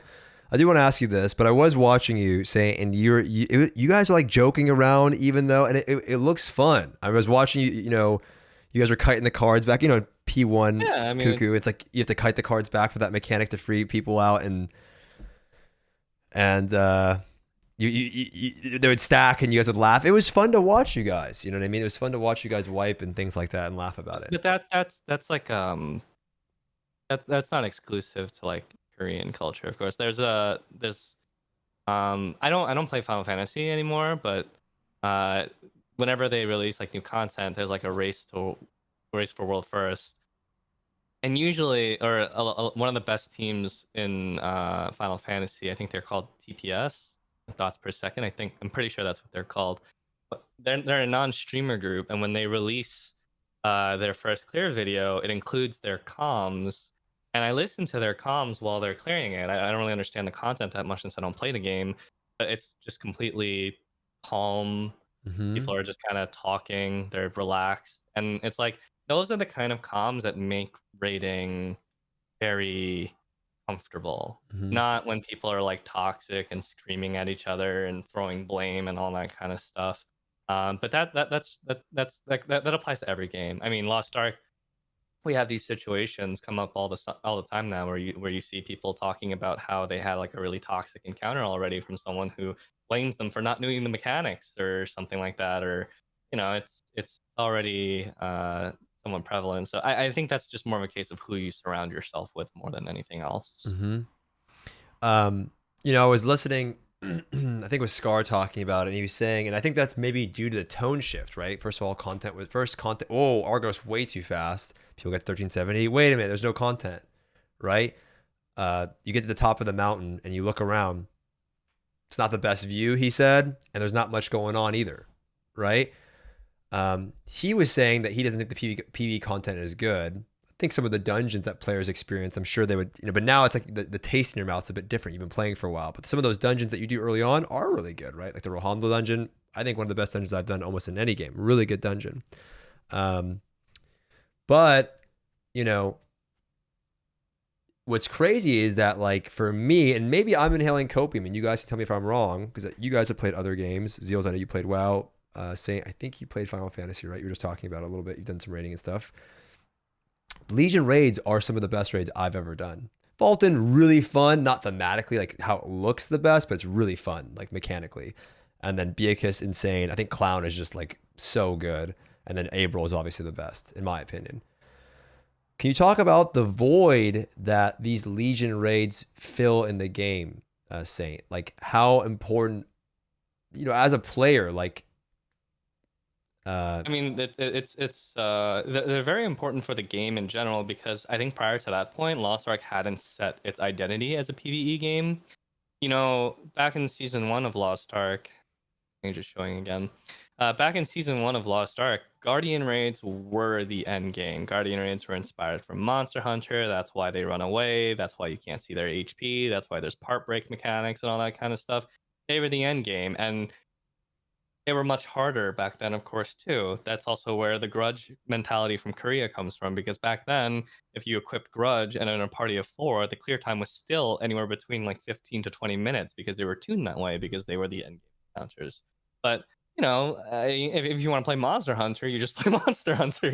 I do want to ask you this, but I was watching you say, and you guys are like joking around, even though, and it looks fun. I was watching you. You know, you guys are kiting the cards back. You know, P1 Yeah, I mean, cuckoo. It's like you have to kite the cards back for that mechanic to free people out, and they would stack and you guys would laugh. It was fun to watch you guys. You know what I mean? It was fun to watch you guys wipe and things like that and laugh about it. but that's like that's not exclusive to like Korean culture, of course. There's I don't play Final Fantasy anymore, but whenever they release like new content, there's like a race for world first. And usually, or one of the best teams in Final Fantasy, I think they're called TPS, thoughts per second. I'm pretty sure that's what they're called. But they're a non-streamer group, and when they release their first clear video, it includes their comms. And I listen to their comms while they're clearing it. I don't really understand the content that much since I don't play the game, but it's just completely calm. Mm-hmm. People are just kind of talking, they're relaxed, and it's like those are the kind of comms that make raiding very comfortable. Mm-hmm. Not when people are like toxic and screaming at each other and throwing blame and all that kind of stuff. But that applies to every game. I mean, Lost Ark, we have these situations come up all the time now where you see people talking about how they had like a really toxic encounter already from someone who blames them for not knowing the mechanics or something like that, or you know, it's already somewhat prevalent. So I think that's just more of a case of who you surround yourself with more than anything else. Mm-hmm. You know, I was listening. I think it was Scar talking about it, and he was saying, and I think that's maybe due to the tone shift, right? First of all, content. Oh, Argos way too fast. People get 1370. Wait a minute, there's no content, right? You get to the top of the mountain and you look around. It's not the best view, he said, and there's not much going on either, right? He was saying that he doesn't think the PvE content is good. I think some of the dungeons that players experience, I'm sure they would, you know, but now it's like the taste in your mouth is a bit different. You've been playing for a while, but some of those dungeons that you do early on are really good, right? Like the Rohambo dungeon, I think one of the best dungeons I've done almost in any game. Really good dungeon. But, you know, what's crazy is that, like, for me, and maybe I'm inhaling copium, and you guys can tell me if I'm wrong, because you guys have played other games. Zeals, I know you played WoW. Saint, I think you played Final Fantasy, right? You were just talking about it a little bit. You've done some raiding and stuff. Legion raids are some of the best raids I've ever done. Valtan, really fun, not thematically, like how it looks the best, but it's really fun, like mechanically. And then dicuss, insane. I think Clown is just like so good. And then April is obviously the best, in my opinion. Can you talk about the void that these Legion raids fill in the game, Saint? Like how important, as a player, like. I mean, they're very important for the game in general, because I think prior to that point, Lost Ark hadn't set its identity as a PvE game. Back in season 1 of Lost Ark, I'm just showing again. Back in season 1 of Lost Ark, Guardian raids were the end game. Guardian raids were inspired from Monster Hunter. That's why they run away. That's why you can't see their HP. That's why there's part break mechanics and all that kind of stuff. They were the end game, and they were much harder back then, of course, too. That's also where the grudge mentality from Korea comes from, because back then, if you equipped grudge and in a party of 4, the clear time was still anywhere between like 15 to 20 minutes, because they were tuned that way, because they were the end game counters. But if you want to play Monster Hunter, you just play Monster Hunter,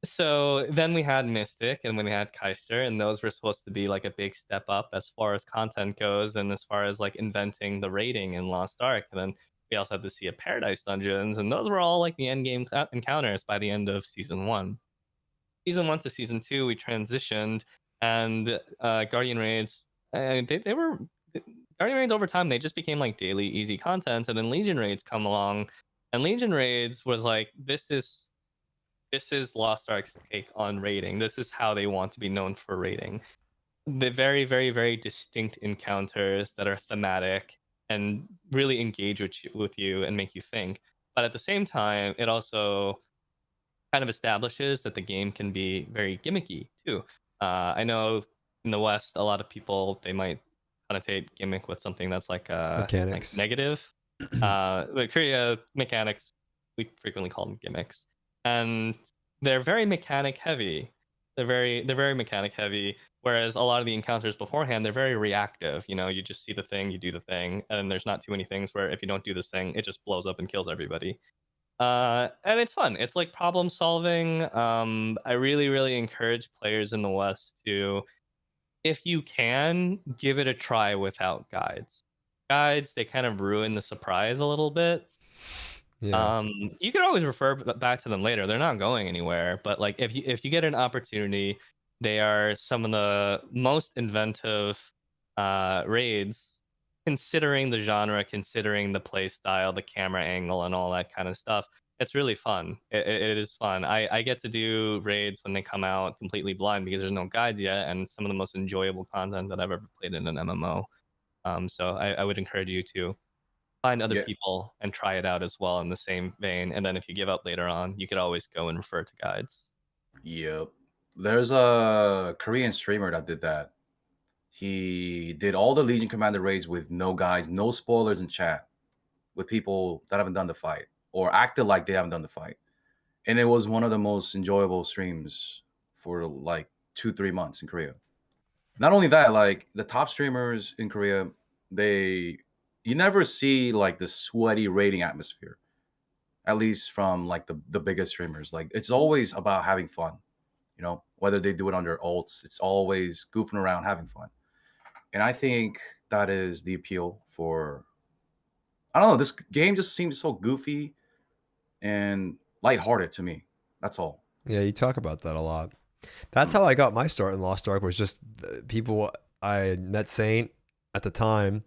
So then we had Mystic, and when we had Keister, and those were supposed to be like a big step up as far as content goes, and as far as like inventing the raiding in Lost Ark. And then we also had the Sea of Paradise dungeons, and those were all like the end game encounters by the end of season 1. Season 1 to season 2, we transitioned, and Guardian raids, they were Guardian raids over time. They just became like daily easy content, and then Legion raids come along, and Legion raids was like, this is Lost Ark's take on raiding. This is how they want to be known for raiding. The very, very, very distinct encounters that are thematic and really engage with you and make you think. But at the same time, it also kind of establishes that the game can be very gimmicky too. I know in the West, a lot of people, they might connotate gimmick with something that's like mechanics, like negative. But Korea, mechanics, we frequently call them gimmicks. And they're very mechanic heavy. They're very mechanic heavy. Whereas a lot of the encounters beforehand, they're very reactive. You just see the thing, you do the thing, and there's not too many things where if you don't do this thing, it just blows up and kills everybody. And it's fun. It's like problem solving. I really, really encourage players in the West to, if you can, give it a try without guides. Guides, they kind of ruin the surprise a little bit. Yeah. You could always refer back to them later. They're not going anywhere. But like if you get an opportunity, they are some of the most inventive raids, considering the genre, considering the play style, the camera angle, and all that kind of stuff. It's really fun. It is fun. I get to do raids when they come out completely blind, because there's no guides yet, and some of the most enjoyable content that I've ever played in an MMO. So I would encourage you to find other people and try it out as well in the same vein. And then if you give up later on, you could always go and refer to guides. Yep. There's a Korean streamer that did that. He did all the Legion Commander raids with no guides, no spoilers in chat, with people that haven't done the fight or acted like they haven't done the fight. And it was one of the most enjoyable streams for like 2-3 months in Korea. Not only that, like the top streamers in Korea, you never see like the sweaty raiding atmosphere, at least from like the biggest streamers. Like it's always about having fun, whether they do it under ults, it's always goofing around, having fun. And I think that is the appeal for, I don't know, this game just seems so goofy and lighthearted to me. That's all. Yeah, you talk about that a lot. That's how I got my start in Lost Ark, was just people I met Saint at the time.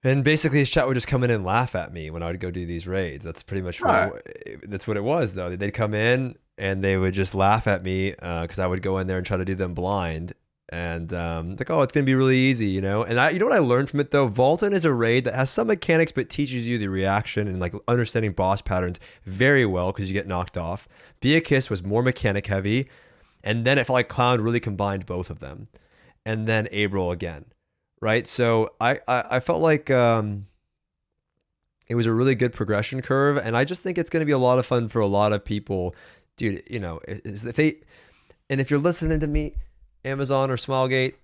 And basically his chat would just come in and laugh at me when I would go do these raids. That's pretty much that's what it was, though. They'd come in and they would just laugh at me because I would go in there and try to do them blind. And like, oh, it's going to be really easy, And you know what I learned from it, though? Valtan is a raid that has some mechanics but teaches you the reaction and like understanding boss patterns very well, because you get knocked off. Dicuss was more mechanic heavy. And then it felt like Clown really combined both of them. And then April again. Right. So I felt like it was a really good progression curve. And I just think it's going to be a lot of fun for a lot of people. Dude, And if you're listening to me, Amazon or Smilegate,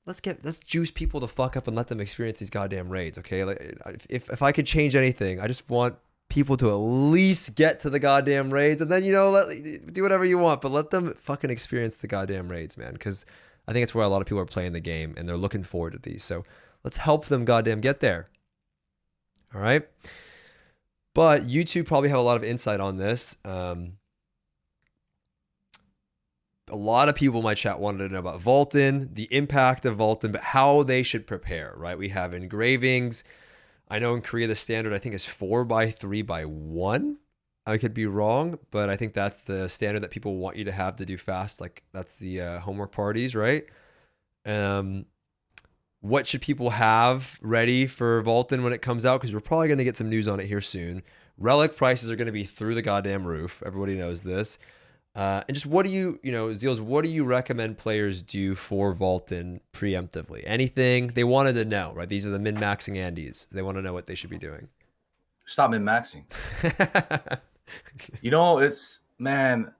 let's juice people the fuck up and let them experience these goddamn raids, okay? Like, if I could change anything, I just want people to at least get to the goddamn raids, and then, you know, do whatever you want, but let them fucking experience the goddamn raids, man, because I think it's where a lot of people are playing the game and they're looking forward to these. So let's help them goddamn get there. All right. But you two probably have a lot of insight on this. A lot of people in my chat wanted to know about Valtan, the impact of Valtan, but how they should prepare, right? We have engravings. I know in Korea, the standard, I think, is 4x3x1. I could be wrong, but I think that's the standard that people want you to have to do fast. Like, that's the homework parties, right? What should people have ready for Valtan when it comes out? Because we're probably going to get some news on it here soon. Relic prices are going to be through the goddamn roof. Everybody knows this. And just what do you Zeals, what do you recommend players do for Valtan preemptively? Anything they wanted to know, right? These are the min-maxing Andes. They want to know what they should be doing. Stop min-maxing. You know, it's, man,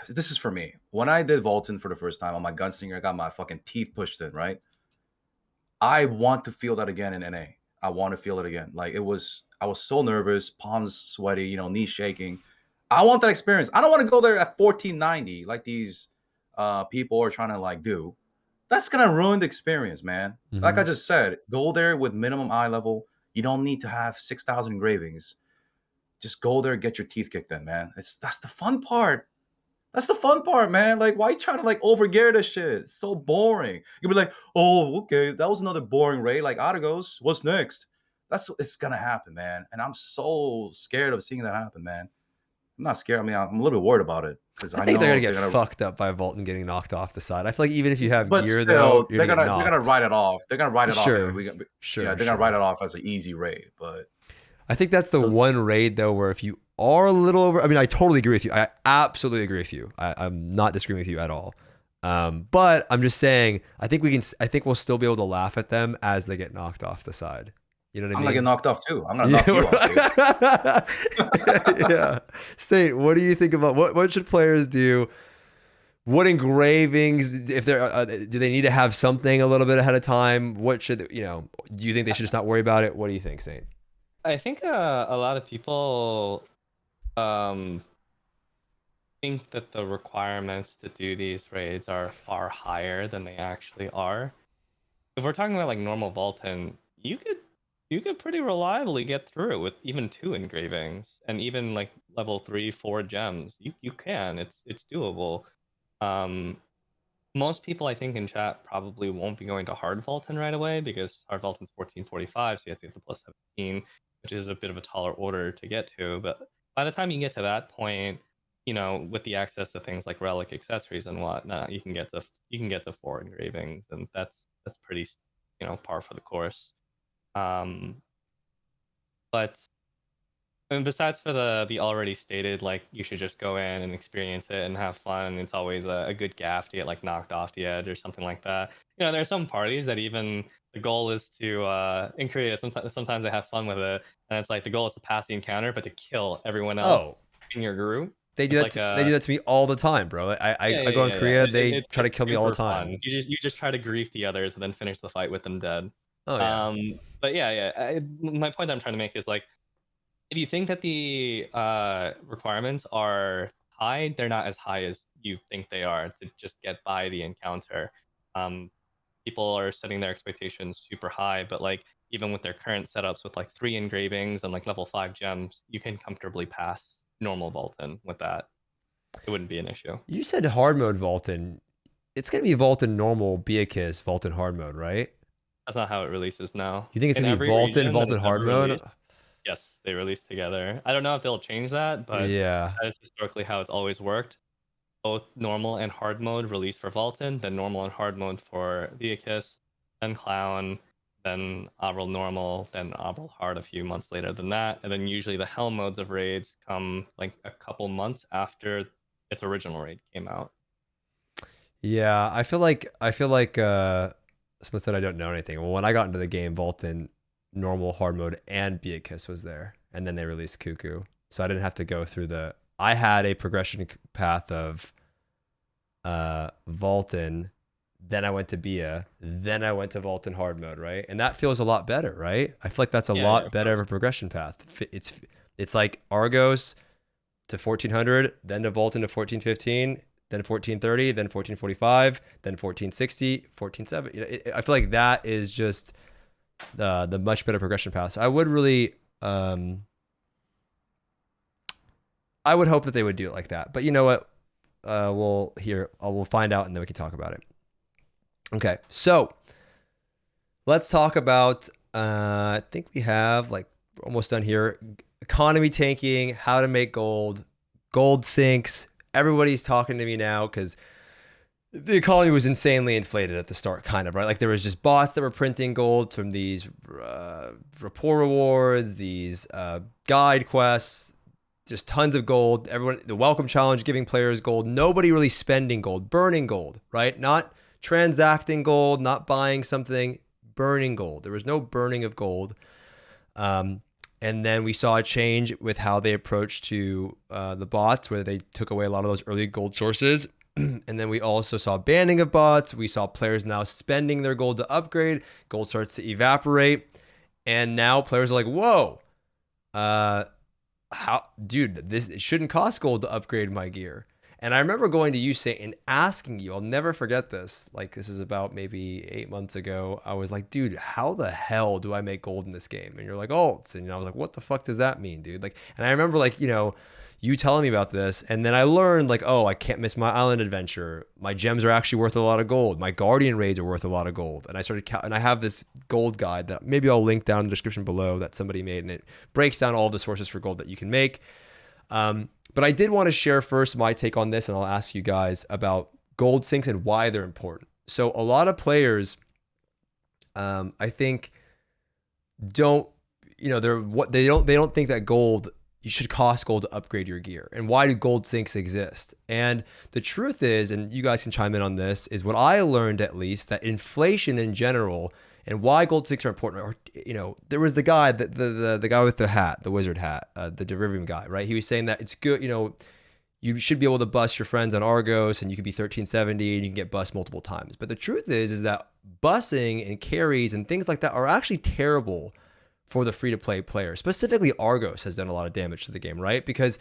this is for me. When I did Valtan for the first time on my gunslinger, I got my fucking teeth pushed in, right? I want to feel that again in NA. I want to feel it again. Like, I was so nervous, palms sweaty, you know, knees shaking. I want that experience. I don't want to go there at 1490 like these people are trying to like do. That's going to ruin the experience, man. Mm-hmm. Like I just said, go there with minimum eye level. You don't need to have 6,000 engravings. Just go there and get your teeth kicked in, man. That's the fun part. That's the fun part, man. Like, why you trying to like overgear this shit? It's so boring. You'll be like, oh, okay, that was another boring raid. Like, Argos, what's next? It's gonna happen, man. And I'm so scared of seeing that happen, man. I'm not scared. I mean, I'm a little bit worried about it because I think they're gonna get fucked up by Valtan getting knocked off the side. I feel like even if you have gear, though, they're gonna write it off. They're gonna write it off. Sure. They're gonna write it off as an easy raid. But I think that's the one raid though where if you are a little over, I mean, I totally agree with you. I absolutely agree with you. I'm not disagreeing with you at all. But I'm just saying, I think we'll still be able to laugh at them as they get knocked off the side. You know what I mean? I'm gonna get knocked off too. I'm gonna knock you off, dude. Yeah. Saint, what do you think about what should players do? What engravings, if they're do they need to have something a little bit ahead of time? What should, do you think they should just not worry about it? What do you think, Saint? I think a lot of people think that the requirements to do these raids are far higher than they actually are. If we're talking about like normal Valtan, you could pretty reliably get through it with even 2 engravings and even like level 3-4 gems. You can. It's doable. Most people I think in chat probably won't be going to hard Valtan right away because hard Valtan's 1445, so you have to get the plus 17, which is a bit of a taller order to get to. But by the time you get to that point, with the access to things like relic accessories and whatnot, you can get to 4 engravings, and that's pretty, par for the course. But and besides for the already stated, like, you should just go in and experience it and have fun. It's always a good gaff to get like knocked off the edge or something like that. There are some parties that even the goal is to in Korea sometimes they have fun with it, and it's like the goal is to pass the encounter but to kill everyone else in your group. They do that. They do that to me all the time, bro. I go in Korea. They try to kill me all the time. Fun. You just try to grief the others and then finish the fight with them dead. Oh yeah. But my point that I'm trying to make is like, if you think that the requirements are high, they're not as high as you think they are to just get by the encounter. People are setting their expectations super high, but like even with their current setups with like 3 engravings and like level 5 gems, you can comfortably pass normal Valtan with that. It wouldn't be an issue. You said hard mode Valtan. It's gonna be Valtan normal, dicuss, Valtan hard mode, right? That's not how it releases now. You think it's gonna be Valtan hard mode? Yes, they release together. I don't know if they'll change that, but yeah, that is historically how it's always worked. Both normal and hard mode released for Valtan, then normal and hard mode for dicuss, then Clown, then Avril normal, then Avril hard a few months later than that, and then usually the hell modes of raids come like a couple months after its original raid came out. Yeah, I feel like someone said I don't know anything. Well, when I got into the game, Valtan normal, hard mode, and dicuss was there, and then they released Cuckoo, so I didn't have to go through the I had a progression path of Valtan, then I went to Bia, then I went to Valtan hard mode, right? And that feels a lot better, right? I feel like that's a Yeah, lot of better of course. a progression path. It's like Argos to 1400, then to Valtan to 1415, then 1430, then 1445, then 1460, 1470. I feel like that is just the much better progression path. So I would really I would hope that they would do it like that. But you know what? We'll find out and then we can talk about it. Okay, so let's talk about. I think we have like almost done here. Economy tanking, how to make gold, gold sinks. Everybody's talking to me now because the economy was insanely inflated at the start, kind of, right? Like there was just bots that were printing gold from these rapport rewards, these guide quests, just tons of gold. Everyone, the welcome challenge giving players gold. Nobody really spending gold, burning gold, right? Not transacting gold, not buying something, burning gold. There was no burning of gold. And then we saw a change with how they approached to the bots, where they took away a lot of those early gold sources. And then we also saw banning of bots. We saw players now spending their gold to upgrade. Gold starts to evaporate. And now players are like, whoa, this it shouldn't cost gold to upgrade my gear. And I remember going to you, Saint, and asking you, I'll never forget this. Like, this is about maybe 8 months ago. I was like, dude, how the hell do I make gold in this game? And you're like, alts. And I was like, what the fuck does that mean, dude? Like, and I remember, like, you telling me about this. And then I learned, like, oh, I can't miss my island adventure. My gems are actually worth a lot of gold. My guardian raids are worth a lot of gold. And I started, and I have this gold guide that maybe I'll link down in the description below that somebody made. And it breaks down all the sources for gold that you can make. But I did want to share first my take on this, and I'll ask you guys about gold sinks and why they're important. So a lot of players, I think, don't they don't think that gold, you should cost gold to upgrade your gear. And why do gold sinks exist? And the truth is, and you guys can chime in on this, is what I learned, at least, that inflation in general and why gold sinks are important. Or, there was the guy, the guy with the hat, the wizard hat, the Derivium guy, right? He was saying that it's good, you should be able to bust your friends on Argos, and you could be 1370 and you can get bust multiple times. But the truth is that bussing and carries and things like that are actually terrible for the free-to-play player. Specifically, Argos has done a lot of damage to the game, right? Because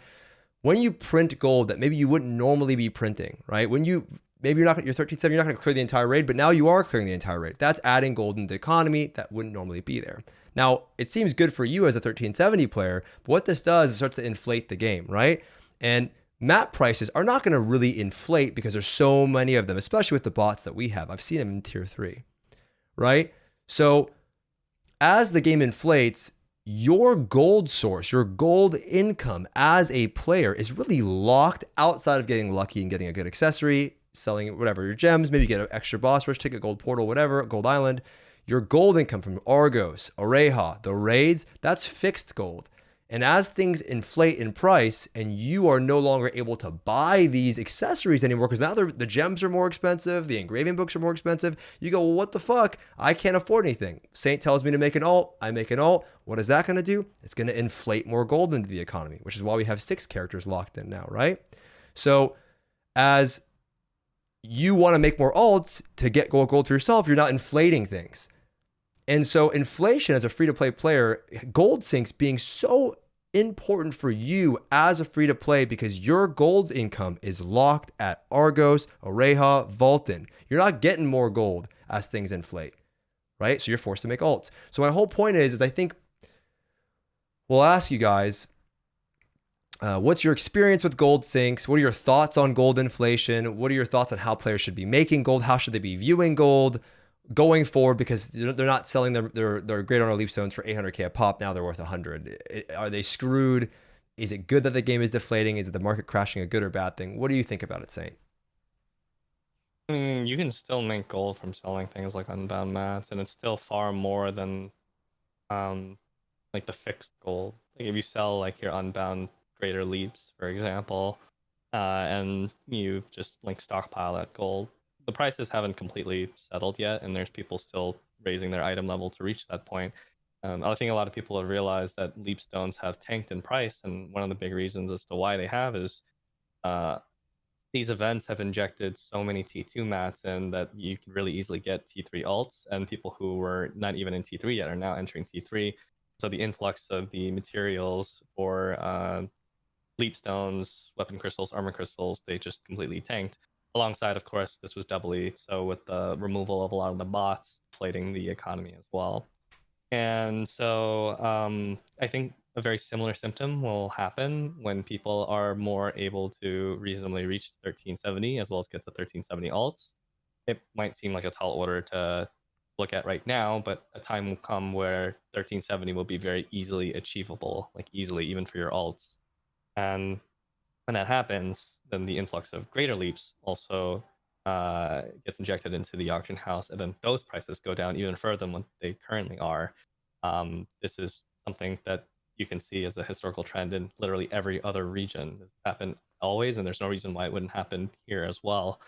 when you print gold that maybe you wouldn't normally be printing, right? Maybe you're 1370, you're not going to clear the entire raid, but now you are clearing the entire raid. That's adding gold into the economy that wouldn't normally be there. Now, it seems good for you as a 1370 player, but what this does is it starts to inflate the game, right? And map prices are not going to really inflate because there's so many of them, especially with the bots that we have. I've seen them in tier 3, right? So as the game inflates, your gold source, your gold income as a player is really locked outside of getting lucky and getting a good accessory, selling whatever, your gems, maybe get an extra boss rush ticket, gold portal, whatever, gold island. Your gold income from Argos, Oreja, the raids, that's fixed gold. And as things inflate in price and you are no longer able to buy these accessories anymore, because now the gems are more expensive, the engraving books are more expensive, you go, well, what the fuck? I can't afford anything. Saint tells me to make an alt, I make an alt. What is that going to do? It's going to inflate more gold into the economy, which is why we have 6 characters locked in now, right? So as you want to make more alts to get gold for yourself, you're not inflating things. And so inflation as a free-to-play player, gold sinks being so important for you as a free-to-play because your gold income is locked at Argos, Oreja, Valtan. You're not getting more gold as things inflate, right? So you're forced to make alts. So my whole point is I think we'll ask you guys, what's your experience with gold sinks? What are your thoughts on gold inflation? What are your thoughts on how players should be making gold? How should they be viewing gold going forward? Because they're not selling their Great Honor Leap Stones for 800k a pop. Now they're worth 100. Are they screwed? Is it good that the game is deflating? Is it the market crashing a good or bad thing? What do you think about it, Saint? I mean, you can still make gold from selling things like unbound mats, and it's still far more than like the fixed gold. Like if you sell like your unbound greater leaps, for example, and you just like stockpile that gold, the prices haven't completely settled yet, and there's people still raising their item level to reach that point. I think a lot of people have realized that leap stones have tanked in price, and one of the big reasons as to why they have is uh, these events have injected so many T2 mats in that you can really easily get T3 alts, and people who were not even in T3 yet are now entering T3. So the influx of the materials for leap stones, weapon crystals, armor crystals, they just completely tanked. Alongside, of course, this was doubly so with the removal of a lot of the bots, inflating the economy as well. And so I think a very similar symptom will happen when people are more able to reasonably reach 1370 as well as get the 1370 alts. It might seem like a tall order to look at right now, but a time will come where 1370 will be very easily achievable, like easily even for your alts. And when that happens, then the influx of greater leaps also gets injected into the auction house, and then those prices go down even further than what they currently are. This is something that you can see as a historical trend in literally every other region. It's happened always, and there's no reason why it wouldn't happen here as well.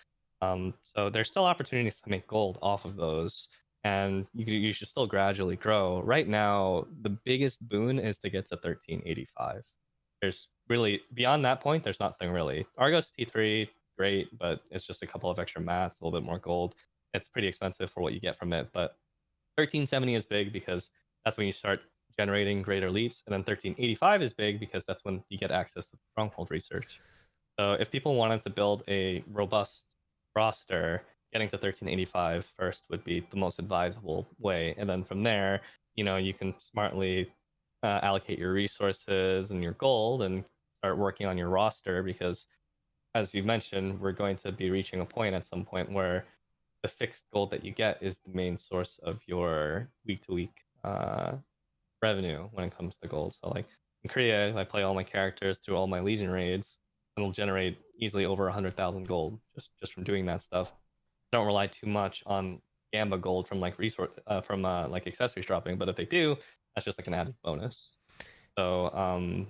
So there's still opportunities to make gold off of those, and you should still gradually grow. Right now, the biggest boon is to get to 1385. There's really beyond that point, there's nothing really. Argos T3, great, but it's just a couple of extra mats, a little bit more gold. It's pretty expensive for what you get from it, but 1370 is big because that's when you start generating greater leaps, and then 1385 is big because that's when you get access to stronghold research. So if people wanted to build a robust roster, getting to 1385 first would be the most advisable way, and then from there, you can smartly allocate your resources and your gold and start working on your roster, because as you mentioned, we're going to be reaching a point at some point where the fixed gold that you get is the main source of your week-to-week revenue when it comes to gold. So like in Korea, I play all my characters through all my Legion raids, and it'll generate easily over 100,000 gold just from doing that stuff. Don't rely too much on Gamba gold from like like accessories dropping, but if they do, that's just like an added bonus. So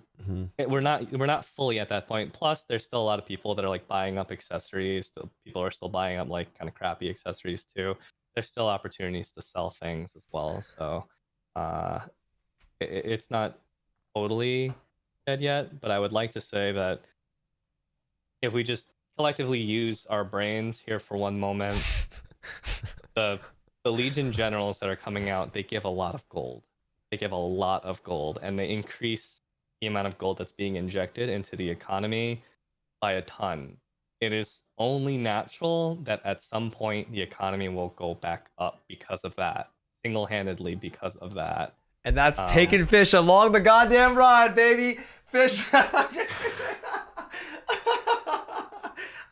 we're not fully at that point. Plus, there's still a lot of people that are like buying up accessories. People are still buying up like kind of crappy accessories too. There's still opportunities to sell things as well. So it's not totally dead yet, but I would like to say that if we just collectively use our brains here for one moment, the Legion generals that are coming out, they give a lot of gold. They give a lot of gold, and they increase the amount of gold that's being injected into the economy by a ton. It is only natural that at some point the economy will go back up because of that, single-handedly because of that. And that's taking fish along the goddamn ride, baby. Fish.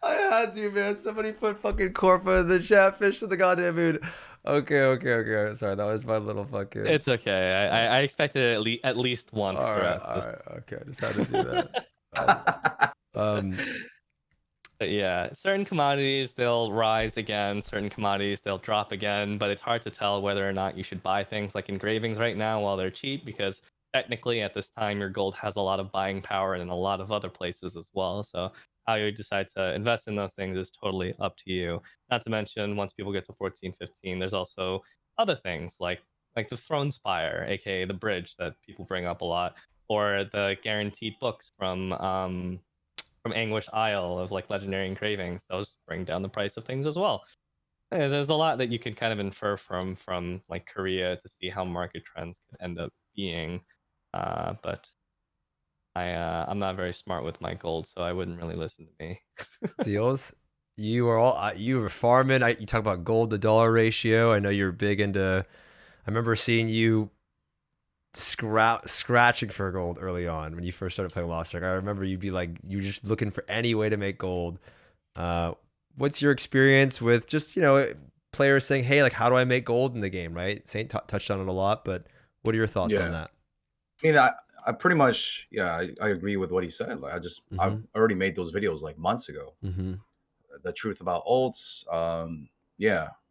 I had to, man. Somebody put fucking Corpa in the chat. Fish to the goddamn moon. Okay. Sorry, that was my little fucking. It's okay. I expected it at least once. All right. Okay, I just had to do that. But yeah, certain commodities, they'll rise again. Certain commodities, they'll drop again. But it's hard to tell whether or not you should buy things like engravings right now while they're cheap, because technically at this time your gold has a lot of buying power in a lot of other places as well. So how you decide to invest in those things is totally up to you. Not to mention, once people get to 14, 15, there's also other things like the Throne Spire, aka the bridge that people bring up a lot, or the guaranteed books from Anguish Isle of like legendary engravings. Those bring down the price of things as well. There's a lot that you could kind of infer from like Korea to see how market trends could end up being. But I'm not very smart with my gold, so I wouldn't really listen to me. Zeals, you were farming. You talk about gold to dollar ratio. I know you're big into. I remember seeing you scratching for gold early on when you first started playing Lost Ark. I remember you'd be like, you were just looking for any way to make gold. What's your experience with just players saying, hey, like, how do I make gold in the game? Right, Saint touched on it a lot, but what are your thoughts on that? I mean, I pretty much, I agree with what he said. Like, I've already made those videos like months ago. The truth about ults.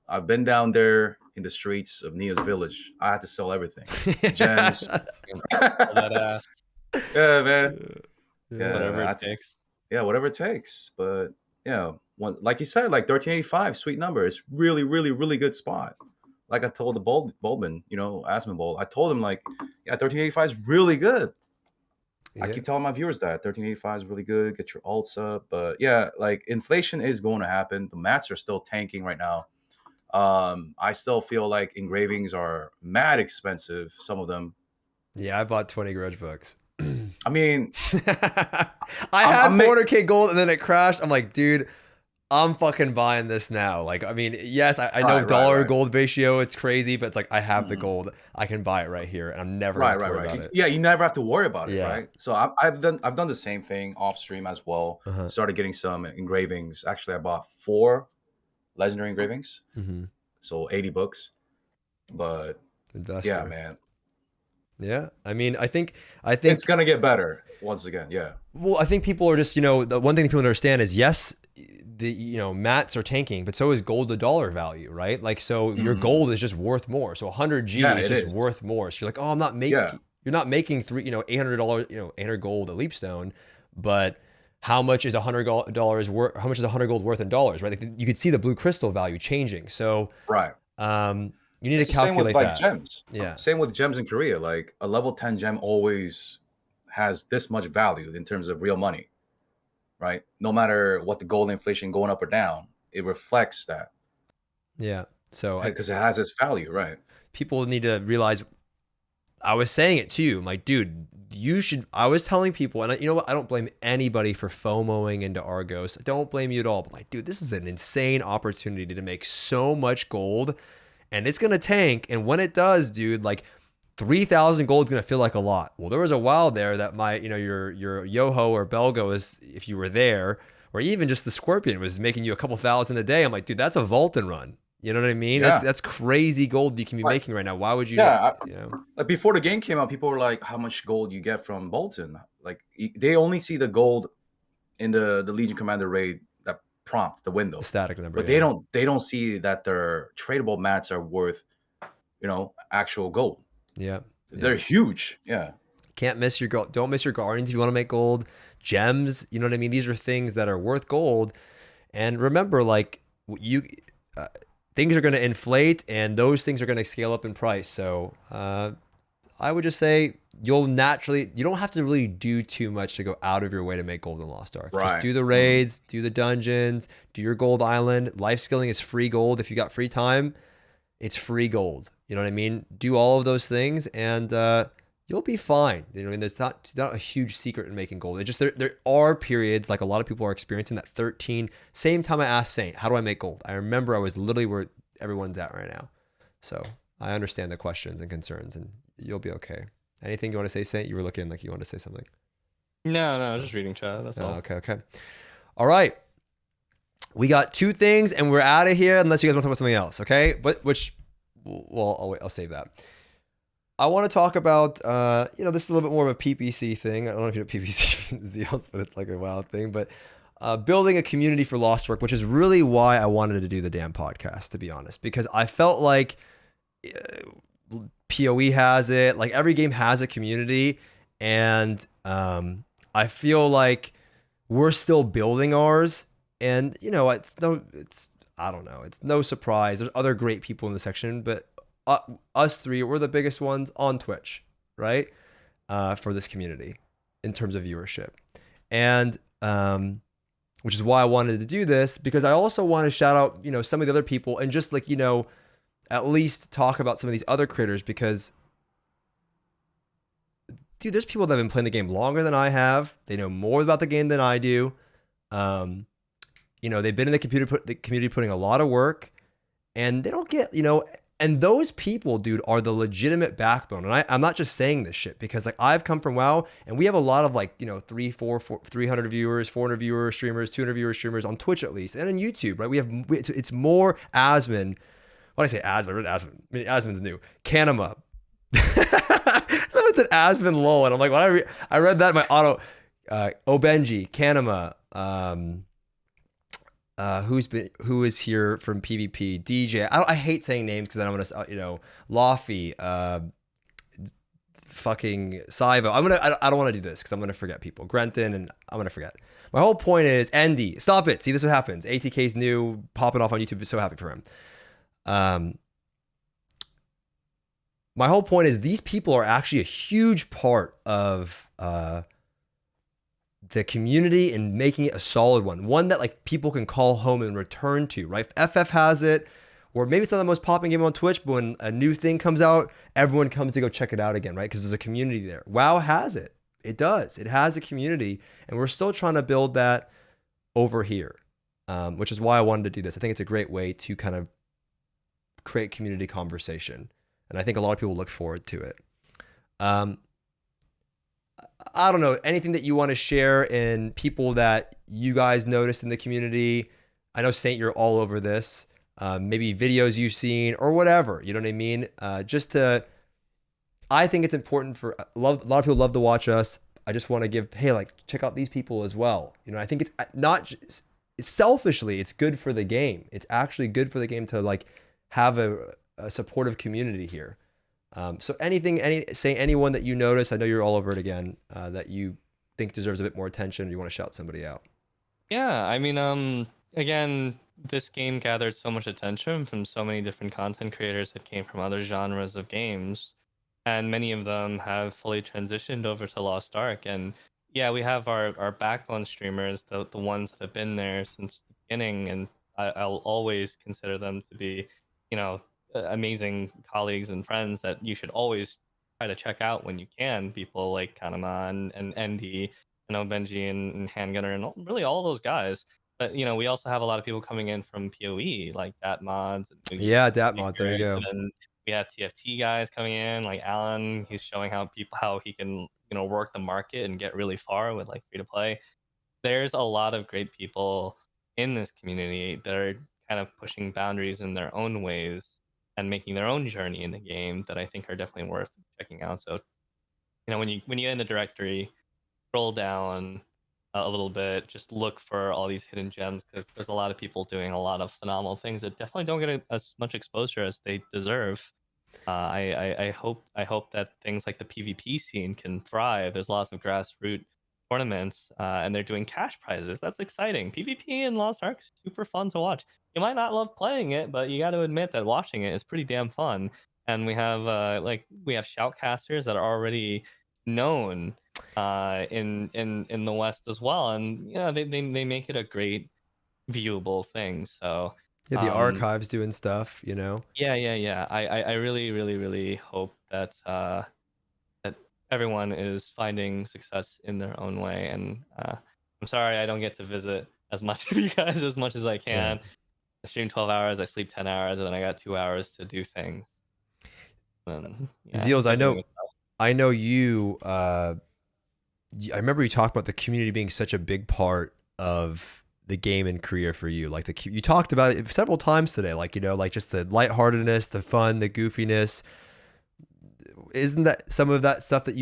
I've been down there in the streets of Nia's village. I had to sell everything. Gems. That ass. Yeah, man. Whatever it takes. Yeah, whatever it takes. But like you said, like 1385, sweet number. It's really, really, really good spot. like I told the Boldman, you know, Asman Bold, I told him like, yeah, 1385 is really good. I Yeah. keep telling my viewers that 1385 is really good. Get your alts up, but yeah, like inflation is going to happen. The mats are still tanking right now. I still feel like engravings are mad expensive. Some of them. Yeah, I bought 20 grudge books. I mean, I had 400k gold and then it crashed. I'm like, dude, I'm fucking buying this now. Like, I mean, yes, I know dollar gold ratio, it's crazy, but it's like I have the gold. I can buy it right here and I'm never gonna have to worry about it. Yeah, you never have to worry about it, right? So I've done the same thing off stream as well. Started getting some engravings. Actually, I bought 4 legendary engravings. So 80 books. But Investor. Yeah, man. Yeah, I mean, I think it's gonna get better once again. Yeah. Well, I think people are just, you know, the one thing people understand is yes, the, you know, mats are tanking, but so is gold to dollar value, right? Like, so your gold is just worth more. So 100G is just worth more. So you're like, oh, I'm not making, you're not making $800, you know, 800 gold at Leapstone, but how much is $100 worth? How much is 100 gold worth in dollars, right? Like, you could see the blue crystal value changing. So, you need to calculate that. Same with like gems. Yeah. Same with gems in Korea. Like a level 10 gem always has this much value in terms of real money, right? No matter what the gold inflation going up or down, it reflects that. Yeah. So because it has its value, right? People need to realize. I was saying it to you, I'm like, dude, you should. I was telling people, and you know what? I don't blame anybody for FOMOing into Argos. I don't blame you at all. But like, dude, this is an insane opportunity to make so much gold. And it's going to tank. And when it does, dude, like 3,000 gold is going to feel like a lot. Well, there was a while there that your Yoho or Belgo is, if you were there, or even just the Scorpion was making you a couple thousand a day. I'm like, dude, that's a Valtan run. You know what I mean? Yeah. That's crazy gold you can be making right now. Why would you? You know? Like before the game came out, people were like, how much gold you get from Bolton? Like they only see the gold in the Legion Commander raid prompt, the window, the static number, but they don't see that their tradable mats are worth, you know, actual gold. They're huge. Can't miss your gold. Don't miss your guardians if you want to make gold. Gems, you know what I mean? These are things that are worth gold. And remember, like, you things are going to inflate and those things are going to scale up in price. So I would just say you don't have to really do too much to go out of your way to make gold in Lost Ark. Just do the raids, do the dungeons, do your gold island. Life skilling is free gold. If you got free time, it's free gold. You know what I mean? Do all of those things and you'll be fine. You know, I mean, there's not a huge secret in making gold. It just, there are periods, like a lot of people are experiencing, that 13, same time I asked Saint, how do I make gold? I remember I was literally where everyone's at right now. So I understand the questions and concerns and you'll be okay. Anything you want to say, Saint? You were looking like you want to say something. No, I was just reading chat. That's all. Okay. All right. We got 2 things and we're out of here unless you guys want to talk about something else, okay? I'll save that. I want to talk about, this is a little bit more of a PPC thing. I don't know if you know PPC Zeals, but it's like a wild thing. But building a community for Lost Ark, which is really why I wanted to do the damn podcast, to be honest, because I felt like PoE has it, like every game has a community, and I feel like we're still building ours, and it's no surprise. There's other great people in the section, but us 3, we're the biggest ones on Twitch, right? For this community in terms of viewership, and which is why I wanted to do this, because I also want to shout out some of the other people and just like at least talk about some of these other critters, because dude, there's people that have been playing the game longer than I have. They know more about the game than I do. They've been in the community putting a lot of work, and they don't get, and those people, dude, are the legitimate backbone. And I'm not just saying this shit because like I've come from WoW, and we have a lot of like 300 viewers, 400 viewers, streamers, 200 viewers, streamers on Twitch at least, and on YouTube, right? It's more Asman. When I say Asman, I mean Asman's new. Kanema. Someone said Asman lol, and I'm like, when I read that in my auto. Obenji, Kanema, who is here from PvP? DJ. I hate saying names because then I'm gonna Laffy, fucking Saivo. I don't want to do this because I'm gonna forget people. Grenton, and I'm gonna forget. My whole point is Andy. Stop it. See, this is what happens. ATK's new, popping off on YouTube. So happy for him. my whole point is these people are actually a huge part of the community and making it a solid one that like people can call home and return to, right? If FF has it, or maybe it's not the most popping game on Twitch, but when a new thing comes out, everyone comes to go check it out again, right? Because there's a community there. WoW has it. It does. It has a community, and we're still trying to build that over here, which is why I wanted to do this. I think it's a great way to kind of create community conversation, and I think a lot of people look forward to it. I don't know, anything that you want to share in people that you guys noticed in the community? I know, Saint, you're all over this. Maybe videos you've seen or whatever, you know what I mean? I think it's important for a lot of people love to watch us. I just want to give, hey, like, check out these people as well. You know, I think it's not just, it's selfishly, it's good for the game. It's actually good for the game to like have a supportive community here. So anyone that you notice, I know you're all over it again, that you think deserves a bit more attention, you want to shout somebody out. Yeah, I mean, again, this game gathered so much attention from so many different content creators that came from other genres of games, and many of them have fully transitioned over to Lost Ark. And yeah, we have our backbone streamers, the ones that have been there since the beginning, and I'll always consider them to be, you know, amazing colleagues and friends that you should always try to check out when you can. People like Kanama and Andy, you know, Benji and Handgunner, and really all those guys. But you know, we also have a lot of people coming in from PoE, like Dat Mods. And Yeah, Dat Mods. There you go. And we have TFT guys coming in, like Alan. He's showing how he can, you know, work the market and get really far with like free to play. There's a lot of great people in this community that are kind of pushing boundaries in their own ways and making their own journey in the game that I think are definitely worth checking out. So, you know, when you get in the directory, scroll down a little bit, just look for all these hidden gems, because there's a lot of people doing a lot of phenomenal things that definitely don't get as much exposure as they deserve. I hope that things like the PvP scene can thrive. There's lots of grassroots tournaments, and they're doing cash prizes. That's exciting. PvP in Lost Ark is super fun to watch. You might not love playing it, but you got to admit that watching it is pretty damn fun. And we have we have shoutcasters that are already known in the West as well, and you know, they make it a great viewable thing. So yeah, the archives doing stuff, you know. Yeah. I really hope that that everyone is finding success in their own way. And I'm sorry I don't get to visit as much of you guys as much as I can. Yeah. I stream 12 hours, I sleep 10 hours, and then I got 2 hours to do things. And, yeah, Zeals, I know you. I remember you talked about the community being such a big part of the game and career for you. Like you talked about it several times today. Like, you know, like just the lightheartedness, the fun, the goofiness. Isn't that some of that stuff that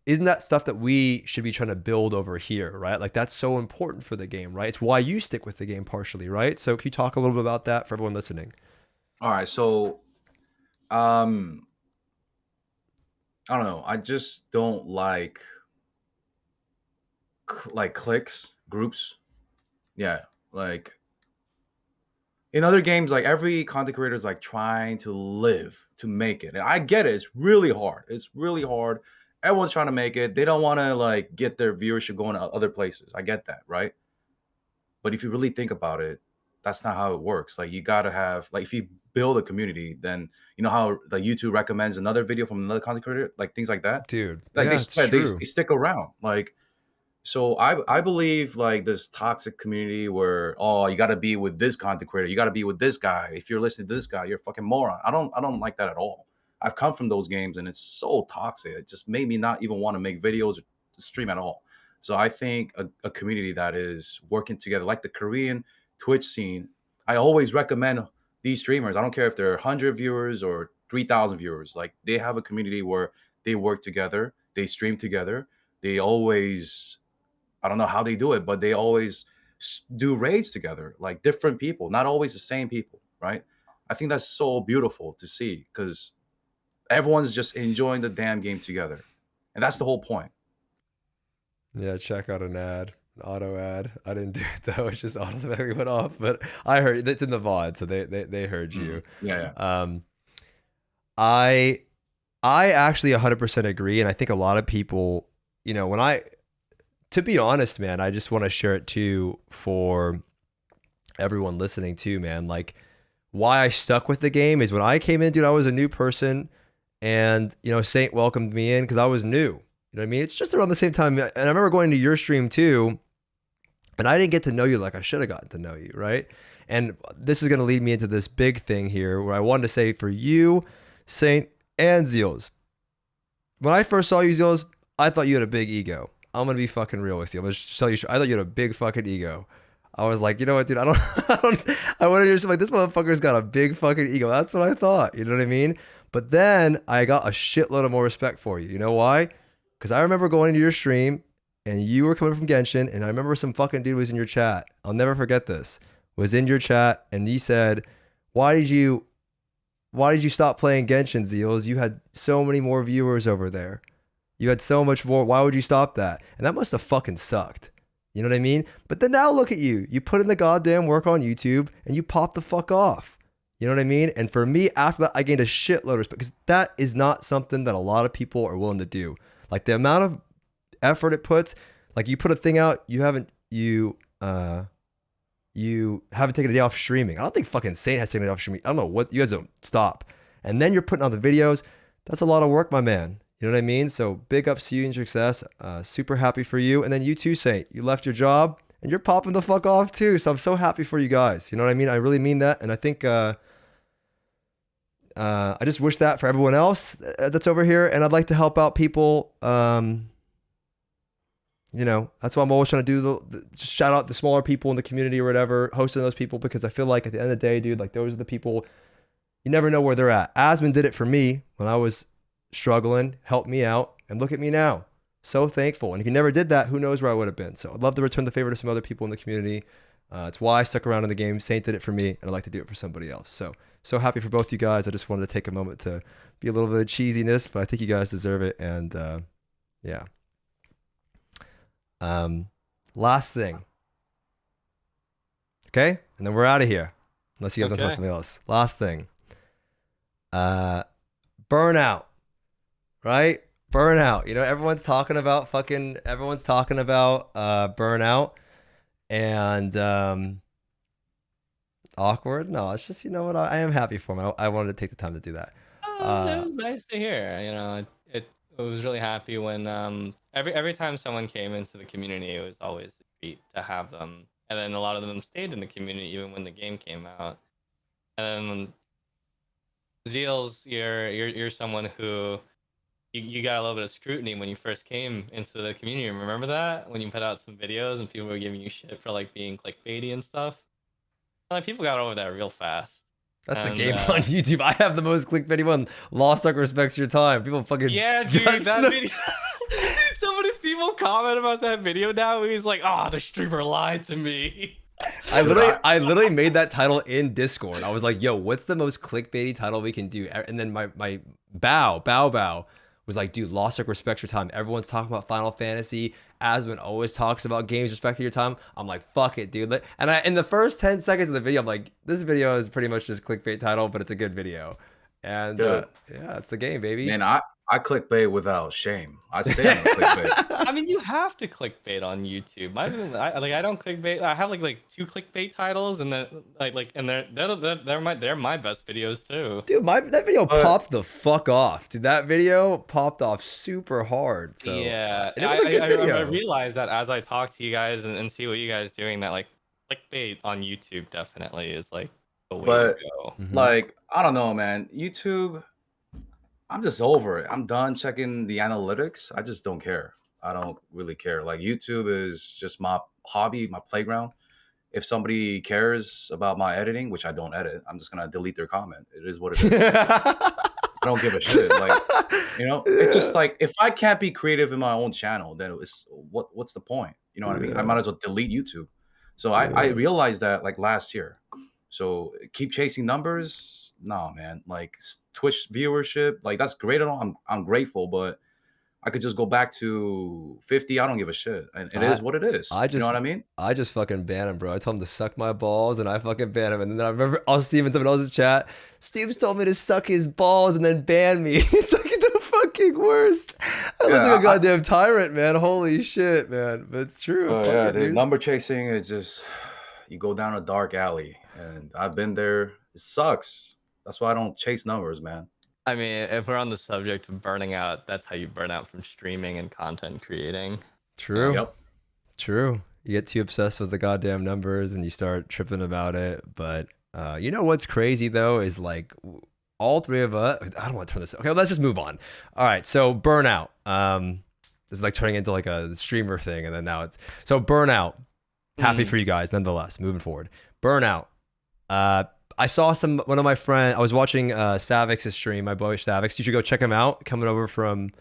isn't that stuff that we should be trying to build over here, right? Like that's so important for the game, right? It's why you stick with the game partially, right? So can you talk a little bit about that for everyone listening? All right, so I don't know. I just don't like cliques, groups. Yeah, like in other games, like every content creator is like trying to live to make it. And I get it. It's really hard. It's really hard. Everyone's trying to make it. They don't want to like get their viewership going to other places. I get that, right? But if you really think about it, that's not how it works. Like you gotta have like if you build a community, then you know how the YouTube recommends another video from another content creator, like things like that. Dude, Like yeah, they stick around. Like so I believe like this toxic community where you got to be with this content creator, you got to be with this guy. If you're listening to this guy, you're a fucking moron. I don't like that at all. I've come from those games and it's so toxic. It just made me not even want to make videos or stream at all. So I think a community that is working together, like the Korean Twitch scene, I always recommend these streamers. I don't care if they're 100 viewers or 3,000 viewers. Like they have a community where they work together, they stream together. They always, I don't know how they do it, but they always do raids together, like different people, not always the same people, right? I think that's so beautiful to see because everyone's just enjoying the damn game together. And that's the whole point. Yeah, check out an auto ad. I didn't do it though. It just automatically went off, but I heard it's in the VOD, so they heard you. Yeah. I I actually 100% agree, and I think a lot of people, you know, to be honest, man, I just want to share it too for everyone listening too, man. Like, why I stuck with the game is when I came in, dude, I was a new person, and you know, Saint welcomed me in because I was new. You know what I mean? It's just around the same time, and I remember going to your stream too, and I didn't get to know you like I should have gotten to know you, right? And this is going to lead me into this big thing here where I wanted to say for you, Saint and Zeals. When I first saw you, Zeals, I thought you had a big ego. I'm going to be fucking real with you. I'm going to tell you, I thought you had a big fucking ego. I was like, you know what, dude, I wanted to hear something like, this motherfucker's got a big fucking ego. That's what I thought. You know what I mean? But then I got a shitload of more respect for you. You know why? Because I remember going to your stream and you were coming from Genshin, and I remember some fucking dude was in your chat. I'll never forget this. Was in your chat, and he said, why did you stop playing Genshin, Zeals? You had so many more viewers over there. You had so much more. Why would you stop that? And that must have fucking sucked. You know what I mean? But then now look at you. You put in the goddamn work on YouTube and you pop the fuck off. You know what I mean? And for me, after that, I gained a shitload of respect because that is not something that a lot of people are willing to do. Like the amount of effort it puts, like you put a thing out, you haven't taken a day off streaming. I don't think fucking Saint has taken a day off streaming. I don't know what, you guys don't stop. And then you're putting on the videos. That's a lot of work, my man. You know what I mean? So big ups to you and your success. Super happy for you. And then you too, Saint. You left your job and you're popping the fuck off too. So I'm so happy for you guys. You know what I mean? I really mean that. And I think I just wish that for everyone else that's over here. And I'd like to help out people. You know, that's why I'm always trying to do just shout out the smaller people in the community or whatever, hosting those people, because I feel like at the end of the day, dude, like those are the people, you never know where they're at. Asmon did it for me when I was struggling, helped me out, and look at me now. So thankful. And if you never did that, who knows where I would have been. So I'd love to return the favor to some other people in the community. It's why I stuck around in the game. Saint did it for me, and I'd like to do it for somebody else. So happy for both you guys. I just wanted to take a moment to be a little bit of cheesiness, but I think you guys deserve it. And yeah. Last thing. Okay? And then we're out of here. Unless you guys want to talk something else. Last thing. Burnout. Right? Burnout. You know, everyone's talking about Burnout. And awkward? No, it's just, you know what? I am happy for him. I wanted to take the time to do that. It was nice to hear. You know, it was really happy when every time someone came into the community, it was always a treat to have them. And then a lot of them stayed in the community even when the game came out. And then Zeals, you're someone who you got a little bit of scrutiny when you first came into the community. Remember that? When you put out some videos and people were giving you shit for like being clickbaity and stuff? And, like, people got over that real fast. That's the game on YouTube. I have the most clickbaity one. Lost Ark respects your time. People fucking... Yeah, dude, that video... So many people comment about that video now. He's like, oh, the streamer lied to me. I literally made that title in Discord. I was like, yo, what's the most clickbaity title we can do? And then my bow was like, dude, Lost Ark respects your time. Everyone's talking about Final Fantasy. Asmon always talks about games respecting your time. I'm like, fuck it, dude. And in the first 10 seconds of the video, I'm like, this video is pretty much just clickbait title, but it's a good video. And yeah, it's the game, baby. Man, I clickbait without shame. I say I'm a clickbait. I mean, you have to clickbait on YouTube. I don't clickbait. I have like 2 clickbait titles, and then and they're my best videos too. Dude, that video popped the fuck off. Dude, that video popped off super hard. So yeah, it was a good video. I realized that as I talk to you guys and see what you guys doing, that like clickbait on YouTube definitely is like the way to go. Like, I don't know, man. YouTube, I'm just over it. I'm done checking the analytics. I just don't care. I don't really care. Like, YouTube is just my hobby, my playground. If somebody cares about my editing, which I don't edit, I'm just gonna delete their comment. It is what it is. I don't give a shit. Like, you know, it's just like, if I can't be creative in my own channel, then it's what's the point? You know what I mean? I might as well delete YouTube. So I realized that like last year. So keep chasing numbers. No, man. Like, Twitch viewership, like, that's great and all. I'm grateful, but I could just go back to 50. I don't give a shit. And it is what it is. You know what I mean? I just fucking ban him, bro. I told him to suck my balls, and I fucking ban him. And then I remember I'll see him in someone else's chat. Stoopzz told me to suck his balls and then ban me. It's like, the fucking worst. I look like a goddamn tyrant, man. Holy shit, man. But it's true. Oh yeah, dude. Number chasing is just, you go down a dark alley, and I've been there. It sucks. That's why I don't chase numbers, man. I mean, if we're on the subject of burning out, that's how you burn out from streaming and content creating. True. Yep. True. You get too obsessed with the goddamn numbers and you start tripping about it. But you know what's crazy though is like all three of us. I don't want to turn this. Okay, let's just move on. All right. So burnout. This is like turning into like a streamer thing, and then now it's so burnout. Happy for you guys, nonetheless. Moving forward, burnout. I saw one of my friends. I was watching Savix's stream. My boy Savix. You should go check him out. Coming over from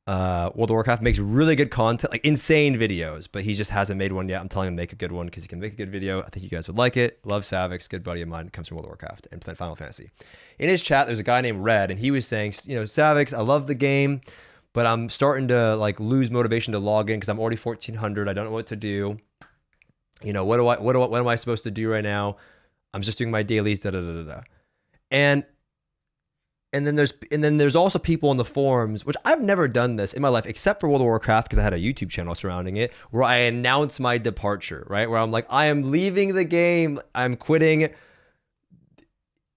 World of Warcraft, makes really good content, like insane videos, but he just hasn't made one yet. I'm telling him to make a good one because he can make a good video. I think you guys would like it. Love Savix, good buddy of mine, comes from World of Warcraft and Final Fantasy. In his chat, there's a guy named Red, and he was saying, you know, Savix, I love the game, but I'm starting to like lose motivation to log in because I'm already 1400. I don't know what to do. You know, what am I supposed to do right now? I'm just doing my dailies, da da da da. And then there's also people on the forums, which I've never done this in my life except for World of Warcraft because I had a YouTube channel surrounding it, where I announce my departure, right? Where I'm like, I am leaving the game, I'm quitting.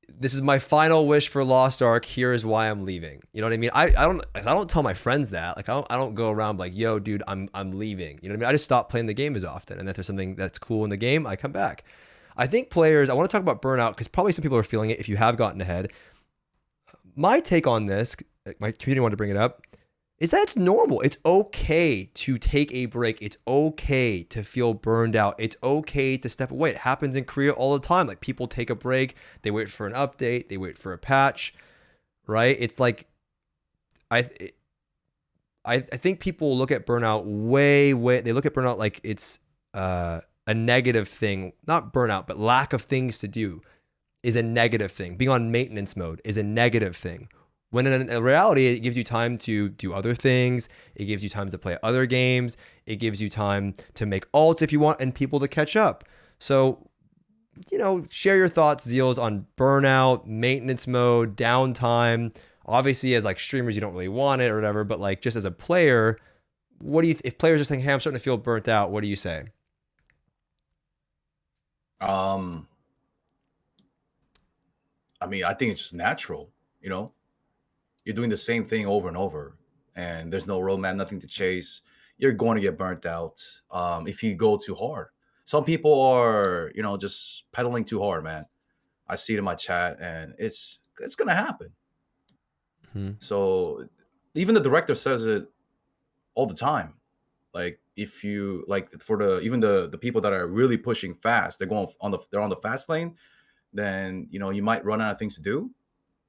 This is my final wish for Lost Ark. Here is why I'm leaving. You know what I mean? I don't tell my friends that. Like I don't go around like, yo, dude, I'm leaving. You know what I mean? I just stop playing the game as often. And if there's something that's cool in the game, I come back. I think players, I want to talk about burnout because probably some people are feeling it if you have gotten ahead. My take on this, my community wanted to bring it up, is that it's normal. It's okay to take a break. It's okay to feel burned out. It's okay to step away. It happens in Korea all the time. Like people take a break, they wait for an update, they wait for a patch, right? It's like, I think people look at burnout they look at burnout like it's a negative thing. Not burnout, but lack of things to do is a negative thing. Being on maintenance mode is a negative thing. When in reality, it gives you time to do other things. It gives you time to play other games. It gives you time to make alts if you want and people to catch up. So, you know, share your thoughts, Zeals, on burnout, maintenance mode, downtime. Obviously, as like streamers, you don't really want it or whatever, but like just as a player, what do you, if players are saying, hey, I'm starting to feel burnt out, what do you say? I mean, I think it's just natural, you know? You're doing the same thing over and over, and there's no roadmap, nothing to chase. You're going to get burnt out if you go too hard. Some people are, you know, just pedaling too hard, man. I see it in my chat, and it's going to happen. Mm-hmm. So even the director says it all the time. Like if you like for the people that are really pushing fast, they're on the fast lane, then you know you might run out of things to do.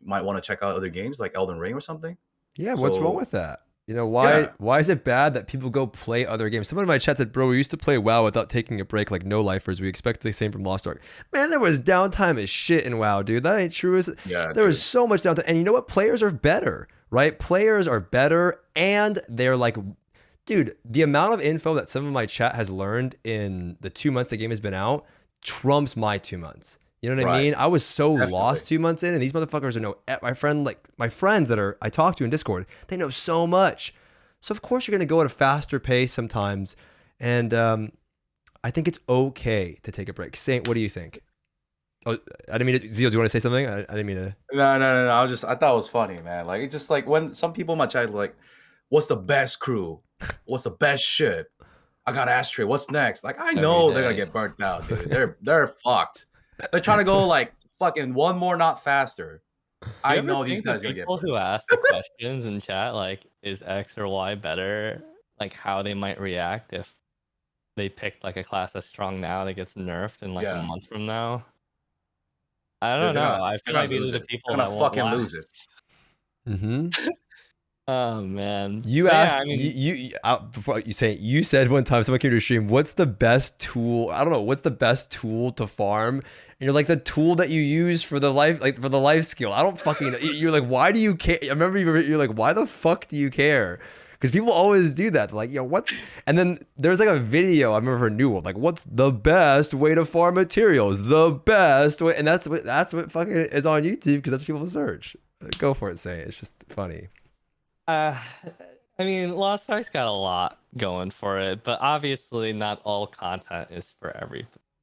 You might want to check out other games like Elden Ring or something. Yeah, what's wrong with that? You know, why is it bad that people go play other games? Someone in my chat said, bro, we used to play WoW without taking a break like no lifers. We expect the same from Lost Ark. Man, there was downtime as shit in WoW, dude. That ain't true. There was so much downtime. And you know what? Players are better, right? Players are better, and they're like, dude, the amount of info that some of my chat has learned in the 2 months the game has been out trumps my 2 months. You know what I mean? I was so lost 2 months in, and these motherfuckers know my friends that I talk to in Discord, they know so much. So of course you're gonna go at a faster pace sometimes, and I think it's okay to take a break. Saint, what do you think? Oh, I didn't mean to. Zeal, do you want to say something? I didn't mean to. No. I thought it was funny, man. Like it's just like when some people in my chat are like, "What's the best crew? What's the best ship? I got Ashtray. What's next?" Like I know they're gonna get burnt out, dude. They're fucked. They're trying to go like fucking one more knot faster. I know these guys are gonna get people who ask the questions in chat, like, is X or Y better? Like how they might react if they picked like a class that's strong now that gets nerfed in like a month from now. I don't know. I feel like these are the people that won't fucking lose it. Mm-hmm. Oh man! You asked. I mean, before you said one time someone came to your stream. What's the best tool? I don't know. What's the best tool to farm? And you're like the tool that you use for the life skill. I don't fucking. You're like, why do you care? I remember you're like, why the fuck do you care? Because people always do that. They're like, yo, what? And then there's like a video I remember for New World. Like, what's the best way to farm materials? The best way, and that's what fucking is on YouTube because that's what people search. Go for it, say it. It's just funny. Uh, I mean, Lost Ark's got a lot going for it, but obviously not all content is for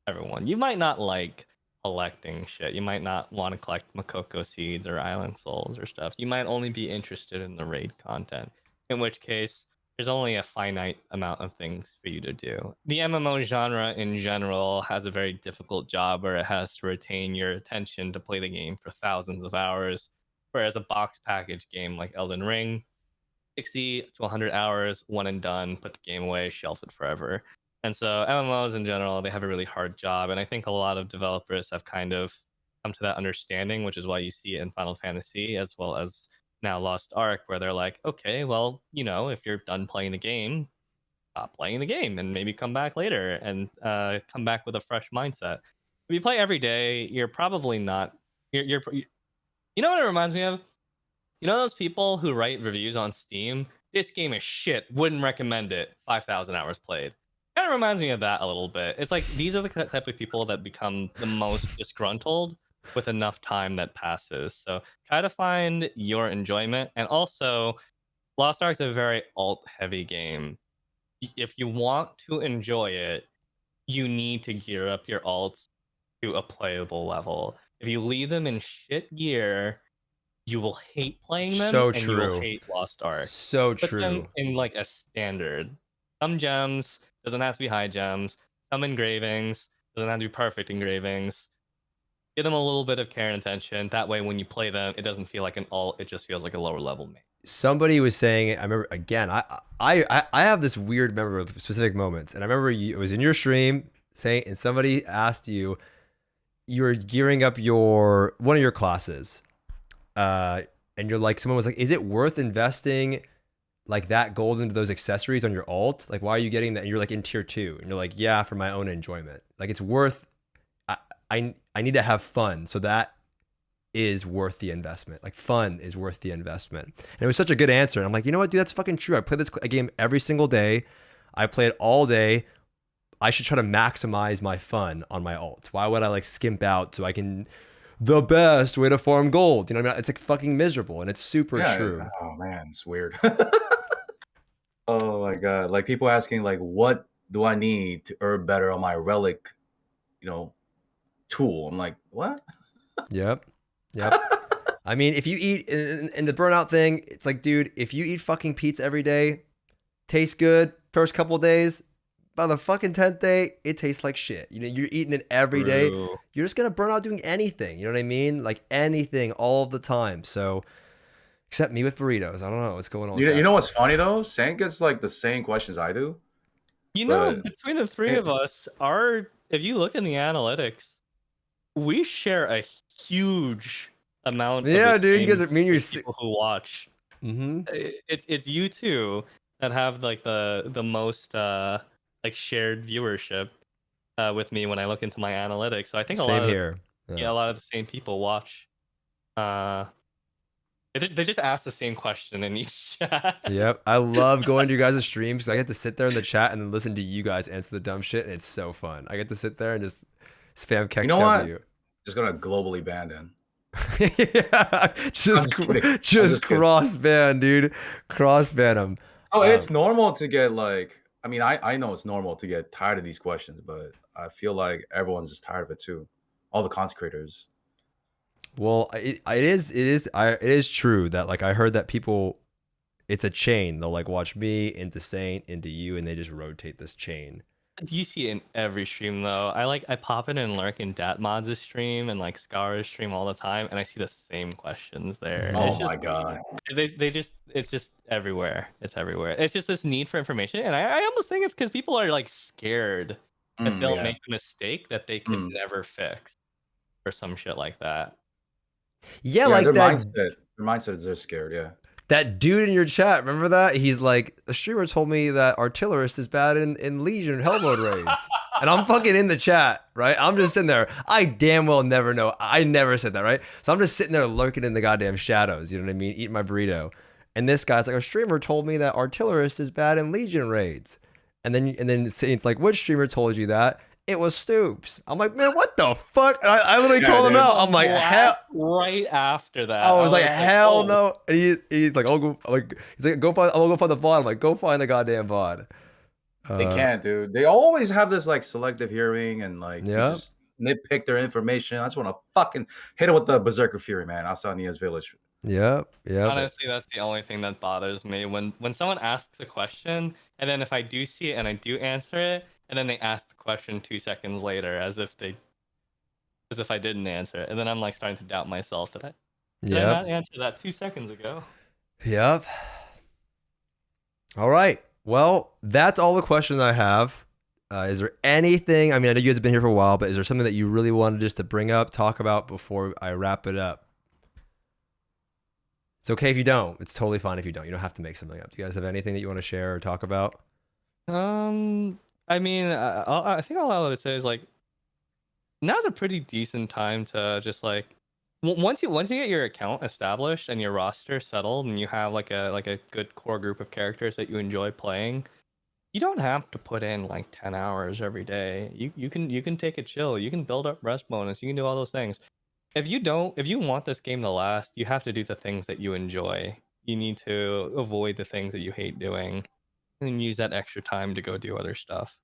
everyone. You might not like collecting shit. You might not want to collect Makoko seeds or island souls or stuff. You might only be interested in the raid content, in which case there's only a finite amount of things for you to do. The MMO genre in general has a very difficult job where it has to retain your attention to play the game for thousands of hours, whereas a box package game like Elden Ring, 60 to 100 hours, one and done, put the game away, shelf it forever. And so MMOs in general, they have a really hard job. And I think a lot of developers have kind of come to that understanding, which is why you see it in Final Fantasy as well as now Lost Ark, where they're like, okay, well, you know, if you're done playing the game, stop playing the game and maybe come back later and come back with a fresh mindset. If you play every day, you're probably not, you know what it reminds me of? You know those people who write reviews on Steam? This game is shit. Wouldn't recommend it. 5,000 hours played. Kind of reminds me of that a little bit. It's like these are the type of people that become the most disgruntled with enough time that passes. So try to find your enjoyment. And also, Lost Ark's a very alt-heavy game. If you want to enjoy it, you need to gear up your alts to a playable level. If you leave them in shit gear, you will hate playing them, So and true. you will hate Lost Ark. So Put true. them in like a standard. Some gems doesn't have to be high gems. Some engravings doesn't have to be perfect engravings. Give them a little bit of care and attention. That way, when you play them, it doesn't feel like an alt. It just feels like a lower level main. Somebody was saying, I remember again. I have this weird memory of specific moments, and I remember it was in your stream saying, and somebody asked you, you were gearing up one of your classes. And you're like, someone was like, is it worth investing like that gold into those accessories on your alt? Like, why are you getting that? And you're like in tier 2, and you're like, yeah, for my own enjoyment. Like, it's worth, I need to have fun. So that is worth the investment. Like, fun is worth the investment. And it was such a good answer. And I'm like, you know what, dude, that's fucking true. I play this game every single day. I play it all day. I should try to maximize my fun on my alt. Why would I like skimp out so I can, the best way to farm gold? You know what I mean? It's like fucking miserable, and it's super true. Oh man, it's weird. Oh my god. Like people asking like, what do I need to earn better on my relic, tool? I'm like, what? Yep. I mean, if you eat in the burnout thing, it's like, dude, if you eat fucking pizza every day, tastes good first couple of days, by the fucking 10th day, it tastes like shit. You know, you're eating it every day. You're just gonna burn out doing anything. You know what I mean? Like anything, all of the time. So, except me with burritos. I don't know what's going on. You know what's funny though? Saint gets like the same questions I do. You know, between the three of us, if you look in the analytics, we share a huge amount. Yeah, of dude, you guys are people who watch. Mm-hmm. It's you two that have like the most like shared viewership with me when I look into my analytics. So I think a lot of the same people watch. They just ask the same question in each chat. Yep, I love going to you guys' streams because I get to sit there in the chat and then listen to you guys answer the dumb shit, and it's so fun. I get to sit there and just spam KEKW. You know what? Just gonna globally ban them. Yeah, just cross ban, dude. Cross ban them. Oh, it's normal to get like. I mean, I know it's normal to get tired of these questions, but I feel like everyone's just tired of it too. All the content creators. Well, it is true that like I heard that people, it's a chain. They'll like watch me into Saint into you, and they just rotate this chain. You see it in every stream though. I pop in and lurk in Datmods' stream and like Scar's stream all the time, and I see the same questions there. Oh my god. It's just everywhere. It's everywhere. It's just this need for information, and I almost think it's because people are like scared that they'll make a mistake that they could never fix, or some shit like that. Yeah, like their that. Their mindset is they're scared. Yeah. That dude in your chat, remember that? He's like, the streamer told me that Artillerist is bad in Legion and Hell mode raids. And I'm fucking in the chat, right? I'm just sitting there. I damn well never know. I never said that, right? So I'm just sitting there lurking in the goddamn shadows, you know what I mean? Eating my burrito. And this guy's like, our streamer told me that Artillerist is bad in Legion raids. And then it's like, which streamer told you that? it was Stoopzz. I'm like, man, what the fuck? And I literally Yeah, called him dude. out. I'm like, hell. Right after that, I was like, hell oh. no. And he's like, oh, he's like, I'll go find the VOD. I'm like, go find the goddamn VOD. They can't, dude. They always have this like selective hearing and like they Yeah. just nitpick their information. I just want to fucking hit it with the Berserker Fury, man. Outside Nia's village. Yep. Honestly, that's the only thing that bothers me when someone asks a question, and then if I do see it and I do answer it, and then they ask the question 2 seconds later, as if I didn't answer it, and then I'm like starting to doubt myself. Did I not answer that 2 seconds ago? Yep. All right. Well, that's all the questions I have. Is there anything? I mean, I know you guys have been here for a while, but is there something that you really wanted just to bring up, talk about before I wrap it up? It's okay if you don't. It's totally fine if you don't. You don't have to make something up. Do you guys have anything that you want to share or talk about? I mean, I think all I would say is like, now's a pretty decent time to just like, once you get your account established and your roster settled, and you have like a good core group of characters that you enjoy playing, you don't have to put in like 10 hours every day. You can take a chill. You can build up rest bonus. You can do all those things. If you want this game to last, you have to do the things that you enjoy. You need to avoid the things that you hate doing, and use that extra time to go do other stuff.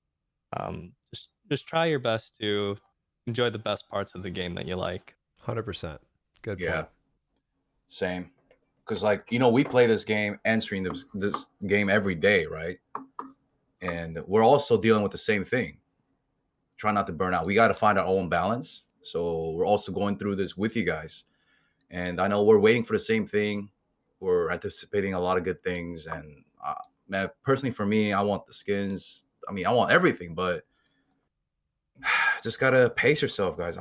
Just try your best to enjoy the best parts of the game that you like. 100%. Good Yeah. point. Same. Because like, you know, we play this game, entering this game every day, right? And we're also dealing with the same thing. Try not to burn out. We got to find our own balance. So we're also going through this with you guys. And I know we're waiting for the same thing. We're anticipating a lot of good things. And man, personally for me, I want the skins. I mean, I want everything, but just gotta pace yourself, guys.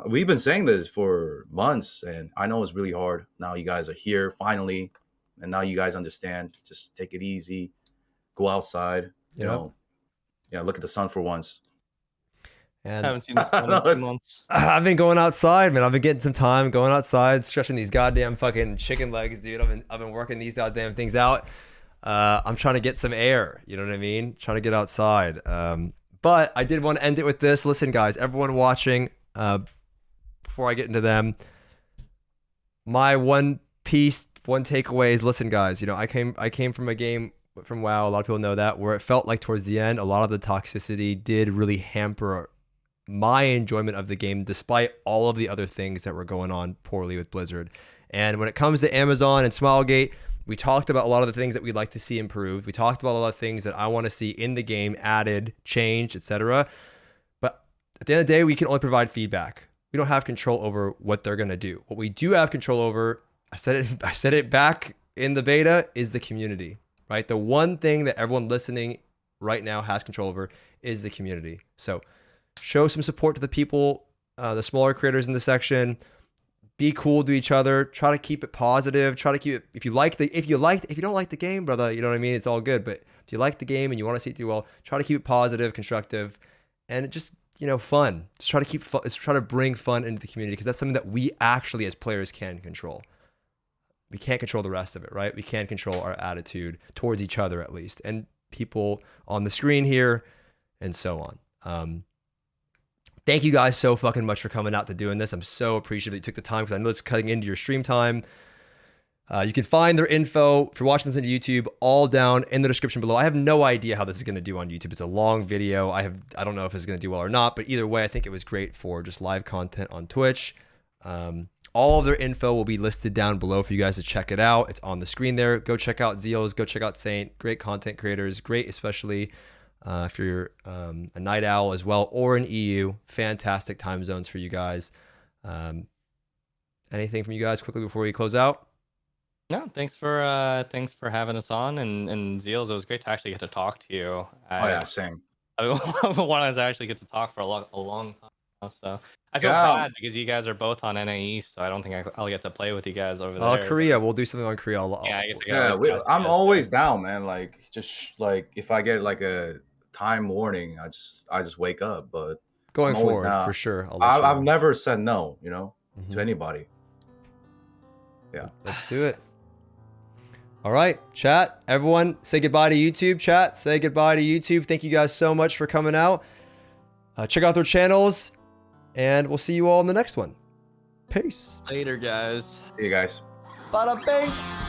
We've been saying this for months, and I know it's really hard. Now you guys are here finally, and now you guys understand. Just take it easy, go outside. You know, yeah, look at the sun for once. And I haven't seen this in 2 months. I've been going outside, man. I've been getting some time going outside, stretching these goddamn fucking chicken legs, dude. I've been working these goddamn things out. I'm trying to get some air. You know what I mean? Trying to get outside. But I did want to end it with this. Listen, guys, everyone watching, before I get into them, my one takeaway is, listen, guys, you know, I came from a game from WoW, a lot of people know that, where it felt like towards the end, a lot of the toxicity did really hamper my enjoyment of the game, despite all of the other things that were going on poorly with Blizzard. And when it comes to Amazon and Smilegate, we talked about a lot of the things that we'd like to see improved. We talked about a lot of things that I want to see in the game added, changed, etc. But at the end of the day, we can only provide feedback. We don't have control over what they're going to do. What we do have control over, I said it back in the beta, is the community, right? The one thing that everyone listening right now has control over is the community. So show some support to the people, the smaller creators in the section. Be cool to each other. Try to keep it positive. Try to keep it. If you don't like the game, brother, you know what I mean? It's all good. But if you like the game and you want to see it do well, try to keep it positive, constructive, and just, you know, fun. Just try to keep fun. Try to bring fun into the community, because that's something that we actually as players can control. We can't control the rest of it, right? We can control our attitude towards each other, at least, and people on the screen here, and so on. Thank you guys so fucking much for coming out to doing this. I'm so appreciative that you took the time, because I know it's cutting into your stream time. You can find their info, if you're watching this on YouTube, all down in the description below. I have no idea how this is going to do on YouTube. It's a long video. I don't know if it's going to do well or not, but either way, I think it was great for just live content on Twitch. All of their info will be listed down below for you guys to check it out. It's on the screen there. Go check out Zeals. Go check out Saint. Great content creators. Great, especially if you're a night owl as well, or an EU. Fantastic time zones for you guys. Anything from you guys quickly before we close out? No, thanks for having us on, and Zeals, it was great to actually get to talk to you. Oh yeah, same. I wanted to actually get to talk for a long time now, so I feel bad because you guys are both on NAE, so I don't think I'll get to play with you guys over there. Korea, we'll do something on Korea. I'm always down, man. Like, just like if I get like a time warning, I just wake up. But going forward, for sure, I've never said no, you know, to anybody. Yeah, let's do it. All right, chat, everyone, say goodbye to YouTube. Chat, say goodbye to YouTube. Thank you guys so much for coming out. Check out their channels, and we'll see you all in the next one. Peace. Later, guys. See you guys. Bada bing.